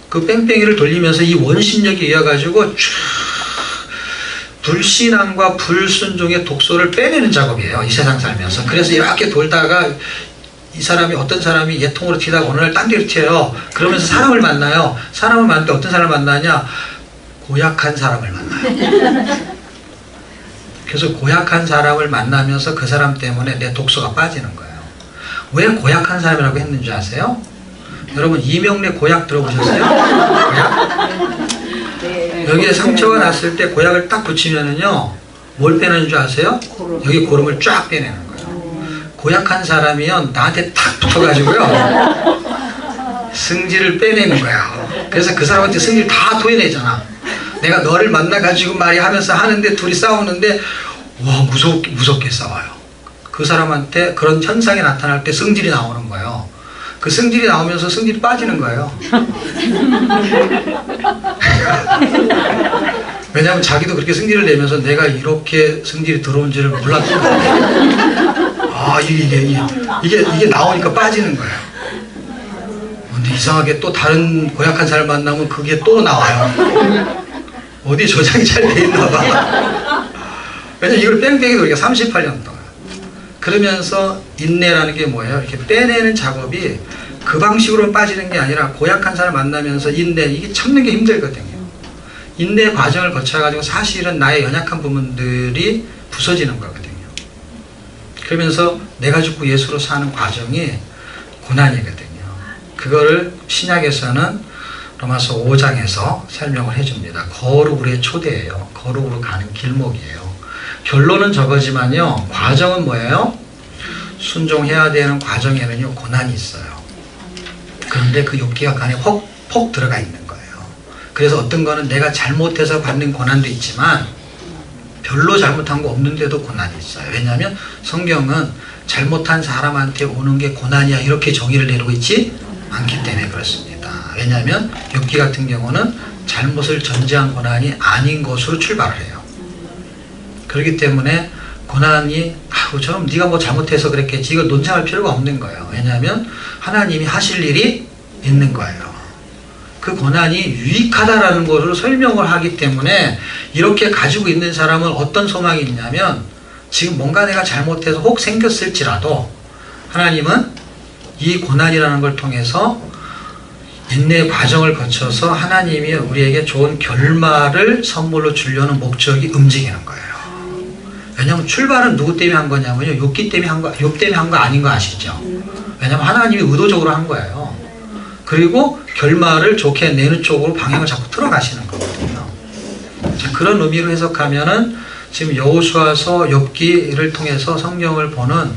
그 뺑뺑이를 돌리면서 이 원신력에 이어가지고 쭉 불신앙과 불순종의 독소를 빼내는 작업이에요. 이 세상 살면서. 그래서 이렇게 돌다가 이 사람이, 어떤 사람이 예통으로 튀다가 어느 날 딴 데로 튀어요. 그러면서 사람을 만나요. 사람을 만날 때 어떤 사람을 만나냐? 고약한 사람을 만나요. 그래서 고약한 사람을 만나면서 그 사람 때문에 내 독소가 빠지는 거예요. 왜 고약한 사람이라고 했는지 아세요? 여러분 이명래 고약 들어보셨어요? 고약? 네. 여기에 상처가 났을 때 고약을 딱 붙이면은요, 뭘 빼내는 줄 아세요? 여기 고름을 쫙 빼내는 거예요. 고약한 사람이요, 나한테 탁 붙어가지고요, 승질을 빼내는 거예요. 그래서 그 사람한테 승질 다 토해내잖아. 내가 너를 만나가지고 말이 하면서 하는데 둘이 싸우는데, 와, 무섭게 싸워요. 그 사람한테 그런 현상이 나타날 때 승질이 나오는 거예요. 그 승질이 나오면서 승질이 빠지는 거예요. 왜냐하면 자기도 그렇게 승질을 내면서 내가 이렇게 승질이 들어온지를 몰랐던 거예요. 아, 이게 나오니까 빠지는 거예요. 근데 이상하게 또 다른 고약한 사람 만나면 그게 또 나와요. 어디 저장이 잘 돼 있나 봐. 왜냐면 이걸 뺑뺑이 돌리가 38년 동안. 그러면서 인내라는 게 뭐예요? 이렇게 빼내는 작업이 그 방식으로 빠지는 게 아니라 고약한 사람 만나면서 인내, 이게 참는 게 힘들거든요. 인내 과정을 거쳐가지고 사실은 나의 연약한 부분들이 부서지는 거거든요. 그러면서 내가 죽고 예수로 사는 과정이 고난이거든요. 그거를 신약에서는 로마서 5장에서 설명을 해줍니다. 거룩으로의 초대예요. 거룩으로 가는 길목이에요. 결론은 저거지만요, 과정은 뭐예요? 순종해야 되는 과정에는요, 고난이 있어요. 그런데 그 욥기가 안에 폭 들어가 있는 거예요. 그래서 어떤 거는 내가 잘못해서 받는 고난도 있지만 별로 잘못한 거 없는데도 고난이 있어요. 왜냐하면 성경은 잘못한 사람한테 오는 게 고난이야 이렇게 정의를 내리고 있지 않기 때문에 그렇습니다. 왜냐하면 욥기 같은 경우는 잘못을 전제한 고난이 아닌 것으로 출발을 해요. 그렇기 때문에 고난이 저럼 네가 뭐 잘못해서 그랬겠지, 이걸 논쟁할 필요가 없는 거예요. 왜냐하면 하나님이 하실 일이 있는 거예요. 그 고난이 유익하다라는 것을 설명을 하기 때문에 이렇게 가지고 있는 사람은 어떤 소망이 있냐면, 지금 뭔가 내가 잘못해서 혹 생겼을지라도 하나님은 이 고난이라는 걸 통해서 인내의 과정을 거쳐서 하나님이 우리에게 좋은 결말을 선물로 주려는 목적이 움직이는 거예요. 왜냐하면 출발은 누구 때문에 한 거냐면요, 욥기 때문에 한 거, 욥 때문에 한 거 아닌 거 아시죠? 왜냐하면 하나님이 의도적으로 한 거예요. 그리고 결말을 좋게 내는 쪽으로 방향을 자꾸 틀어가시는 거거든요. 자, 그런 의미로 해석하면은 지금 여호수아서 욥기를 통해서 성경을 보는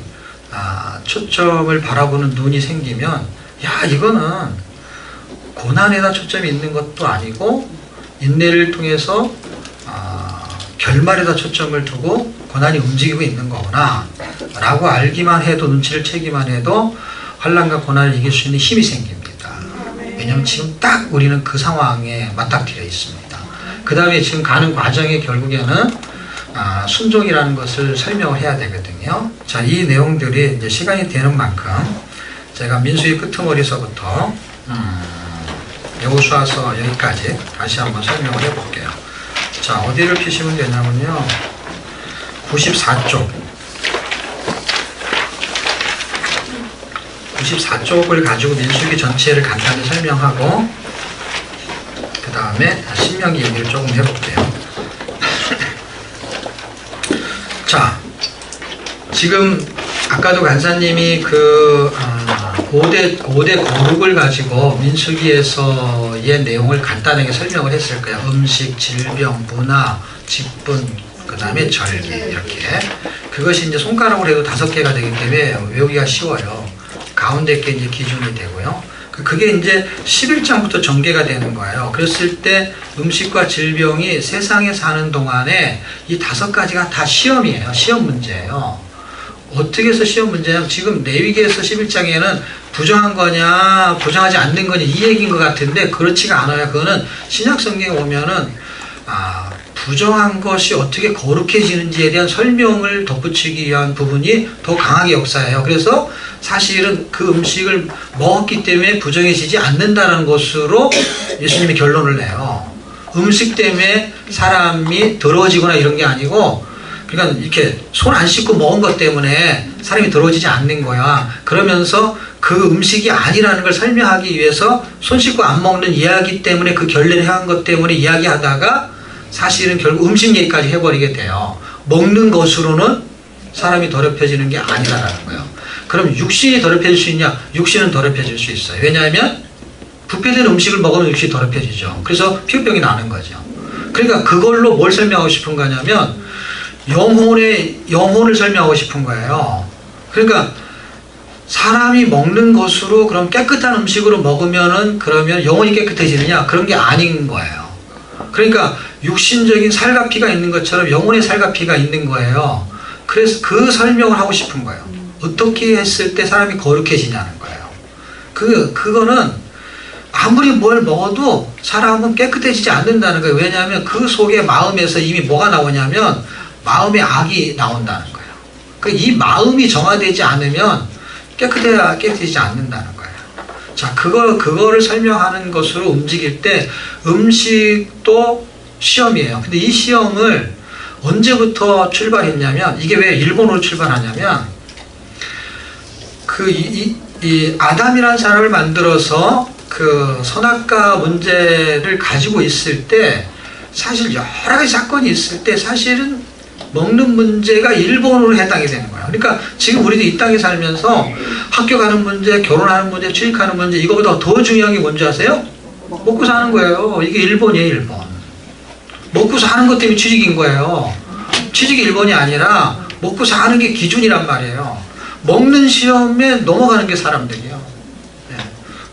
초점을 바라보는 눈이 생기면, 야, 이거는 고난에다 초점이 있는 것도 아니고 인내를 통해서 결말에다 초점을 두고 고난이 움직이고 있는 거구나 라고 알기만 해도, 눈치를 채기만 해도 환난과 고난을 이길 수 있는 힘이 생깁니다. 왜냐하면 지금 딱 우리는 그 상황에 맞닥뜨려 있습니다. 그 다음에 지금 가는 과정에 결국에는 순종이라는 것을 설명을 해야 되거든요. 자, 이 내용들이 이제 시간이 되는 만큼 제가 민수기 끄트머리서부터 여호수아서 여기까지 다시 한번 설명을 해볼게요. 자, 어디를 피시면 되냐면요, 94쪽. 94쪽을 가지고 민수기 전체를 간단히 설명하고 그 다음에 신명기 얘기를 조금 해볼게요. 자, 지금 아까도 간사님이 그 5대 거룩을 가지고 민수기에서의 내용을 간단하게 설명을 했을 거예요. 음식, 질병, 문화, 직분, 그 다음에 절기 이렇게. 그것이 이제 손가락으로 해도 5개가 되기 때문에 외우기가 쉬워요. 가운데 게 이제 기준이 되고요. 그게 이제 11장부터 전개가 되는 거예요. 그랬을 때 음식과 질병이 세상에 사는 동안에 이 5가지가 다 시험이에요. 시험 문제예요. 어떻게 해서 시험 문제냐면 지금 레위기에서 11장에는 부정한 거냐 부정하지 않는 거냐 이 얘기인 것 같은데 그렇지가 않아요. 그거는 신약 성경에 오면은 부정한 것이 어떻게 거룩해지는지에 대한 설명을 덧붙이기 위한 부분이 더 강하게 역사해요. 그래서 사실은 그 음식을 먹었기 때문에 부정해지지 않는다는 것으로 예수님이 결론을 내요. 음식 때문에 사람이 더러워지거나 이런 게 아니고 그러니까 이렇게 손 안 씻고 먹은 것 때문에 사람이 더러워지지 않는 거야. 그러면서 그 음식이 아니라는 걸 설명하기 위해서 손 씻고 안 먹는 이야기 때문에 그 결례를 행한 것 때문에 이야기하다가 사실은 결국 음식 얘기까지 해버리게 돼요. 먹는 것으로는 사람이 더럽혀지는 게 아니라는 거예요. 그럼 육신이 더럽혀질 수 있냐? 육신은 더럽혀질 수 있어요. 왜냐하면 부패된 음식을 먹으면 육신이 더럽혀지죠. 그래서 피부병이 나는 거죠. 그러니까 그걸로 뭘 설명하고 싶은 거냐면 영혼을 설명하고 싶은 거예요. 그러니까 사람이 먹는 것으로 그럼 깨끗한 음식으로 먹으면은 그러면 영혼이 깨끗해지느냐? 그런 게 아닌 거예요. 그러니까 육신적인 살과 피가 있는 것처럼 영혼의 살과 피가 있는 거예요. 그래서 그 설명을 하고 싶은 거예요. 어떻게 했을 때 사람이 거룩해지냐는 거예요. 그거는 아무리 뭘 먹어도 사람은 깨끗해지지 않는다는 거예요. 왜냐하면 그 속에 마음에서 이미 뭐가 나오냐면 마음의 악이 나온다는 거예요. 그러니까 이 마음이 정화되지 않으면 깨끗해지지 않는다는 거예요. 자, 그거를 설명하는 것으로 움직일 때 음식도 시험이에요. 근데 이 시험을 언제부터 출발했냐면 이게 왜 일본으로 출발하냐면 이 아담이라는 사람을 만들어서 그 선악과 문제를 가지고 있을 때 사실 여러 가지 사건이 있을 때 사실은 먹는 문제가 일본으로 해당이 되는 거예요. 그러니까 지금 우리도 이 땅에 살면서 학교 가는 문제, 결혼하는 문제, 취직하는 문제 이거보다 더 중요한 게 뭔지 아세요? 먹고 사는 거예요. 이게 일본이에요, 일본. 먹고 사는 것 때문에 취직인 거예요. 취직이 일본이 아니라 먹고 사는 게 기준이란 말이에요. 먹는 시험에 넘어가는 게 사람들이에요. 네.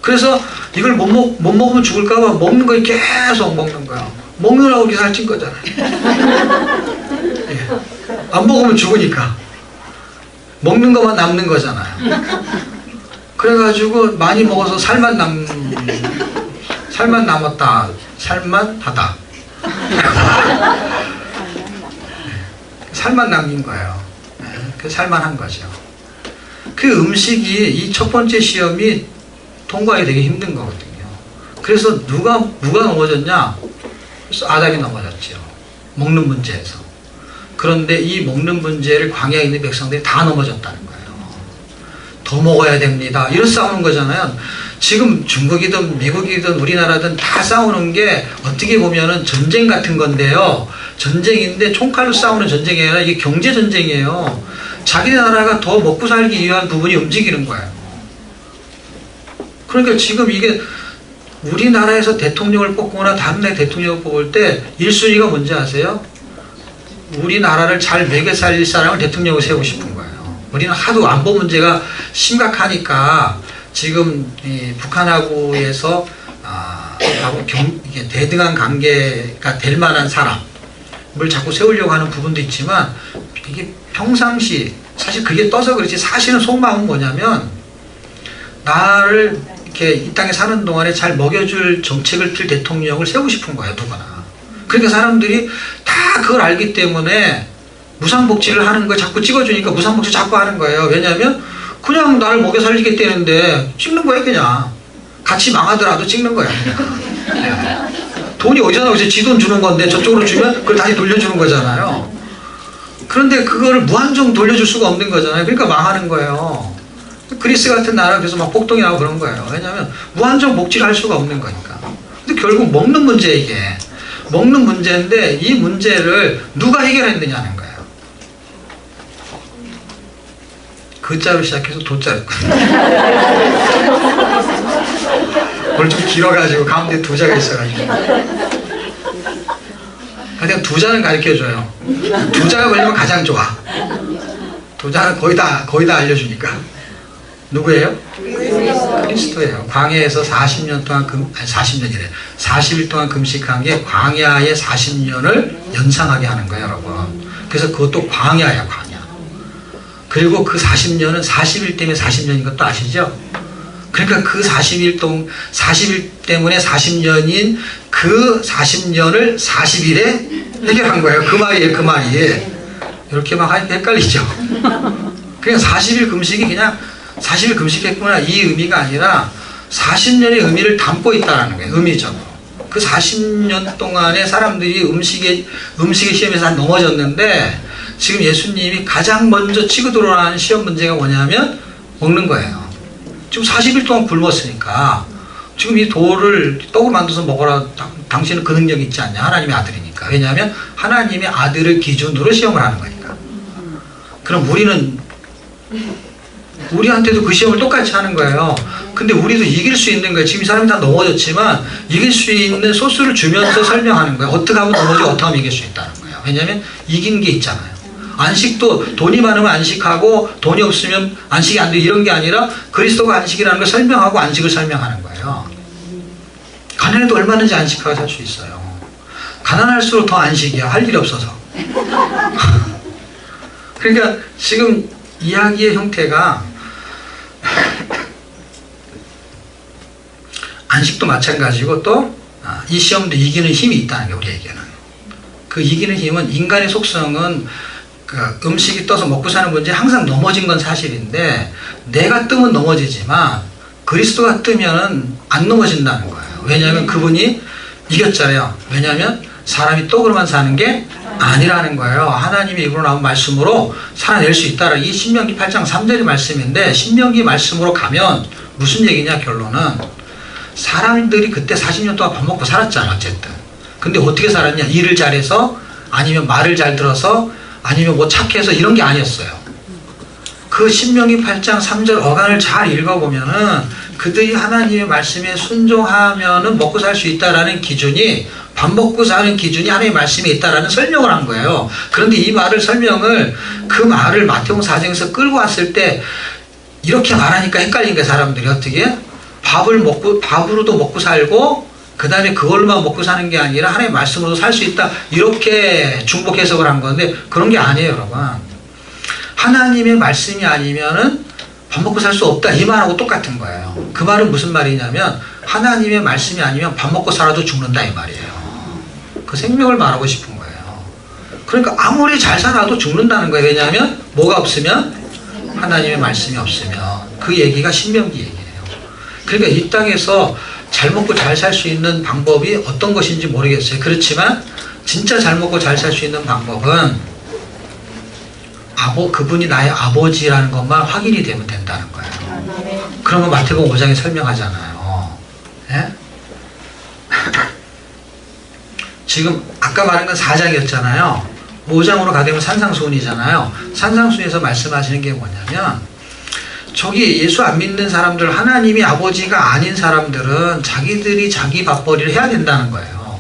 그래서 이걸 못 먹으면 죽을까봐 먹는 걸 계속 먹는 거야. 먹느라고 이렇게 살찐 거잖아요. 네. 안 먹으면 죽으니까. 먹는 것만 남는 거잖아요. 그래가지고 많이 먹어서 살만 남았다. 살만 하다. 살만 남긴 거예요. 그 살만한 거죠. 그 음식이 이 첫 번째 시험이 통과하기 되게 힘든 거거든요. 그래서 누가 넘어졌냐? 아담이 넘어졌죠. 먹는 문제에서. 그런데 이 먹는 문제를 광야에 있는 백성들이 다 넘어졌다는 거예요. 더 먹어야 됩니다. 이런 싸우는 거잖아요. 지금 중국이든 미국이든 우리나라든 다 싸우는 게 어떻게 보면은 전쟁 같은 건데요. 전쟁인데 총칼로 싸우는 전쟁이 아니라 이게 경제 전쟁이에요. 자기 나라가 더 먹고 살기 위한 부분이 움직이는 거예요. 그러니까 지금 이게 우리나라에서 대통령을 뽑거나 다른 나라의 대통령을 뽑을 때 1순위가 뭔지 아세요? 우리나라를 잘 먹여 살릴 사람을 대통령으로 세우고 싶은 거예요. 우리는 하도 안보 문제가 심각하니까 지금 이 북한하고에서 이게 대등한 관계가 될 만한 사람을 자꾸 세우려고 하는 부분도 있지만 이게 평상시 사실 그게 떠서 그렇지 사실은 속마음은 뭐냐면 나를 이렇게 이 땅에 사는 동안에 잘 먹여줄 정책을 필 대통령을 세우고 싶은 거예요, 누구나. 그러니까 사람들이 다 그걸 알기 때문에 무상복지를 하는 거 자꾸 찍어주니까 무상복지 자꾸 하는 거예요. 왜냐하면 그냥 나를 먹여 살리겠다는데 찍는 거예요, 그냥. 같이 망하더라도 찍는 거예요, 그냥. 돈이 어디서 나오지? 지 돈 주는 건데 저쪽으로 주면 그걸 다시 돌려주는 거잖아요. 그런데 그거를 무한정 돌려줄 수가 없는 거잖아요. 그러니까 망하는 거예요. 그리스 같은 나라 그래서 막 폭동이 나고 그런 거예요. 왜냐하면 무한정 복지를 할 수가 없는 거니까. 근데 결국 먹는 문제 이게. 먹는 문제인데 이 문제를 누가 해결했느냐는 거예요. 그자로 시작해서 도자로. 오늘 좀 길어가지고 가운데 두 자가 있어가지고. 그냥 두 자는 가르쳐줘요. 두 자가 걸리면 가장 좋아. 두 자는 거의 다 알려주니까. 누구예요? 그리스도예요. 광야에서 40년 동안 40년이래. 40일 동안 금식한 게 광야의 40년을 연상하게 하는 거예요, 여러분. 그래서 그것도 광야야, 광야. 그리고 그 40년은 40일 때문에 40년인 것도 아시죠? 그러니까 그 40일 때문에 40년인 그 40년을 40일에 해결한 거예요. 그 말이에요, 그 말이. 이렇게 막 헷갈리죠? 그냥 40일 금식이 그냥 40일 금식했구나 이 의미가 아니라 40년의 의미를 담고 있다는 거예요. 의미적으로. 그 40년 동안에 사람들이 음식의 시험에서 다 넘어졌는데 지금 예수님이 가장 먼저 치고 들어오는 시험 문제가 뭐냐면 먹는 거예요. 지금 40일 동안 굶었으니까 지금 이 돌을 떡을 만들어서 먹어라. 당신은 그 능력이 있지 않냐. 하나님의 아들이니까. 왜냐하면 하나님의 아들을 기준으로 시험을 하는 거니까. 그럼 우리한테도 그 시험을 똑같이 하는 거예요. 근데 우리도 이길 수 있는 거예요. 지금 이 사람이 다 넘어졌지만 이길 수 있는 소스를 주면서 설명하는 거예요. 어떻게 하면 넘어지고 어떻게 하면 이길 수 있다는 거예요. 왜냐하면 이긴 게 있잖아요. 안식도 돈이 많으면 안식하고 돈이 없으면 안식이 안 돼 이런 게 아니라 그리스도가 안식이라는 걸 설명하고 안식을 설명하는 거예요. 가난해도 얼마든지 안식하고 살 수 있어요. 가난할수록 더 안식이야. 할 일이 없어서. 그러니까 지금 이야기의 형태가 안식도 마찬가지고 또 이 시험도 이기는 힘이 있다는 게 우리에게는. 그 이기는 힘은 인간의 속성은 그 음식이 떠서 먹고 사는 문제 항상 넘어진 건 사실인데 내가 뜨면 넘어지지만 그리스도가 뜨면은 안 넘어진다는 거예요. 왜냐하면 그분이 이겼잖아요. 왜냐하면 사람이 떡으로만 사는 게 아니라는 거예요. 하나님의 입으로 나온 말씀으로 살아낼 수 있다라. 이 신명기 8장 3절의 말씀인데 신명기 말씀으로 가면 무슨 얘기냐 결론은 사람들이 그때 40년 동안 밥 먹고 살았잖아 어쨌든. 근데 어떻게 살았냐. 일을 잘해서 아니면 말을 잘 들어서 아니면 뭐 착해서 이런 게 아니었어요. 그 신명기 8장 3절 어간을 잘 읽어보면은 그들이 하나님의 말씀에 순종하면은 먹고 살 수 있다라는 기준이 밥 먹고 사는 기준이 하나님의 말씀에 있다라는 설명을 한 거예요. 그런데 이 설명을 그 말을 마태복음 4장에서 끌고 왔을 때 이렇게 말하니까 헷갈린 거예요. 사람들이 어떻게 밥으로도 먹고 살고 그 다음에 그걸로만 먹고 사는 게 아니라 하나님의 말씀으로도 살 수 있다 이렇게 중복 해석을 한 건데 그런 게 아니에요 여러분. 하나님의 말씀이 아니면은 밥 먹고 살 수 없다 이 말하고 똑같은 거예요. 그 말은 무슨 말이냐면 하나님의 말씀이 아니면 밥 먹고 살아도 죽는다 이 말이에요. 그 생명을 말하고 싶은 거예요. 그러니까 아무리 잘 살아도 죽는다는 거예요. 왜냐하면 뭐가 없으면 하나님의 말씀이 없으면. 그 얘기가 신명기 얘기예요. 그러니까 이 땅에서 잘 먹고 잘 살 수 있는 방법이 어떤 것인지 모르겠어요. 그렇지만 진짜 잘 먹고 잘 살 수 있는 방법은 그분이 나의 아버지라는 것만 확인이 되면 된다는 거예요. 그러면 마태복음 5장에 설명하잖아요. 예? 지금 아까 말한 건 4장이었잖아요. 5장으로 가되면 산상수훈이잖아요. 산상수훈에서 말씀하시는 게 뭐냐면 저기 예수 안 믿는 사람들, 하나님이 아버지가 아닌 사람들은 자기들이 자기 밥벌이를 해야 된다는 거예요.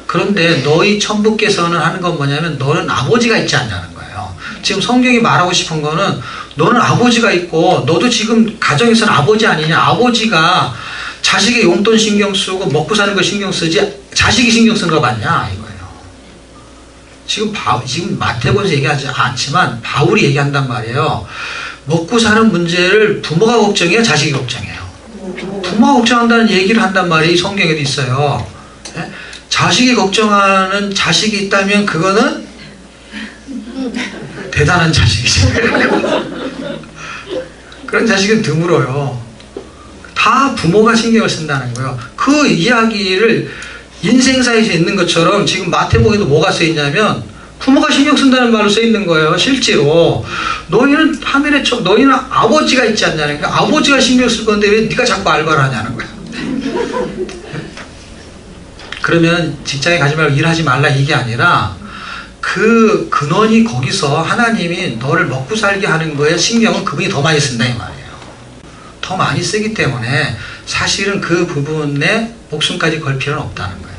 그런데 너희 천부께서는 하는 건 뭐냐면 너는 아버지가 있지 않냐는 거예요. 지금 성경이 말하고 싶은 거는 너는 아버지가 있고 너도 지금 가정에서는 아버지 아니냐. 아버지가 자식의 용돈 신경 쓰고 먹고 사는 거 신경 쓰지 자식이 신경 쓴 거 맞냐 이거예요. 지금 마태복음에서 얘기하지 않지만 바울이 얘기한단 말이에요. 먹고 사는 문제를 부모가 걱정해요? 자식이 걱정해요? 부모가 걱정한다는 얘기를 한단 말이 성경에도 있어요. 예? 자식이 걱정하는 자식이 있다면 그거는 대단한 자식이지. 그런 자식은 드물어요. 다 부모가 신경을 쓴다는 거예요. 그 이야기를 인생사에서 있는 것처럼 지금 마태복음에도 뭐가 쓰여있냐면 부모가 신경 쓴다는 말로 써 있는 거예요. 실제로 너희는 하늘에 너희는 아버지가 있지 않냐는 거야. 아버지가 신경 쓸 건데 왜 네가 자꾸 알바를 하냐는 거야. 그러면 직장에 가지 말고 일하지 말라 이게 아니라 그 근원이 거기서 하나님이 너를 먹고 살게 하는 거에 신경은 그분이 더 많이 쓴다 이 말이에요. 더 많이 쓰기 때문에 사실은 그 부분에 목숨까지 걸 필요는 없다는 거예요.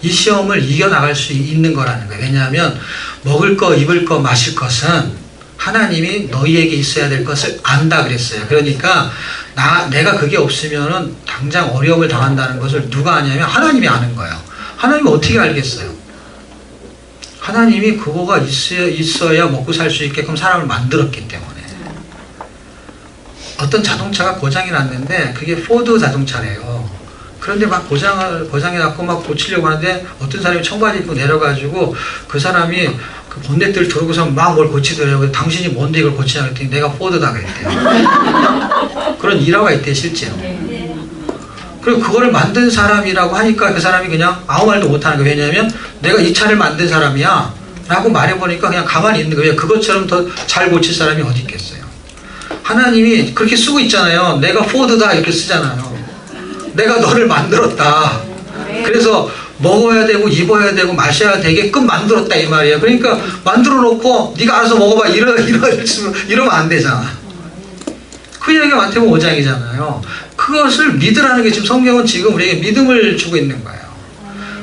이 시험을 이겨나갈 수 있는 거라는 거예요. 왜냐하면 먹을 거, 입을 거, 마실 것은 하나님이 너희에게 있어야 될 것을 안다 그랬어요. 그러니까 내가 그게 없으면은 당장 어려움을 당한다는 것을 누가 아냐면 하나님이 아는 거예요. 하나님이 어떻게 알겠어요? 하나님이 그거가 있어야 먹고 살 수 있게끔 사람을 만들었기 때문에. 어떤 자동차가 고장이 났는데 그게 포드 자동차래요. 그런데 막 고장이 났고 막 고치려고 하는데 어떤 사람이 청바지 입고 내려가지고 그 사람이 그 본넷들을 들고서 막 뭘 고치더라고요. 당신이 뭔데 이걸 고치냐 그랬더니 내가 포드다 그랬대요. 그런 일화가 있대요, 실제로. 그리고 그거를 만든 사람이라고 하니까 그 사람이 그냥 아무 말도 못하는 거예요. 왜냐하면 내가 이 차를 만든 사람이야 라고 말해보니까 그냥 가만히 있는 거예요. 그것처럼 더 잘 고칠 사람이 어디 있겠어요. 하나님이 그렇게 쓰고 있잖아요. 내가 포드다 이렇게 쓰잖아요. 내가 너를 만들었다. 그래서 먹어야 되고 입어야 되고 마셔야 되게끔 만들었다 이 말이에요. 그러니까 만들어 놓고 네가 알아서 먹어봐 이러면 안 되잖아. 그 얘기가 마태복음 5장이잖아요. 그것을 믿으라는 게 지금 성경은 지금 우리에게 믿음을 주고 있는 거예요.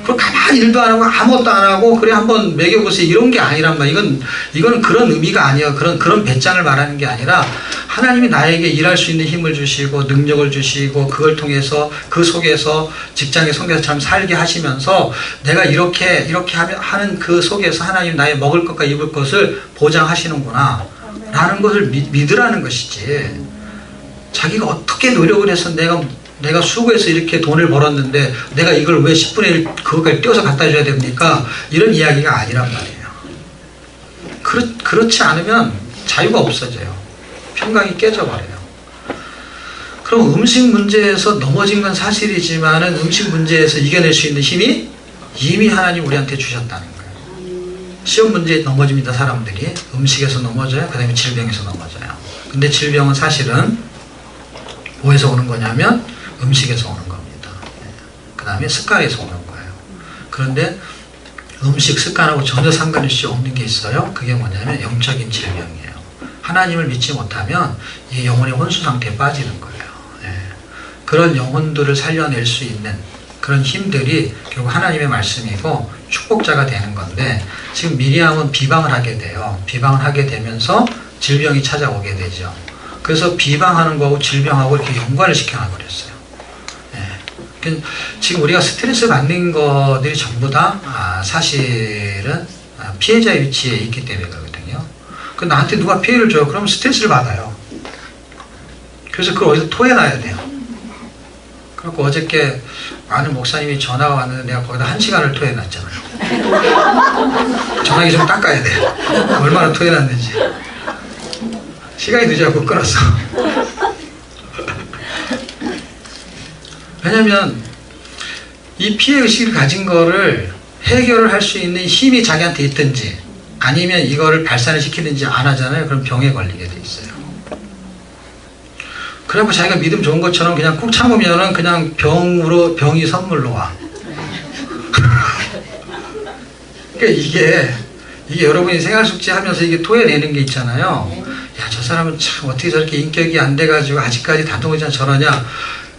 그걸 가만히 일도 안 하고 아무것도 안 하고 그래 한번 먹여보세요 이런 게 아니란 말이에요. 이건 그런 의미가 아니에요. 그런 배짱을 말하는 게 아니라 하나님이 나에게 일할 수 있는 힘을 주시고 능력을 주시고 그걸 통해서 그 속에서 직장의 성교사처럼 살게 하시면서 내가 이렇게 하는 그 속에서 하나님 나의 먹을 것과 입을 것을 보장하시는구나 라는 것을 믿으라는 것이지. 자기가 어떻게 노력을 해서 내가 수고해서 이렇게 돈을 벌었는데 내가 이걸 왜 10분의 1 그것까지 떼어서 갖다 줘야 됩니까? 이런 이야기가 아니란 말이에요. 그렇지 않으면 자유가 없어져요. 평강이 깨져버려요. 그럼 음식 문제에서 넘어진 건 사실이지만은 음식 문제에서 이겨낼 수 있는 힘이 이미 하나님 우리한테 주셨다는 거예요. 시험 문제에 넘어집니다. 사람들이. 음식에서 넘어져요. 그 다음에 질병에서 넘어져요. 근데 질병은 사실은 뭐에서 오는 거냐면 음식에서 오는 겁니다. 그 다음에 습관에서 오는 거예요. 그런데 음식 습관하고 전혀 상관없이 없는 게 있어요. 그게 뭐냐면 영적인 질병이에요. 하나님을 믿지 못하면 이 영혼의 혼수 상태에 빠지는 거예요. 그런 영혼들을 살려낼 수 있는 그런 힘들이 결국 하나님의 말씀이고 축복자가 되는 건데 지금 미리암은 비방을 하게 돼요. 비방을 하게 되면서 질병이 찾아오게 되죠. 그래서 비방하는 거하고 질병하고 이렇게 연관을 시켜놔버렸어요. 지금 우리가 스트레스 받는 것들이 전부 다 사실은 피해자의 위치에 있기 때문에 그러거든요. 나한테 누가 피해를 줘요. 그러면 스트레스를 받아요. 그래서 그걸 어디서 토해놔야 돼요. 그래서 어저께 아는 목사님이 전화가 왔는데 내가 거기다 1시간을 토해놨잖아요. 전화기 좀 닦아야 돼요. 얼마나 토해놨는지. 시간이 늦어갖고 끊었어. 왜냐면 이 피해의식을 가진 거를 해결을 할 수 있는 힘이 자기한테 있든지 아니면 이거를 발산을 시키든지 안 하잖아요. 그럼 병에 걸리게 돼 있어요. 그래갖고 자기가 믿음 좋은 것처럼 그냥 꾹 참으면은 그냥 병이 선물로 와. 그러니까 이게 여러분이 생활숙제 하면서 이게 토해내는 게 있잖아요. 야, 저 사람은 참 어떻게 저렇게 인격이 안 돼가지고 아직까지 다둥이냐 저러냐.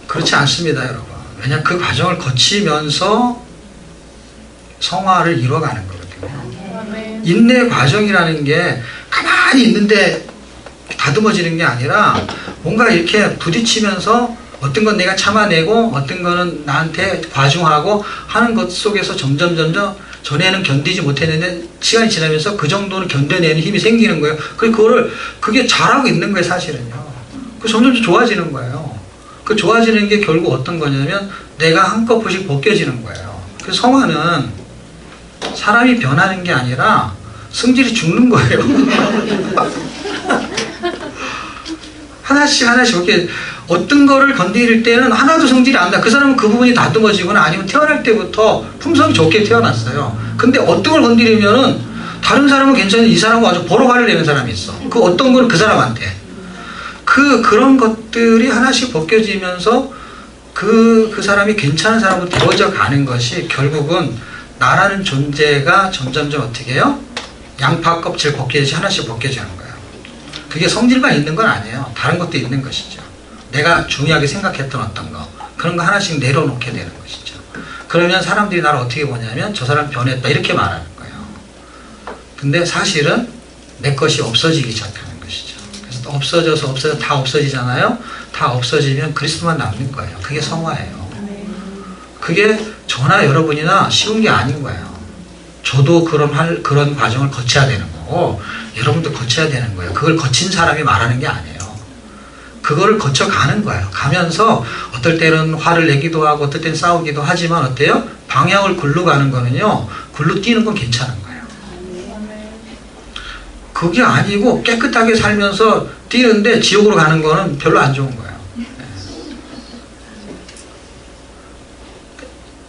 그렇지 않습니다, 여러분. 왜냐하면 그 과정을 거치면서 성화를 이뤄가는 거거든요. 인내 과정이라는 게 가만히 있는데 다듬어지는 게 아니라 뭔가 이렇게 부딪히면서 어떤 건 내가 참아내고 어떤 거는 나한테 과중하고 하는 것 속에서 점점 전에는 견디지 못했는데 시간이 지나면서 그 정도는 견뎌내는 힘이 생기는 거예요. 그게 잘하고 있는 거예요, 사실은요. 그 점점 좋아지는 거예요. 그 좋아지는 게 결국 어떤 거냐면 내가 한꺼풀씩 벗겨지는 거예요. 그래서 성화는 사람이 변하는 게 아니라 성질이 죽는 거예요. 하나씩 이렇게 어떤 거를 건드릴 때는 하나도 성질이 안 나. 그 사람은 그 부분이 다듬어지거나 아니면 태어날 때부터 품성이 좋게 태어났어요. 근데 어떤 걸 건드리면은 다른 사람은 괜찮은데 이 사람은 아주 보러 화를 내는 사람이 있어. 그 어떤 거는 그 사람한테. 그런 것들이 하나씩 벗겨지면서 그 사람이 괜찮은 사람으로 되어져 가는 것이 결국은 나라는 존재가 점점점 어떻게 해요? 양파 껍질 벗겨지지 하나씩 벗겨지는 거예요. 그게 성질만 있는 건 아니에요. 다른 것도 있는 것이죠. 내가 중요하게 생각했던 어떤 거 그런 거 하나씩 내려놓게 되는 것이죠. 그러면 사람들이 나를 어떻게 보냐면 저 사람 변했다 이렇게 말하는 거예요. 근데 사실은 내 것이 없어지기 시작하는 것이죠. 그래서 없어져서 다 없어지잖아요. 다 없어지면 그리스도만 남는 거예요. 그게 성화예요. 그게 저나 여러분이나 쉬운 게 아닌 거예요. 저도 그런 과정을 거쳐야 되는 거고 여러분도 거쳐야 되는 거예요. 그걸 거친 사람이 말하는 게 아니에요. 그거를 거쳐가는 거예요. 가면서 어떨 때는 화를 내기도 하고 어떨 때는 싸우기도 하지만 어때요? 방향을 굴러 가는 거는요. 굴러 뛰는 건 괜찮은 거예요. 그게 아니고 깨끗하게 살면서 뛰는데 지옥으로 가는 거는 별로 안 좋은 거예요.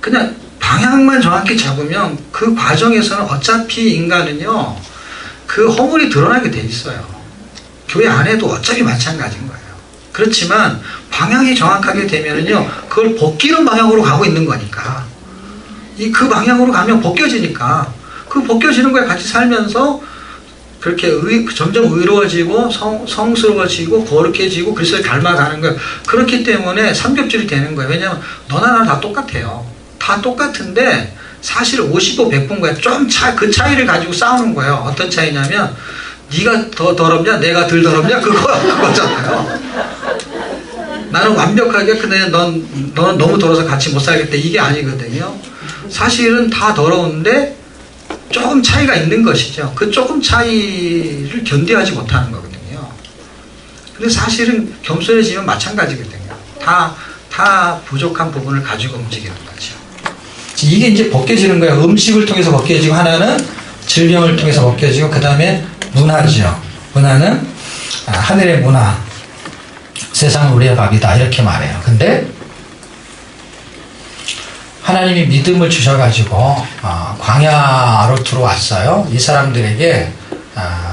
그냥 방향만 정확히 잡으면 그 과정에서는 어차피 인간은요. 그 허물이 드러나게 돼 있어요. 교회 안에도 어차피 마찬가지인 거예요. 그렇지만 방향이 정확하게 되면은요. 그걸 벗기는 방향으로 가고 있는 거니까 그 방향으로 가면 벗겨지니까 그 벗겨지는 거에 같이 살면서 그렇게 점점 의로워지고 성스러워지고 거룩해지고 그리스도를 닮아가는 거예요. 그렇기 때문에 삼겹줄이 되는 거예요. 왜냐하면 너나 나나 다 똑같아요. 다 똑같은데 사실 55, 100분 거야. 좀 그 차이를 가지고 싸우는 거예요. 어떤 차이냐면 네가 더 더럽냐 내가 덜 더럽냐 그거잖아요. 나는 완벽하게 근데 너는 너무 더러워서 같이 못 살겠다 이게 아니거든요. 사실은 다 더러운데 조금 차이가 있는 것이죠. 그 조금 차이를 견뎌하지 못하는 거거든요. 근데 사실은 겸손해지면 마찬가지거든요. 다 부족한 부분을 가지고 움직이는 거죠. 이게 이제 벗겨지는 거예요. 음식을 통해서 벗겨지고 하나는 질병을 통해서 벗겨지고 그 다음에 문화죠. 문화는 하늘의 문화, 세상은 우리의 밥이다 이렇게 말해요. 근데 하나님이 믿음을 주셔가지고 광야로 들어왔어요. 이 사람들에게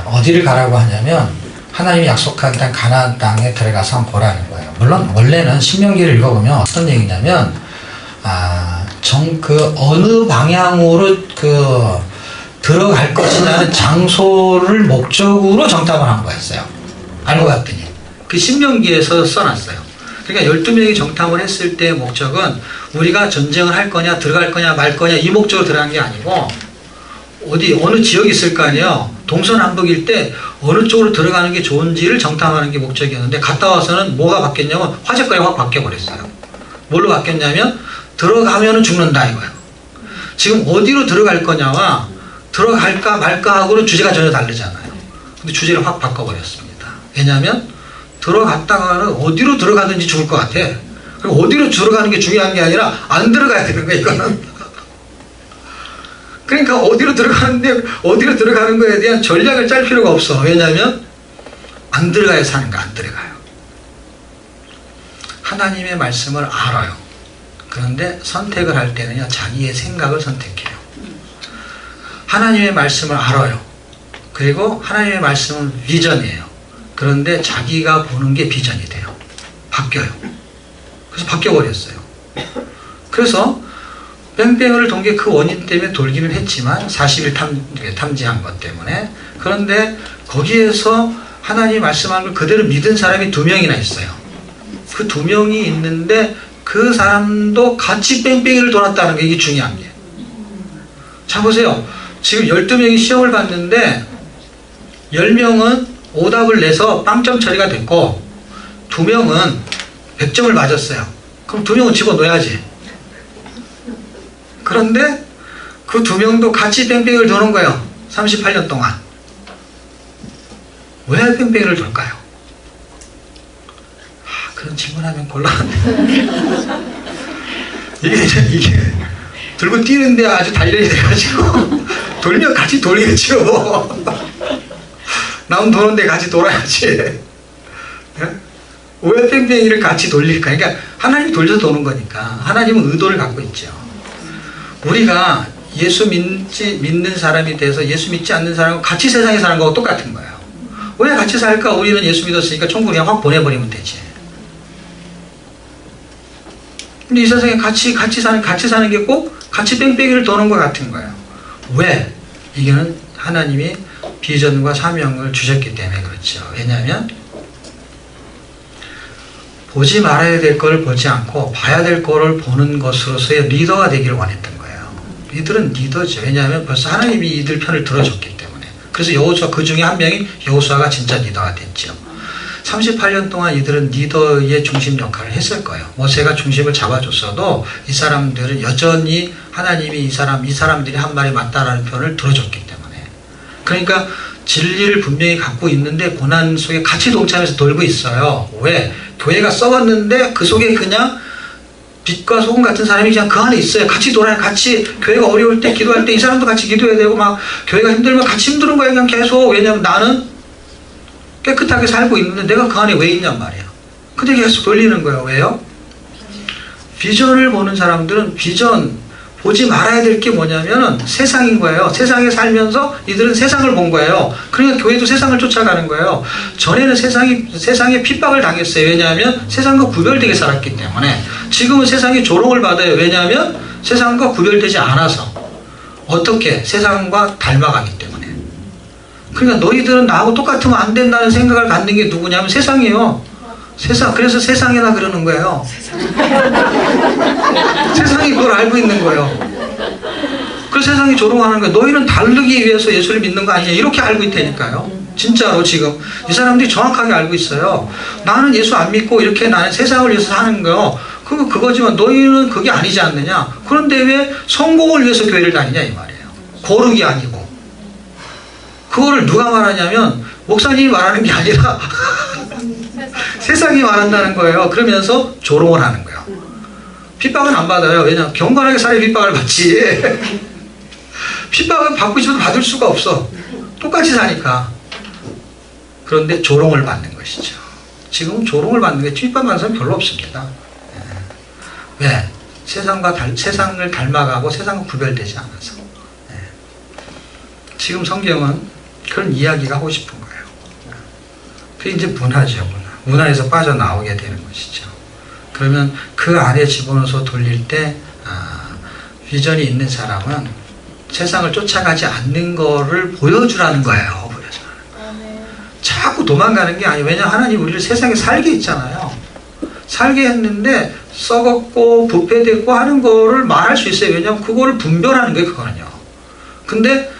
어디를 가라고 하냐면 하나님이 약속한 땅 가나안 땅에 들어가서 한번 보라는 거예요. 물론 원래는 신명기를 읽어보면 어떤 얘기냐면 어느 방향으로 들어갈 것이냐는 장소를 목적으로 정탐을 한 거였어요. 알고 봤더니 그 신명기에서 써놨어요. 그러니까 12명이 정탐을 했을 때의 목적은 우리가 전쟁을 할 거냐 들어갈 거냐 말 거냐 이 목적으로 들어간 게 아니고 어느 지역이 있을 거 아니에요. 동서남북일 때 어느 쪽으로 들어가는 게 좋은지를 정탐하는 게 목적이었는데 갔다 와서는 뭐가 바뀌었냐면 화제거리 확 바뀌어버렸어요. 뭘로 바뀌었냐면 들어가면은 죽는다 이거예요. 지금 어디로 들어갈 거냐와 들어갈까 말까 하고는 주제가 전혀 다르잖아요. 근데 주제를 확 바꿔버렸습니다. 왜냐하면 들어갔다가는 어디로 들어가든지 죽을 것 같아. 그럼 어디로 들어가는 게 중요한 게 아니라 안 들어가야 되는 거야 이거는. 그러니까 어디로 들어가는 거에 대한 전략을 짤 필요가 없어. 왜냐하면 안 들어가야 사는 거 안 들어가요. 하나님의 말씀을 알아요. 그런데 선택을 할 때는요 자기의 생각을 선택해요. 하나님의 말씀을 알아요. 그리고 하나님의 말씀은 비전이에요. 그런데 자기가 보는 게 비전이 돼요. 바뀌어요. 그래서 바뀌어버렸어요. 그래서 뺑뺑이를 돈 게 그 원인 때문에 돌기는 했지만 40일 탐지한 것 때문에. 그런데 거기에서 하나님이 말씀한 걸 그대로 믿은 사람이 2명이나 있어요. 그 2명이 있는데 그 사람도 같이 뺑뺑이를 돌았다는 게 이게 중요한 게. 자 보세요. 지금 12명이 시험을 봤는데 10명은 오답을 내서 빵점 처리가 됐고 2명은 100점을 맞았어요. 그럼 2명은 집어넣어야지. 그런데 그 2명도 같이 뺑뺑이를 도는 거예요. 38년 동안. 왜 뺑뺑이를 돌까요? 그런 질문하면 곤란한데. 이게 들고 뛰는데 아주 단련이 돼가지고 돌면 같이 돌리겠죠. 남 도는데 같이 돌아야지. 왜 뺑뺑이를 같이 돌릴까? 그러니까 하나님이 돌려서 도는 거니까. 하나님은 의도를 갖고 있죠. 우리가 예수 믿는 사람이 돼서 예수 믿지 않는 사람과 같이 세상에 사는 거하고 똑같은 거예요. 왜 같이 살까? 우리는 예수 믿었으니까 천국 그냥 확 보내버리면 되지. 근데 이 세상에 같이 사는 게 꼭 같이 뺑뺑이를 도는 것 같은 거예요. 왜? 이게는 하나님이 비전과 사명을 주셨기 때문에 그렇죠. 왜냐하면 보지 말아야 될 걸 보지 않고 봐야 될 거를 보는 것으로서의 리더가 되기를 원했던 거예요. 이들은 리더죠. 왜냐하면 벌써 하나님이 이들 편을 들어줬기 때문에. 그래서 여호수아 그 중에 한 명이 여호수아가 진짜 리더가 됐죠. 38년 동안 이들은 리더의 중심 역할을 했을 거예요. 모세가 중심을 잡아줬어도 이 사람들은 여전히 하나님이 이 사람들이 한 말이 맞다라는 편을 들어줬기 때문에. 그러니까 진리를 분명히 갖고 있는데 고난 속에 같이 동참해서 돌고 있어요. 왜? 교회가 썩었는데 그 속에 그냥 빛과 소금 같은 사람이 그냥 그 안에 있어요. 같이 돌아요. 같이 교회가 어려울 때 기도할 때 이 사람도 같이 기도해야 되고 막 교회가 힘들면 같이 힘든 거예요. 그냥 계속. 왜냐면 나는 깨끗하게 살고 있는데 내가 그 안에 왜 있냔 말이야. 근데 계속 돌리는 거예요. 왜요? 비전을 보는 사람들은 비전 보지 말아야 될 게 뭐냐면 세상인 거예요. 세상에 살면서 이들은 세상을 본 거예요. 그러니까 교회도 세상을 쫓아가는 거예요. 전에는 세상에 핍박을 당했어요. 왜냐하면 세상과 구별되게 살았기 때문에. 지금은 세상이 조롱을 받아요. 왜냐하면 세상과 구별되지 않아서. 어떻게? 세상과 닮아가기 때문에. 그러니까 너희들은 나하고 똑같으면 안 된다는 생각을 갖는 게 누구냐면 세상이에요. 그래서 세상이라 그러는 거예요. 세상이 그걸 알고 있는 거예요. 그래서 세상이 조롱하는 거예요. 너희는 다르기 위해서 예수를 믿는 거 아니냐 이렇게 알고 있다니까요. 진짜로 지금 이 사람들이 정확하게 알고 있어요. 나는 예수 안 믿고 이렇게 나는 세상을 위해서 사는 거요. 그거지만 너희는 그게 아니지 않느냐. 그런데 왜 성공을 위해서 교회를 다니냐 이 말이에요. 거룩이 아니고. 그거를 누가 말하냐면 목사님이 말하는 게 아니라 세상이 말한다는 거예요. 그러면서 조롱을 하는 거예요. 핍박은 안 받아요. 왜냐하면 경건하게 살아야 핍박을 받지. 핍박은 받고 싶어도 받을 수가 없어. 똑같이 사니까. 그런데 조롱을 받는 것이죠. 지금은 조롱을 받는 게 핍박받는 사람 별로 없습니다. 왜? 세상을 닮아가고 세상과 구별되지 않아서. 지금 성경은 그런 이야기가 하고 싶은 거예요. 그게 이제 문화죠. 문화에서 빠져나오게 되는 것이죠. 그러면 그 안에 집어넣어서 돌릴 때 비전이 있는 사람은 세상을 쫓아가지 않는 거를 보여주라는 거예요. 자꾸 도망가는 게 아니에요. 왜냐하면 하나님 우리를 세상에 살게 했잖아요. 살게 했는데 썩었고 부패됐고 하는 거를 말할 수 있어요. 왜냐하면 그거를 분별하는 거예요. 그거는요. 근데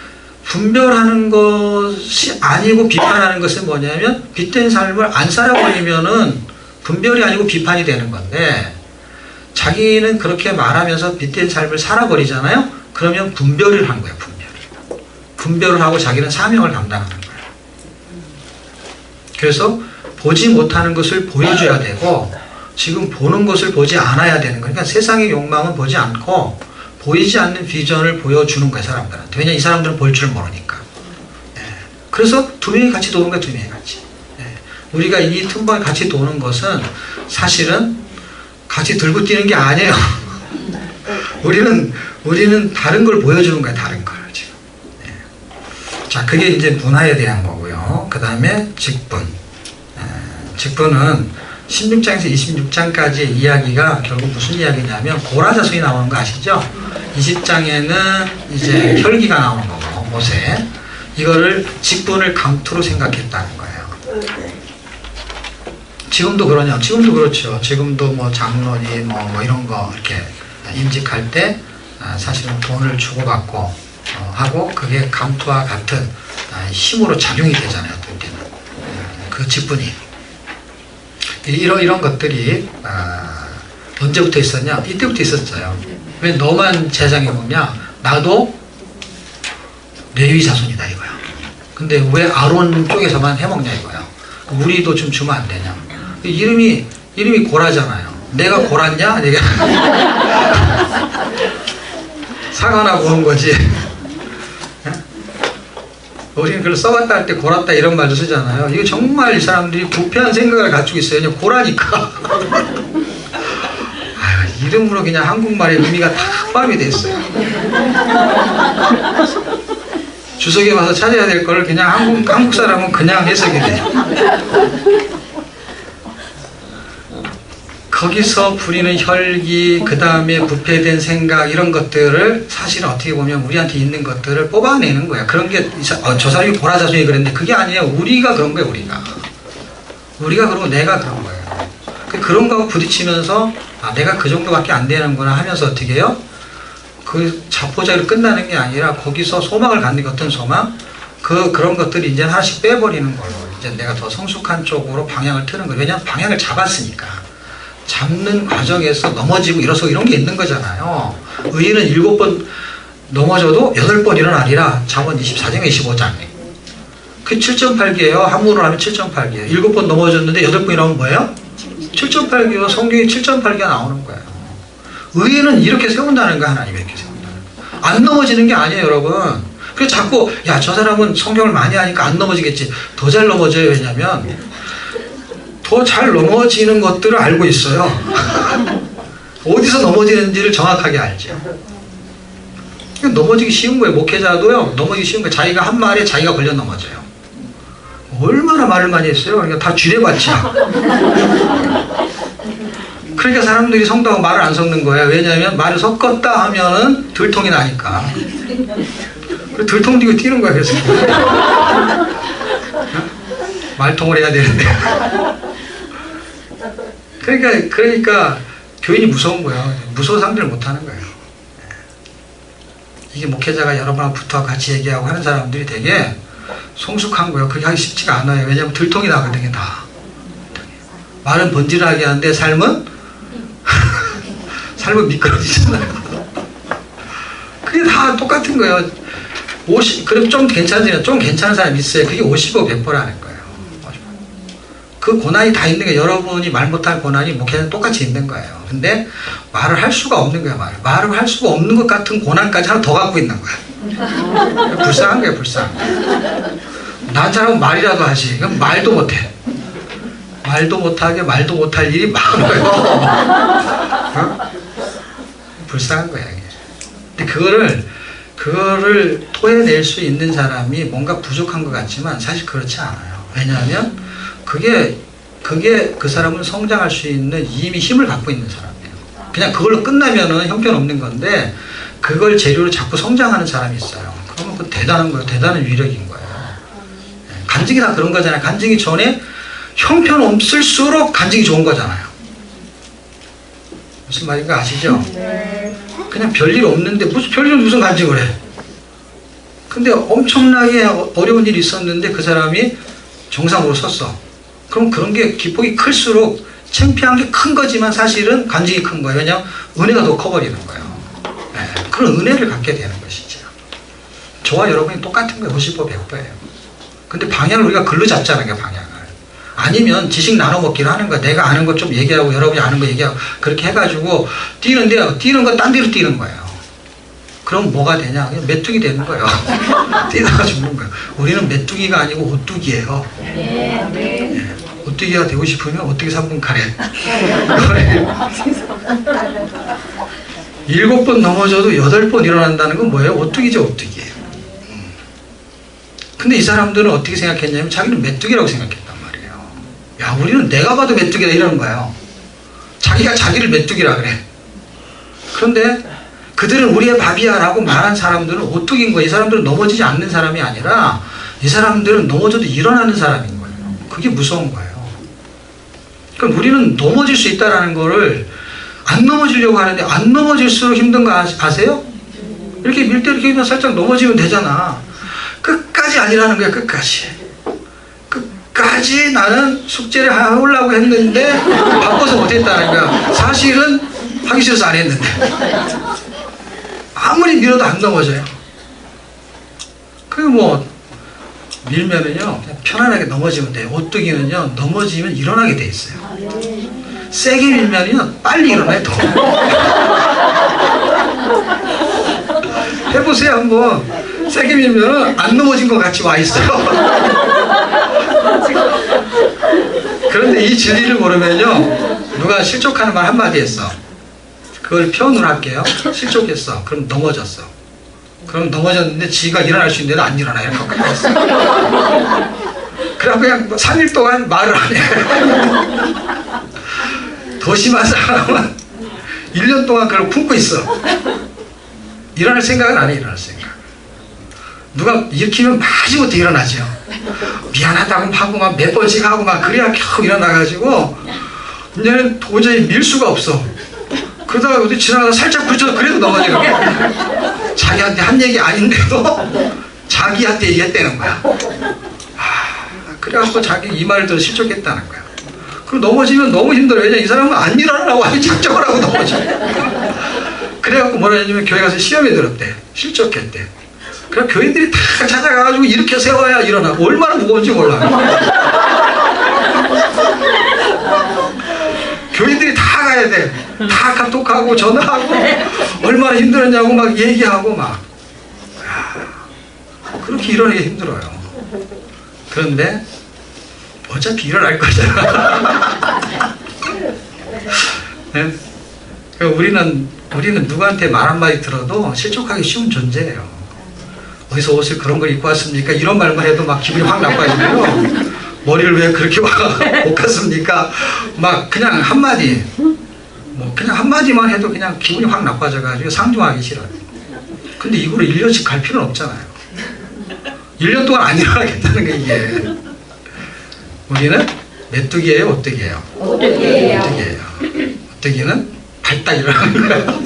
분별하는 것이 아니고 비판하는 것은 뭐냐면 빛된 삶을 안 살아버리면은 분별이 아니고 비판이 되는 건데 자기는 그렇게 말하면서 빛된 삶을 살아버리잖아요. 그러면 분별을 한 거예요. 분별을 하고 자기는 사명을 감당하는 거예요. 그래서 보지 못하는 것을 보여줘야 되고 지금 보는 것을 보지 않아야 되는 거예요. 그러니까 세상의 욕망은 보지 않고 보이지 않는 비전을 보여주는 거예요, 사람들한테. 왜냐면 이 사람들은 볼 줄 모르니까. 그래서 두 명이 같이 도는 거예요, 두 명이 같이. 우리가 이 틈번에 같이 도는 것은 사실은 같이 들고 뛰는 게 아니에요. 우리는 다른 걸 보여주는 거예요, 다른 걸 지금. 자, 그게 이제 문화에 대한 거고요. 그 다음에 직분. 직분은 16장에서 26장까지의 이야기가 결국 무슨 이야기냐면 고라자손이 나오는 거 아시죠? 20장에는 이제 혈기가 나오는 거고 모세. 이거를 직분을 강투로 생각했다는 거예요. 지금도 그러냐? 지금도 그렇죠. 지금도 뭐 장로니 뭐 이런 거 이렇게 임직할 때 사실은 돈을 주고받고 하고 그게 강투와 같은 힘으로 작용이 되잖아요. 어떨 때는 그 직분이. 이런 것들이 언제부터 있었냐? 이때부터 있었어요. 왜 너만 제사장이 먹냐? 나도 레위 자손이다 이거야. 근데 왜 아론 쪽에서만 해먹냐 이거야. 우리도 좀 주면 안 되냐? 이름이 고라잖아요. 내가 고랐냐? 내가 사과나 보는 거지. 우리는 그걸 써봤다 할 때 고랐다 이런 말도 쓰잖아요. 이거 정말 이 사람들이 부패한 생각을 갖추고 있어요. 그냥 고라니까. 아유, 이름으로 그냥 한국말의 의미가 다 포함이 돼 있어요. 주석에 와서 찾아야 될 거를 그냥 한국 사람은 그냥 해석이 돼. 거기서 부리는 혈기, 그 다음에 부패된 생각, 이런 것들을 사실은 어떻게 보면 우리한테 있는 것들을 뽑아내는 거야. 그런 게, 저 사람이 보라자손이 그랬는데 그게 아니에요. 우리가 그런 거예요, 우리가 그러고 내가 그런 거예요. 그런 거하고 부딪히면서, 아, 내가 그 정도밖에 안 되는구나 하면서 어떻게 해요? 그 자포자기로 끝나는 게 아니라 거기서 소망을 갖는 게 어떤 소망? 그런 것들이 이제 하나씩 빼버리는 걸로. 이제 내가 더 성숙한 쪽으로 방향을 트는 거예요. 왜냐하면 방향을 잡았으니까. 잡는 과정에서 넘어지고 일어서고 이런 게 있는 거잖아요. 의인은 7번 넘어져도 8번 일어나리라. 잠언 24장에 25장에. 그 7.8개예요. 한문으로 하면 7.8개예요. 7번 넘어졌는데 8번 일어나면 뭐예요? 7.8개요. 성경에 7.8개가 나오는 거예요. 의인은 이렇게 세운다는 거, 하나님이 이렇게 세운다는 거. 안 넘어지는 게 아니에요, 여러분. 그래서 자꾸, 야, 저 사람은 성경을 많이 하니까 안 넘어지겠지. 더 잘 넘어져요. 왜냐면 더 잘 넘어지는 것들을 알고 있어요. 어디서 넘어지는지를 정확하게 알죠. 넘어지기 쉬운 거예요. 목회자도요, 넘어지기 쉬운 거예요. 자기가 한 말에 자기가 걸려 넘어져요. 얼마나 말을 많이 했어요. 그러니까 다 쥐레밭이야. 그러니까 사람들이 성도하고 말을 안 섞는 거예요. 왜냐하면 말을 섞었다 하면은 들통이 나니까. 들통 들고 뛰는 거야. 그래서 말통을 해야 되는데. 그러니까 교인이 무서운 거예요. 무서운 상대를 못 하는 거예요. 이게 목회자가 여러분하고 붙어 같이 얘기하고 하는 사람들이 되게 성숙한 거예요. 그게 하기 쉽지가 않아요. 왜냐하면 들통이 나거든요, 다. 말은 번지르하게 하는데 삶은 미끄러지잖아요. 그게 다 똑같은 거예요. 그럼 좀 괜찮은 사람이 있어요. 그게 55, 100%라는 거예요. 그 고난이 다 있는 게, 여러분이 말 못할 고난이 목회자는 똑같이 있는 거예요. 근데 말을 할 수가 없는 거예요. 말을 할 수가 없는 것 같은 고난까지 하나 더 갖고 있는 거예요. 불쌍한 거예요, 불쌍한 거예요. 난 사람은 말이라도 하지. 그럼 말도 못해. 말도 못하게 말도 못할 일이 많아요. 어? 불쌍한 거야. 근데 그거를 토해낼 수 있는 사람이 뭔가 부족한 것 같지만 사실 그렇지 않아요. 왜냐하면 그게 그 사람은 성장할 수 있는 이미 힘을 갖고 있는 사람이에요. 그냥 그걸로 끝나면은 형편없는 건데, 그걸 재료로 자꾸 성장하는 사람이 있어요. 그러면 그 대단한 거예요. 대단한 위력인 거예요. 간증이 다 그런 거잖아요. 간증이 전에 형편없을수록 간증이 좋은 거잖아요. 무슨 말인가 아시죠? 그냥 별일 없는데 무슨 간증을 해. 근데 엄청나게 어려운 일이 있었는데 그 사람이 정상으로 섰어. 그럼 그런 게 기폭이 클수록 창피한 게 큰 거지만 사실은 간증이 큰 거예요. 왜냐하면 은혜가 더 커버리는 거예요. 네, 그런 은혜를 갖게 되는 것이죠. 저와 여러분이 똑같은 거예요. 50%, 100%예요. 근데 방향을 우리가 글로 잡자는 게, 방향을. 아니면 지식 나눠 먹기를 하는 거야. 내가 아는 거 좀 얘기하고 여러분이 아는 거 얘기하고 그렇게 해가지고 뛰는데, 뛰는 건 딴 데로 뛰는 거예요. 그럼 뭐가 되냐? 그냥 메뚜기 되는 거예요. 뛰다가 죽는 거예요. 우리는 메뚜기가 아니고 오뚜기예요. 네. 오뚜기가 되고 싶으면 오뚜기 3분 카레. 7번 넘어져도 8번 일어난다는 건 뭐예요? 오뚜기죠, 오뚜기예요. 근데 이 사람들은 어떻게 생각했냐면 자기는 메뚜기라고 생각했단 말이에요. 야, 우리는 내가 봐도 메뚜기다 이러는 거예요. 자기가 자기를 메뚜기라 그래. 그런데 그들은 우리의 밥이야 라고 말한 사람들은 오뚜기인 거예요. 이 사람들은 넘어지지 않는 사람이 아니라 이 사람들은 넘어져도 일어나는 사람인 거예요. 그게 무서운 거예요. 그럼 우리는 넘어질 수 있다는 거를 안 넘어지려고 하는데 안 넘어질수록 힘든 거 아세요? 이렇게 밀 때 이렇게 살짝 넘어지면 되잖아. 끝까지 아니라는 거야. 끝까지 나는 숙제를 하려고 했는데 바빠서 못했다는 거야. 사실은 하기 싫어서 안 했는데 아무리 밀어도 안 넘어져요. 그리고 뭐 밀면은요 그냥 편안하게 넘어지면 돼요. 오뚜기는요 넘어지면 일어나게 돼 있어요. 세게 밀면은요 빨리 일어나요. 더 해보세요. 한번 세게 밀면은 안 넘어진 것 같이 와 있어요. 그런데 이 진리를 모르면요 누가 실족하는 말 한마디 했어. 그걸 표현을 할게요. 실족했어. 그럼 넘어졌어. 그럼 넘어졌는데 지가 일어날 수 있는데도 안 일어나. 이렇게 끝났어. 그래 그냥 3일 동안 말을 안 해. 더 심한 사람은 1년 동안 그걸 품고 있어. 일어날 생각은 안 해. 일어날 생각. 누가 일으키면 마지못해 일어나죠. 미안하다고 하고 막 몇 번씩 하고 막 그래야 겨우 일어나가지고 이제는 도저히 밀 수가 없어. 그러다가 어디 지나가다 살짝 부딪혀서 그래도 넘어지거든. 자기한테 한 얘기 아닌데도 자기한테 얘기했다는 거야. 그래갖고 자기 이 말을 더 실족했다는 거야. 그럼 넘어지면 너무 힘들어요. 왜냐면 이 사람은 안 일어나려고 아주 작정을 하고 넘어져. 그래갖고 뭐라 했냐면 교회 가서 시험에 들었대. 실족했대. 그럼 교인들이 다 찾아가가지고 이렇게 세워야 일어나. 얼마나 무거운지 몰라. 교인들이 다 가야 돼. 다 카톡하고 전화하고 얼마나 힘들었냐고 막 얘기하고 막. 그렇게 일어나기 힘들어요. 그런데 어차피 일어날 거잖아. 네? 우리는 누구한테 말 한마디 들어도 실족하기 쉬운 존재예요. 어디서 옷을 그런 걸 입고 왔습니까? 이런 말만 해도 막 기분이 확 나빠지고요. 머리를 왜 그렇게 못 갔습니까? 막 그냥 한마디, 뭐 그냥 한마디만 해도 그냥 기분이 확 나빠져가지고 상종하기 싫어요. 근데 이거를 1년씩 갈 필요는 없잖아요. 1년 동안 안 일어나겠다는 게 이게. 우리는 메뚜기예요, 오뚜기예요? 오뚜기예요. 오뚜기예요. 오뚜기는 발딱 일어나는 거예요.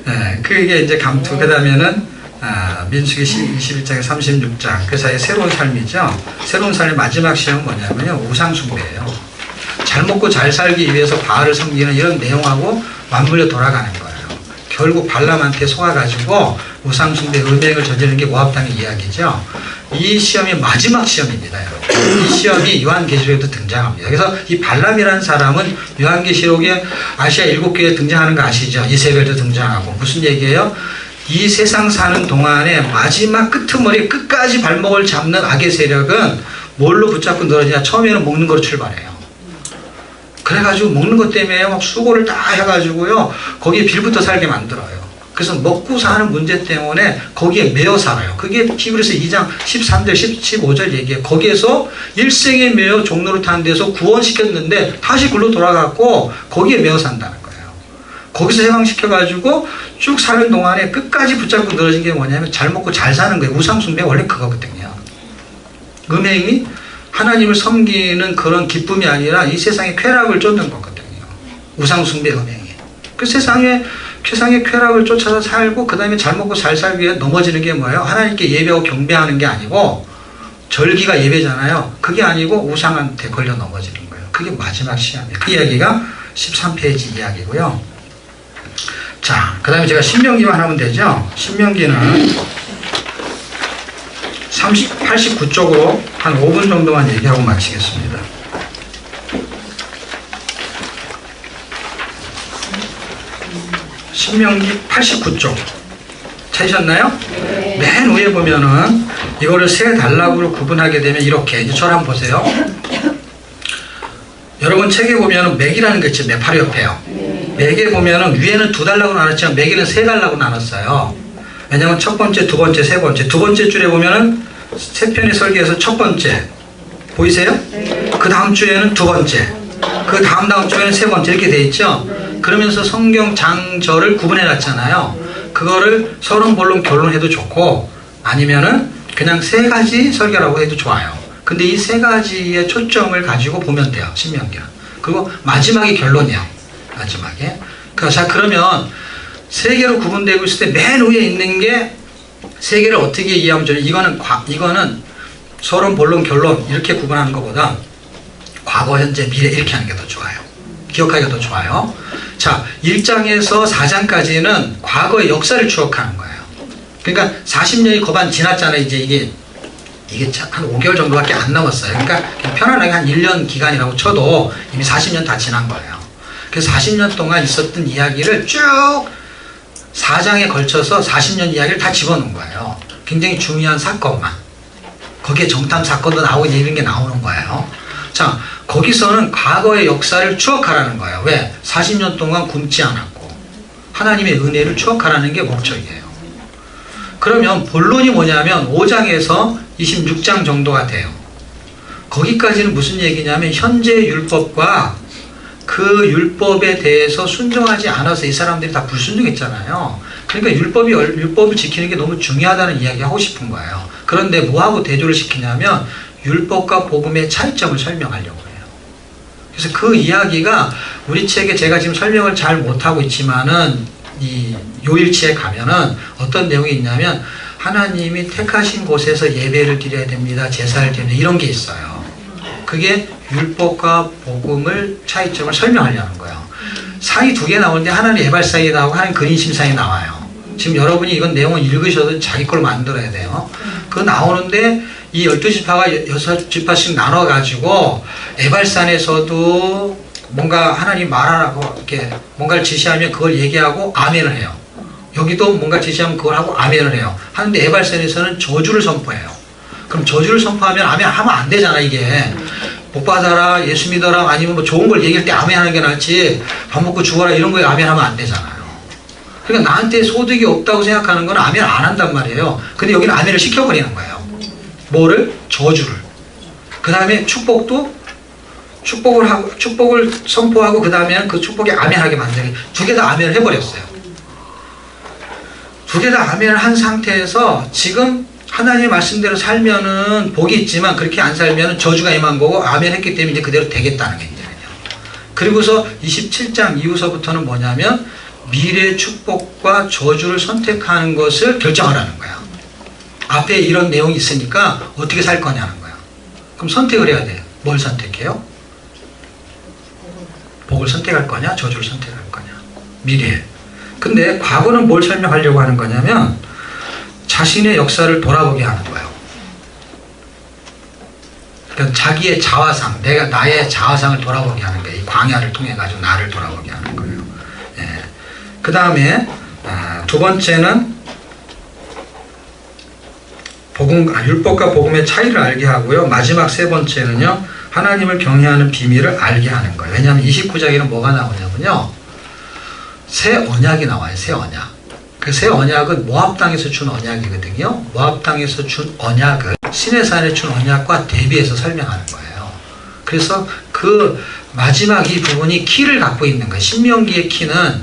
네, 그게 이제 감투. 그 다음에는 민수기 21장에 36장 그 사이에 새로운 삶이죠. 새로운 삶의 마지막 시험은 뭐냐면요, 우상숭배예요. 잘 먹고 잘 살기 위해서 바알을 섬기는 이런 내용하고 맞물려 돌아가는 거예요. 결국 발람한테 속아가지고 우상숭배 음행을 저지르는 게 모압 땅의 이야기죠. 이 시험이 마지막 시험입니다. 이 시험이 요한계시록에도 등장합니다. 그래서 이 발람이라는 사람은 요한계시록에 아시아 7교에 등장하는 거 아시죠? 이세벨도 등장하고. 무슨 얘기예요? 이 세상 사는 동안에 마지막 끄트머리 끝까지 발목을 잡는 악의 세력은 뭘로 붙잡고 늘어지냐? 처음에는 먹는 거로 출발해요. 그래가지고 먹는 것 때문에 막 수고를 다 해가지고요, 거기에 빌부터 살게 만들어요. 그래서 먹고 사는 문제 때문에 거기에 매여 살아요. 그게 히브리서 2장 13절 15절 얘기예요. 거기에서 일생에 매여 종로를 타는 데서 구원시켰는데 다시 글로 돌아갔고 거기에 매여 산다는 거예요. 거기서 해방시켜가지고 쭉 사는 동안에 끝까지 붙잡고 늘어진 게 뭐냐면 잘 먹고 잘 사는 거예요. 우상숭배 원래 그거거든요. 음행이 하나님을 섬기는 그런 기쁨이 아니라 이 세상의 쾌락을 쫓는 거거든요. 우상숭배 음행이. 그 세상의 쾌락을 쫓아서 살고 그 다음에 잘 먹고 잘 살기 위해 넘어지는 게 뭐예요? 하나님께 예배하고 경배하는 게 아니고 절기가 예배잖아요. 그게 아니고 우상한테 걸려 넘어지는 거예요. 그게 마지막 시험이에요. 그 이야기가 13페이지 이야기고요. 자, 그 다음에 제가 신명기만 하면 되죠. 신명기는 89쪽으로 한 5분 정도만 얘기하고 마치겠습니다. 신명기 89쪽 찾으셨나요? 네. 맨 위에 보면은 이거를 세 단락으로 구분하게 되면 이렇게, 이제 저를 한번 보세요. 여러분 책에 보면은 맥이라는 게 있죠. 바로 옆에요. 맥에 보면은 위에는 두 단락으로 나눴지만 맥에는 세 단락으로 나눴어요. 왜냐면 첫 번째, 두 번째, 세 번째. 두 번째 줄에 보면은 세 편의 설계에서 첫 번째 보이세요? 그 다음 줄에는 두 번째, 그 다음 줄에는 세 번째 이렇게 돼 있죠. 그러면서 성경 장절을 구분해 놨잖아요. 그거를 서론, 본론, 결론 해도 좋고 아니면은 그냥 세 가지 설계라고 해도 좋아요. 근데 이 세 가지의 초점을 가지고 보면 돼요. 신명기는. 그리고 마지막이 결론이에요. 마지막에. 자, 그러면 세 개로 구분되고 있을 때 맨 위에 있는 게 세 개를 어떻게 이해하면 좋아요? 이거는 서론, 본론, 결론 이렇게 구분하는 것보다 과거, 현재, 미래 이렇게 하는 게 더 좋아요. 기억하기가 더 좋아요. 자, 1장에서 4장까지는 과거의 역사를 추억하는 거예요. 그러니까 40년이 거반 지났잖아요. 이제 이게 한 5개월 정도밖에 안 남았어요. 그러니까 편안하게 한 1년 기간이라고 쳐도 이미 40년 다 지난 거예요. 그래서 40년 동안 있었던 이야기를 쭉 4장에 걸쳐서 40년 이야기를 다 집어넣은 거예요. 굉장히 중요한 사건만. 거기에 정탐 사건도 나오고 이런 게 나오는 거예요. 자, 거기서는 과거의 역사를 추억하라는 거예요. 왜? 40년 동안 굶지 않았고 하나님의 은혜를 추억하라는 게 목적이에요. 그러면 본론이 뭐냐면 5장에서 26장 정도가 돼요. 거기까지는 무슨 얘기냐면 현재 율법과 그 율법에 대해서 순종하지 않아서 이 사람들이 다 불순종했잖아요. 그러니까 율법을 지키는 게 너무 중요하다는 이야기 하고 싶은 거예요. 그런데 뭐하고 대조를 시키냐면 율법과 복음의 차이점을 설명하려고 해요. 그래서 그 이야기가 우리 책에 제가 지금 설명을 잘 못하고 있지만은 이 요일치에 가면은 어떤 내용이 있냐면 하나님이 택하신 곳에서 예배를 드려야 됩니다. 제사를 드려야 됩니다. 이런 게 있어요. 그게 율법과 복음을 차이점을 설명하려는 거예요. 사이 두 개 나오는데 하나는 예발사이 나오고 하나는 근인심사이 나와요. 지금 여러분이 이건 내용을 읽으셔도 자기 걸 만들어야 돼요. 그거 나오는데 이 12지파가 6지파씩 나눠가지고 에발산에서도 뭔가 하나님 말하라고 이렇게 뭔가를 지시하면 그걸 얘기하고 아멘을 해요. 여기도 뭔가 지시하면 그걸 하고 아멘을 해요. 하는데 에발산에서는 저주를 선포해요. 그럼 저주를 선포하면 아멘 하면 안 되잖아 이게. 복 받아라, 예수 믿어라, 아니면 뭐 좋은 걸 얘기할 때 아멘 하는 게 낫지 밥 먹고 죽어라 이런 거에 아멘 하면 안 되잖아요. 그러니까 나한테 소득이 없다고 생각하는 건 아멘 안 한단 말이에요. 근데 여기는 아멘을 시켜버리는 거예요. 뭐를? 저주를. 그 다음에 축복을 선포하고 그 다음에는 그 축복에 아멘하게 만들게 두 개 다 아멘을 해버렸어요. 두 개 다 아멘을 한 상태에서 지금 하나님의 말씀대로 살면은 복이 있지만 그렇게 안 살면은 저주가 임한 거고 아멘 했기 때문에 이제 그대로 되겠다는 게 이제는요. 그리고서 27장 이후서부터는 뭐냐면 미래 축복과 저주를 선택하는 것을 결정하라는 거야. 앞에 이런 내용이 있으니까 어떻게 살 거냐는 거야. 그럼 선택을 해야 돼요. 뭘 선택해요? 복을 선택할 거냐? 저주를 선택할 거냐? 미래. 근데 과거는 뭘 설명하려고 하는 거냐면 자신의 역사를 돌아보게 하는 거예요. 그러니까 자기의 자화상, 나의 자화상을 돌아보게 하는 거예요. 이 광야를 통해 가지고 나를 돌아보게 하는 거예요. 예. 그 다음에 두 번째는 율법과 복음의 차이를 알게 하고요. 마지막 세 번째는요. 하나님을 경외하는 비밀을 알게 하는 거예요. 왜냐하면 29장에는 뭐가 나오냐면요. 새 언약이 나와요. 새 언약. 그 새 언약은 모압 땅에서 준 언약이거든요. 모압 땅에서 준 언약을 시내산에 준 언약과 대비해서 설명하는 거예요. 그래서 그 마지막 이 부분이 키를 갖고 있는 거예요. 신명기의 키는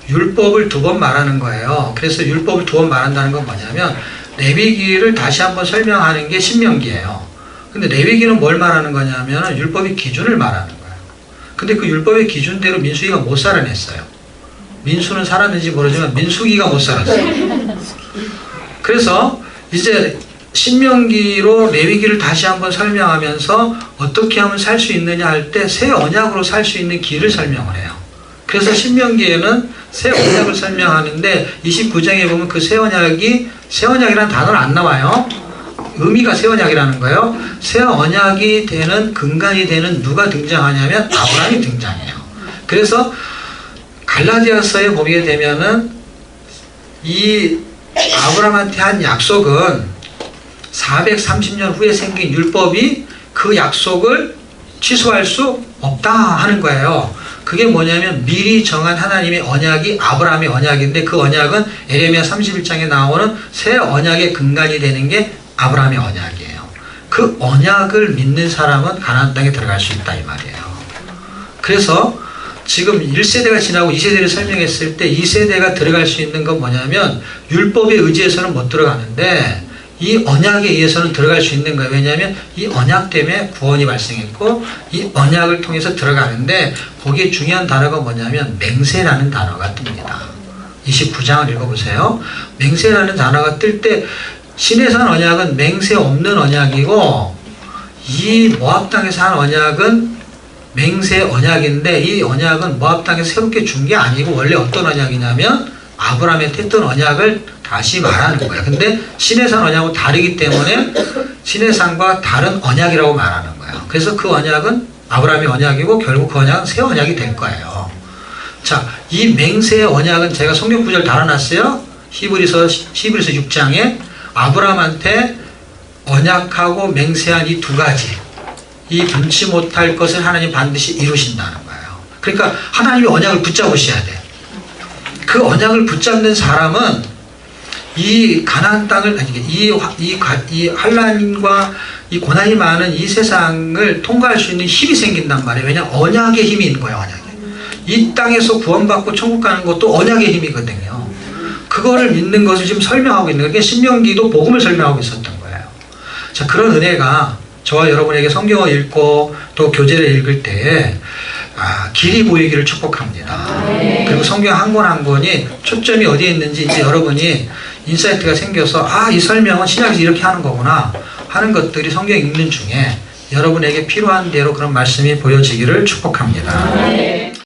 율법을 두 번 말하는 거예요. 그래서 율법을 두 번 말한다는 건 뭐냐면 레위기를 다시 한번 설명하는 게 신명기예요. 근데 레위기는 뭘 말하는 거냐면 율법의 기준을 말하는 거예요. 근데 그 율법의 기준대로 민수기가 못 살아냈어요. 민수는 살았는지 모르지만 민수기가 못 살았어요. 그래서 이제 신명기로 레위기를 다시 한번 설명하면서 어떻게 하면 살 수 있느냐 할 때 새 언약으로 살 수 있는 길을 설명을 해요. 그래서 신명기에는 새 언약을 설명하는데 29장에 보면 그 새 언약이라는 단어는 안 나와요. 의미가 새 언약이라는 거예요. 새 언약이 되는 근간이 되는 누가 등장하냐면 아브라함이 등장해요. 그래서 갈라디아서에 보게 되면은 이 아브라함한테 한 약속은 430년 후에 생긴 율법이 그 약속을 취소할 수 없다 하는 거예요. 그게 뭐냐면 미리 정한 하나님의 언약이 아브라함의 언약인데 그 언약은 에레미야 31장에 나오는 새 언약의 근간이 되는 게 아브라함의 언약이에요. 그 언약을 믿는 사람은 가나안 땅에 들어갈 수 있다 이 말이에요. 그래서 지금 1세대가 지나고 2세대를 설명했을 때 2세대가 들어갈 수 있는 건 뭐냐면 율법에 의지해서는 못 들어가는데 이 언약에 의해서는 들어갈 수 있는 거예요. 왜냐하면 이 언약 때문에 구원이 발생했고 이 언약을 통해서 들어가는데 거기에 중요한 단어가 뭐냐면 맹세라는 단어가 뜹니다. 29장을 읽어보세요. 맹세라는 단어가 뜰 때 시내산 언약은 맹세 없는 언약이고 이 모압 땅에서 한 언약은 맹세 언약인데 이 언약은 모압 땅에서 새롭게 준 게 아니고 원래 어떤 언약이냐면 아브라함한테 했던 언약을 다시 말하는 거예요. 근데 시내산 언약하고 다르기 때문에 시내산과 다른 언약이라고 말하는 거예요. 그래서 그 언약은 아브라함의 언약이고 결국 그 언약은 새 언약이 될 거예요. 자, 이 맹세의 언약은 제가 성경 구절 달아놨어요. 히브리서 6장에 아브라함한테 언약하고 맹세한 이 두 가지, 이 분치 못할 것을 하나님 반드시 이루신다는 거예요. 그러니까 하나님이 언약을 붙잡으셔야 돼요. 그 언약을 붙잡는 사람은 이 가나안 땅을 아니 이 환란과 이 고난이 많은 이 세상을 통과할 수 있는 힘이 생긴단 말이에요. 왜냐 언약의 힘이 있는 거예요. 언약의. 이 땅에서 구원받고 천국 가는 것도 언약의 힘이거든요. 그거를 믿는 것을 지금 설명하고 있는 거예요. 신명기도 복음을 설명하고 있었던 거예요. 자, 그런 은혜가 저와 여러분에게 성경을 읽고 또 교재를 읽을 때에 길이 보이기를 축복합니다. 그리고 성경 한 권 한 권이 초점이 어디에 있는지 이제 여러분이 인사이트가 생겨서 이 설명은 신약에서 이렇게 하는 거구나 하는 것들이 성경 읽는 중에 여러분에게 필요한 대로 그런 말씀이 보여지기를 축복합니다.